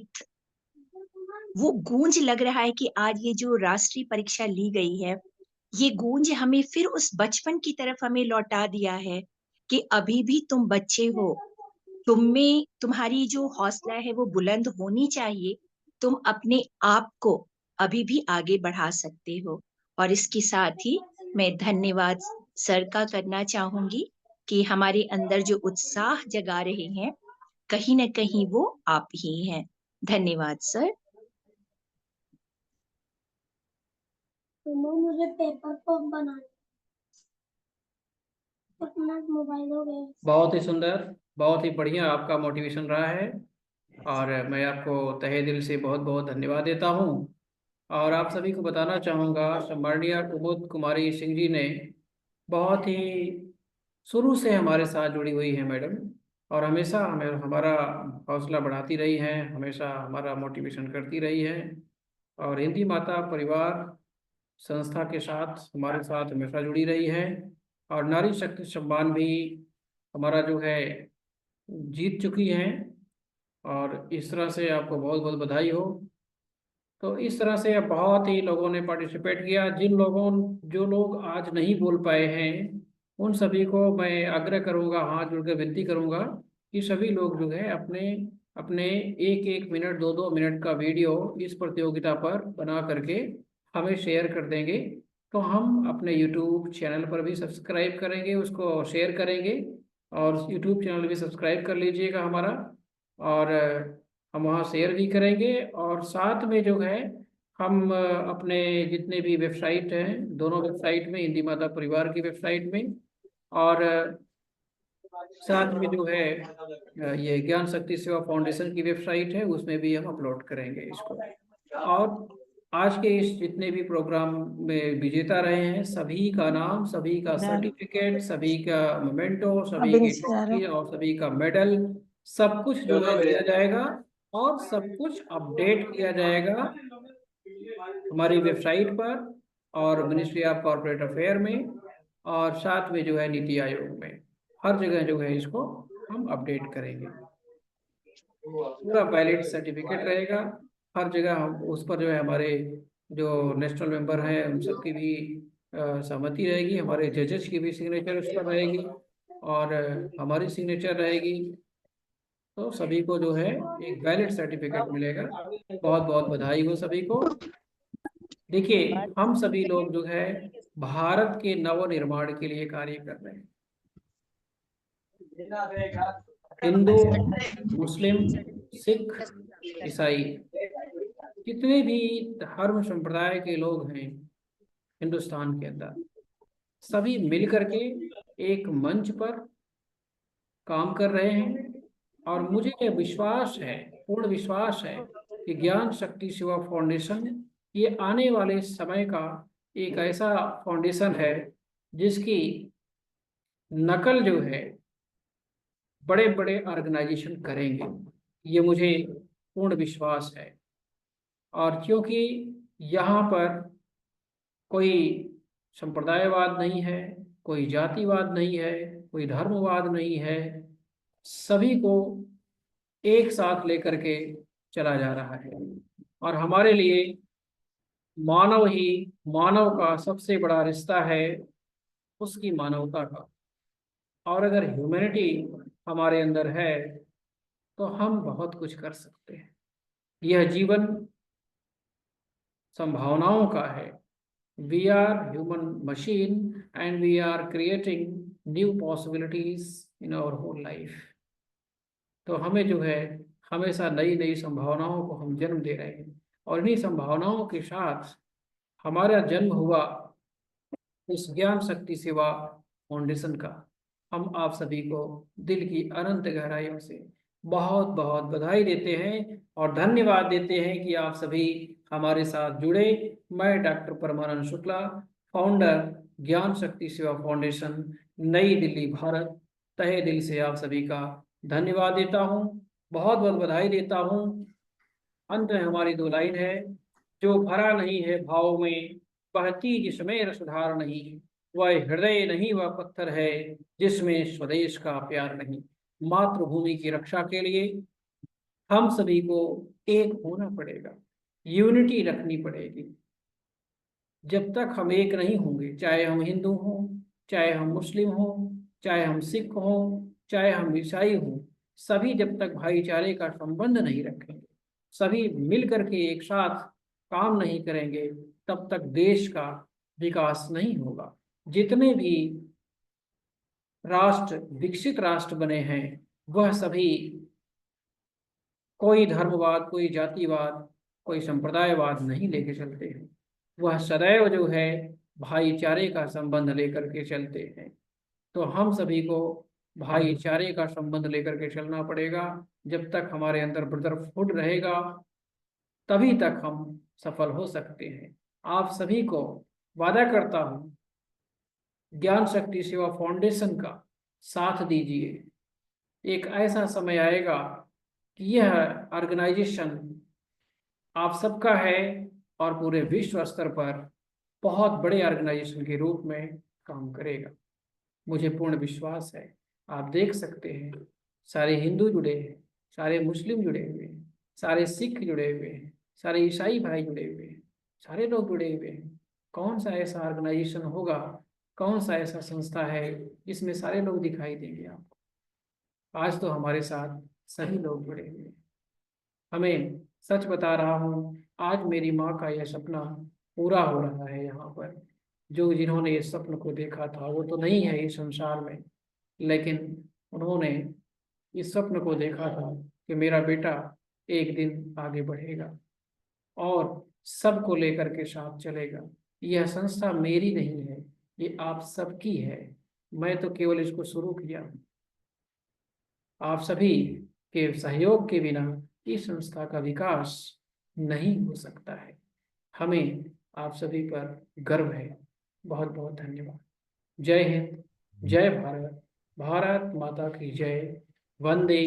[SPEAKER 17] वो गूंज लग रहा है कि आज ये जो राष्ट्रीय परीक्षा ली गई है, ये गूंज हमें फिर उस बचपन की तरफ हमें लौटा दिया है कि अभी भी तुम बच्चे हो, तुम में तुम्हारी जो हौसला है वो बुलंद होनी चाहिए, तुम अपने आप को अभी भी आगे बढ़ा सकते हो। और इसके साथ ही मैं धन्यवाद सर का करना चाहूंगी कि हमारे अंदर जो उत्साह जगा रहे हैं, कहीं ना कहीं वो आप ही हैं। धन्यवाद सर।
[SPEAKER 18] मुझे पेपर पॉप बनाना, अपना मोबाइल हो गया।
[SPEAKER 3] बहुत ही सुंदर, बहुत ही बढ़िया आपका मोटिवेशन रहा है, और मैं आपको तहे दिल से बहुत बहुत धन्यवाद देता हूँ। और आप सभी को बताना चाहूँगा, सम्माननीय कुमुद कुमारी सिंह जी ने बहुत ही शुरू से हमारे साथ जुड़ी हुई है मैडम, और हमेशा हमें हमारा हौसला बढ़ाती रही हैं, हमेशा हमारा मोटिवेशन करती रही है, और हिंदी माता परिवार संस्था के साथ हमारे साथ हमेशा जुड़ी रही है। और नारी शक्ति सम्मान भी हमारा जो है जीत चुकी हैं, और इस तरह से आपको बहुत बहुत बधाई हो। तो इस तरह से बहुत ही लोगों ने पार्टिसिपेट किया। जो लोग आज नहीं बोल पाए हैं, उन सभी को मैं आग्रह करूंगा, हाथ जोड़ कर विनती करूंगा कि सभी लोग जो है अपने अपने 1-1 मिनट 2-2 मिनट का वीडियो इस प्रतियोगिता पर बना करके हमें शेयर कर देंगे, तो हम अपने यूट्यूब चैनल पर भी सब्सक्राइब करेंगे, उसको शेयर करेंगे, और यूट्यूब चैनल भी सब्सक्राइब कर लीजिएगा हमारा, और हम वहाँ शेयर भी करेंगे। और साथ में जो है हम अपने जितने भी वेबसाइट हैं, दोनों वेबसाइट में, हिंदी माता परिवार की वेबसाइट में, और साथ में जो है ये ज्ञान शक्ति सेवा फाउंडेशन की वेबसाइट है, उसमें भी हम अपलोड करेंगे इसको। और आज के इस जितने भी प्रोग्राम में विजेता रहे हैं सभी का नाम, सभी का सर्टिफिकेट, सभी का मोमेंटो, सभी की ट्रॉफी और सभी का मेडल, सब कुछ जो है दिया जाएगा और सब कुछ अपडेट किया जाएगा हमारी वेबसाइट पर और मिनिस्ट्री ऑफ कॉर्पोरेट अफेयर में और साथ में जो है नीति आयोग में, हर जगह जो है इसको हम अपडेट करेंगे। पूरा वैलिड सर्टिफिकेट रहेगा हर जगह। हम उस पर जो है हमारे जो नेशनल मेंबर हैं उन सबकी भी सहमति रहेगी, हमारे जजेस की भी सिग्नेचर उस पर रहेगी और हमारी सिग्नेचर रहेगी। तो सभी को जो है एक वैलिड सर्टिफिकेट मिलेगा। बहुत बहुत बधाई हो सभी को। देखिए, हम सभी लोग जो है भारत के नव निर्माण के लिए कार्य कर रहे हैं। हिंदू, मुस्लिम, सिख, ईसाई, जितने भी धर्म संप्रदाय के लोग हैं हिंदुस्तान के अंदर, सभी मिलकर के एक मंच पर काम कर रहे हैं। और मुझे ये विश्वास है, पूर्ण विश्वास है कि ज्ञान शक्ति सेवा फाउंडेशन ये आने वाले समय का एक ऐसा फाउंडेशन है जिसकी नकल जो है बड़े बड़े ऑर्गेनाइजेशन करेंगे, ये मुझे पूर्ण विश्वास है। और क्योंकि यहाँ पर कोई संप्रदायवाद नहीं है, कोई जातिवाद नहीं है, कोई धर्मवाद नहीं है, सभी को एक साथ लेकर के चला जा रहा है। और हमारे लिए मानव ही मानव का सबसे बड़ा रिश्ता है, उसकी मानवता का। और अगर ह्यूमैनिटी हमारे अंदर है तो हम बहुत कुछ कर सकते हैं। यह जीवन संभावनाओं का है। We are human machine and we are creating new possibilities in our whole life. तो हमें जो है हमेशा नई नई संभावनाओं को हम जन्म दे रहे हैं और इन्हीं संभावनाओं के साथ हमारा जन्म हुआ इस ज्ञान शक्ति सेवा फाउंडेशन का। हम आप सभी को दिल की अनंत गहराइयों से बहुत बहुत बधाई देते हैं और धन्यवाद देते हैं कि आप सभी हमारे साथ जुड़े। मैं डॉक्टर परमानंद शुक्ला, फाउंडर ज्ञान शक्ति सेवा फाउंडेशन, नई दिल्ली, भारत, तहे दिल से आप सभी का धन्यवाद देता हूँ, बहुत बहुत बधाई देता हूँ। अंत में हमारी दो लाइन है, जो भरा नहीं है भाव में, बहती जिसमें रसधार नहीं, वह हृदय नहीं वह पत्थर है, जिसमें स्वदेश का प्यार नहीं। मातृभूमि की रक्षा के लिए हम सभी को एक होना पड़ेगा, यूनिटी रखनी पड़ेगी। जब तक हम एक नहीं होंगे, चाहे हम हिंदू हों, चाहे हम मुस्लिम हों, चाहे हम सिख हों, चाहे हम ईसाई हों, सभी जब तक भाईचारे का संबंध नहीं रखेंगे, सभी मिल करके एक साथ काम नहीं करेंगे, तब तक देश का विकास नहीं होगा। जितने भी राष्ट्र विकसित राष्ट्र बने हैं वह सभी कोई धर्मवाद, कोई जातिवाद, कोई संप्रदायवाद नहीं लेके चलते हैं। वह सदैव जो है भाईचारे का संबंध लेकर के चलते हैं। तो हम सभी को भाईचारे का संबंध लेकर के चलना पड़ेगा। जब तक हमारे अंदर ब्रदरहुड रहेगा तभी तक हम सफल हो सकते हैं। आप सभी को वादा करता हूँ, ज्ञान शक्ति सेवा फाउंडेशन का साथ दीजिए। एक ऐसा समय आएगा कि यह ऑर्गेनाइजेशन आप सबका है और पूरे विश्व स्तर पर बहुत बड़े ऑर्गेनाइजेशन के रूप में काम करेगा। मुझे पूर्ण विश्वास है। आप देख सकते हैं सारे हिंदू जुड़े हैं, सारे मुस्लिम जुड़े हुए हैं, सारे सिख जुड़े हुए हैं, सारे ईसाई भाई जुड़े हुए हैं, सारे लोग जुड़े हुए हैं। कौन सा ऐसा ऑर्गेनाइजेशन होगा, कौन सा ऐसा संस्था है जिसमें सारे लोग दिखाई देंगे आपको। आज तो हमारे साथ सभी लोग जुड़े हुए हैं। हमें सच बता रहा हूँ, आज मेरी माँ का यह सपना पूरा हो रहा है। यहाँ पर जो जिन्होंने इस सपन को देखा था वो तो नहीं है इस संसार में, लेकिन उन्होंने इस स्वप्न को देखा था कि मेरा बेटा एक दिन आगे बढ़ेगा और सबको लेकर के साथ चलेगा। यह संस्था मेरी नहीं है, ये आप सबकी है। मैं तो केवल इसको शुरू किया हूँ। आप सभी के सहयोग के बिना इस संस्था का विकास नहीं हो सकता है। हमें आप सभी पर गर्व है। बहुत बहुत धन्यवाद। जय हिंद, जय भारत, भारत माता की जय, वंदे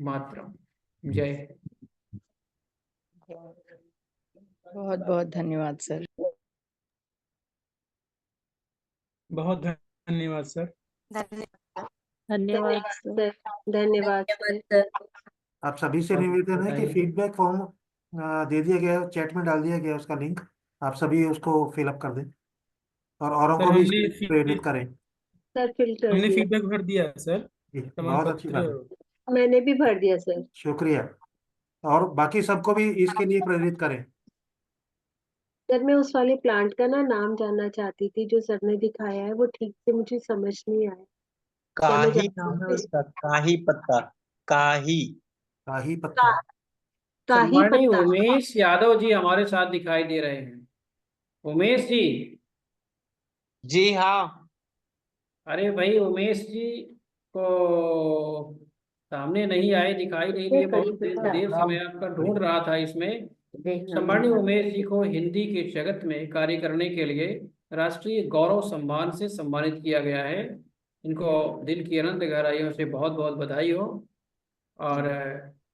[SPEAKER 3] मातरम। जय हिंद।
[SPEAKER 9] बहुत बहुत धन्यवाद सर।
[SPEAKER 5] बहुत धन्यवाद सर।
[SPEAKER 6] धन्यवाद सर।
[SPEAKER 14] धन्यवाद सर।
[SPEAKER 4] आप सभी से निवेदन है कि फीडबैक फॉर्म दे दिया गया है, चैट में डाल दिया गया है उसका लिंक, आप सभी उसको फिलअप कर दें और औरों
[SPEAKER 5] सर
[SPEAKER 4] को भी
[SPEAKER 5] हमने
[SPEAKER 4] इसके प्रेरित करें।
[SPEAKER 14] सर फिल कर
[SPEAKER 5] हमने
[SPEAKER 14] दिया।
[SPEAKER 5] फीडबैक भर दिया सर,
[SPEAKER 4] जी,
[SPEAKER 5] प्रमाण
[SPEAKER 4] बहुत अच्छी बात
[SPEAKER 5] पत्र।
[SPEAKER 4] है,
[SPEAKER 14] मैंने भी भर दिया सर।
[SPEAKER 4] शुक्रिया। और बाकी सबको भी इसके लिए प्रेरित करें।
[SPEAKER 14] सर मैं उस वाले प्लांट का नाम जानना चाहती थी जो सर ने दिखाया है, वो ठीक से मुझे समझ नहीं आया। क्या मैं
[SPEAKER 19] काही
[SPEAKER 14] जान
[SPEAKER 19] नाम है
[SPEAKER 14] सकती हूँ?
[SPEAKER 19] उसका, काही पत्ता, काही
[SPEAKER 4] काही पत्ता।
[SPEAKER 14] काही
[SPEAKER 3] सम्माननीय
[SPEAKER 14] पत्ता।
[SPEAKER 3] उमेश यादव जी हमारे साथ दिखाई दे रहे हैं। उमेश जी।
[SPEAKER 19] जी हाँ।
[SPEAKER 3] अरे भाई उमेश जी को सामने नहीं आए, दिखाई नहीं दिए, बहुत देर से मैं आपका ढूंढ रहा था इसमें। सम्माननीय उमेश जी को हिंदी के जगत में कार्य करने के लिए राष्ट्रीय गौरव सम्मान से सम्मानित किया गया है। इनको दिल की अनंत गहराइयों से बहुत बहुत बधाई हो और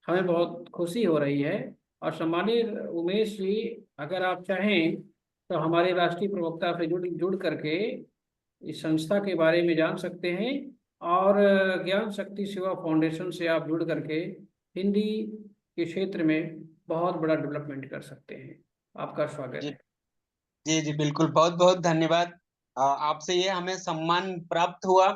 [SPEAKER 3] हमें बहुत खुशी हो रही है। और सम्मानित उमेश जी, अगर आप चाहें तो हमारे राष्ट्रीय प्रवक्ता से जुड़ जुड़ करके इस संस्था के बारे में जान सकते हैं और ज्ञान शक्ति सेवा फाउंडेशन से आप जुड़ करके हिंदी के क्षेत्र में बहुत बड़ा डेवलपमेंट कर सकते हैं। आपका स्वागत है।
[SPEAKER 19] जी जी बिल्कुल, बहुत बहुत धन्यवाद। आपसे ये हमें सम्मान प्राप्त हुआ।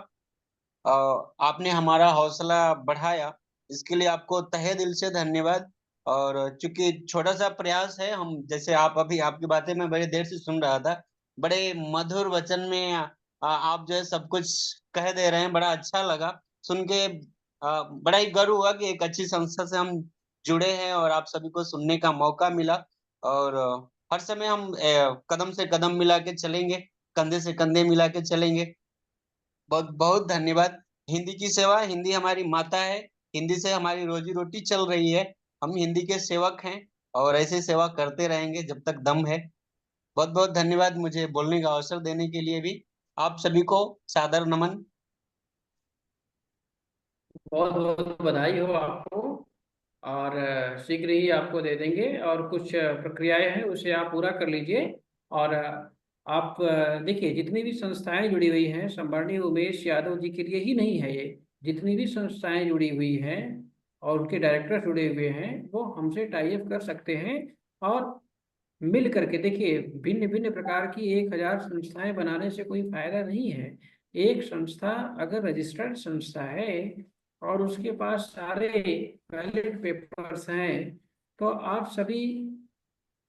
[SPEAKER 19] आपने हमारा हौसला बढ़ाया, इसके लिए आपको तहे दिल से धन्यवाद। और चूंकि छोटा सा प्रयास है, हम जैसे आप अभी आपकी बातें मैं बड़ी देर से सुन रहा था, बड़े मधुर वचन में आप जो है सब कुछ कह दे रहे हैं, बड़ा अच्छा लगा सुन के। बड़ा ही गर्व हुआ कि एक अच्छी संस्था से हम जुड़े हैं और आप सभी को सुनने का मौका मिला। और हर समय हम कदम से कदम मिला के चलेंगे, कंधे से कंधे मिला के चलेंगे। बहुत बहुत धन्यवाद। हिंदी की सेवा, हिंदी हमारी माता है, हिंदी से हमारी रोजी रोटी चल रही है। हम हिंदी के सेवक हैं और ऐसे सेवा करते रहेंगे जब तक दम है। बहुत बहुत धन्यवाद मुझे बोलने का अवसर देने के लिए भी। आप सभी को सादर नमन।
[SPEAKER 3] बहुत बहुत बधाई हो आपको और शीघ्र ही आपको दे देंगे और कुछ प्रक्रियाएं हैं उसे आप पूरा कर लीजिए। और आप देखिए जितनी भी संस्थाएं जुड़ी हुई हैं, सम्माननीय उमेश यादव जी के लिए ही नहीं है ये, जितनी भी संस्थाएं जुड़ी हुई हैं और उनके डायरेक्टर जुड़े हुए हैं वो हमसे टाई अप कर सकते हैं। और मिल करके देखिए, भिन्न भिन्न प्रकार की 1000 संस्थाएं बनाने से कोई फायदा नहीं है। एक संस्था अगर रजिस्टर्ड संस्था है और उसके पास सारे वैलिड पेपर्स हैं तो आप सभी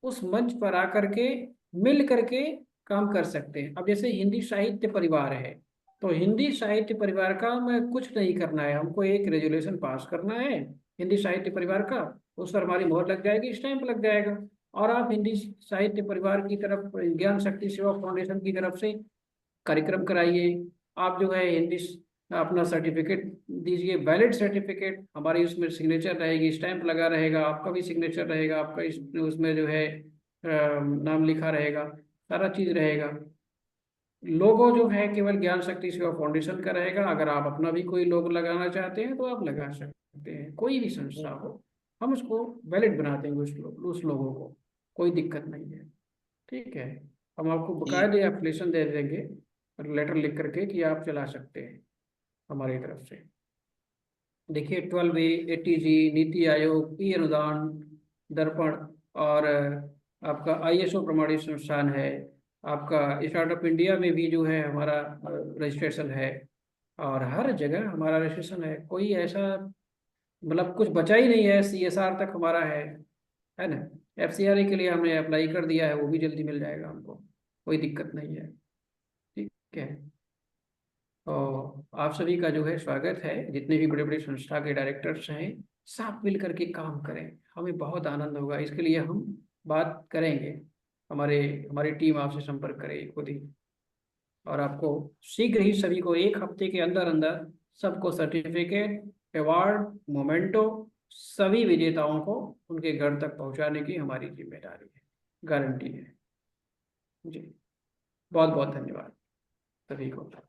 [SPEAKER 3] उस मंच पर आकर के मिल करके काम कर सकते हैं। अब जैसे हिंदी साहित्य परिवार है तो हिंदी साहित्य परिवार का हमें कुछ नहीं करना है, हमको एक रेजोल्यूशन पास करना है हिंदी साहित्य परिवार का, उस पर हमारी मोहर लग जाएगी, स्टैंप लग जाएगा और आप हिंदी साहित्य परिवार की तरफ, ज्ञान शक्ति सेवा फाउंडेशन की तरफ से कार्यक्रम कराइए। आप जो है हिंदी अपना सर्टिफिकेट दीजिए, वैलिड सर्टिफिकेट, हमारी उसमें सिग्नेचर रहेगी, स्टैंप लगा रहेगा, आपका भी सिग्नेचर रहेगा, आपका इस उसमें जो है नाम लिखा रहेगा, सारा चीज रहेगा। लोगो जो है केवल ज्ञान शक्ति सेवा फाउंडेशन का रहेगा। अगर आप अपना भी कोई लोगो लगाना चाहते हैं तो आप लगा सकते हैं, कोई भी संस्था हो हम उसको वैलिड बना देंगे उस लोगों को, कोई दिक्कत नहीं है। ठीक है, हम आपको बकायदे एप्लीकेशन दे देंगे और लेटर लिख करके कि आप चला सकते हैं हमारी तरफ से। देखिए 12A, ATG, नीति आयोग, ई अनुदान, दर्पण और आपका ISO प्रमाणित संस्थान है। आपका स्टार्टअप इंडिया में भी जो है हमारा रजिस्ट्रेशन है और हर जगह हमारा रजिस्ट्रेशन है। कोई ऐसा मतलब कुछ बचा ही नहीं है, CSR तक हमारा है ना। FCRA के लिए हमने अप्लाई कर दिया है, वो भी जल्दी मिल जाएगा हमको, कोई दिक्कत नहीं है। ठीक है, तो आप सभी का जो है स्वागत है। जितने भी बड़े बड़े संस्था के डायरेक्टर्स हैं साथ मिल करके काम करें, हमें बहुत आनंद होगा। इसके लिए हम बात करेंगे, हमारी टीम आपसे संपर्क करेगी खुद ही और आपको शीघ्र ही सभी को 1 हफ्ते के अंदर अंदर सबको सर्टिफिकेट, अवार्ड, मोमेंटो सभी विजेताओं को उनके घर तक पहुंचाने की हमारी जिम्मेदारी है। गारंटी है। जी बहुत बहुत धन्यवाद सभी को।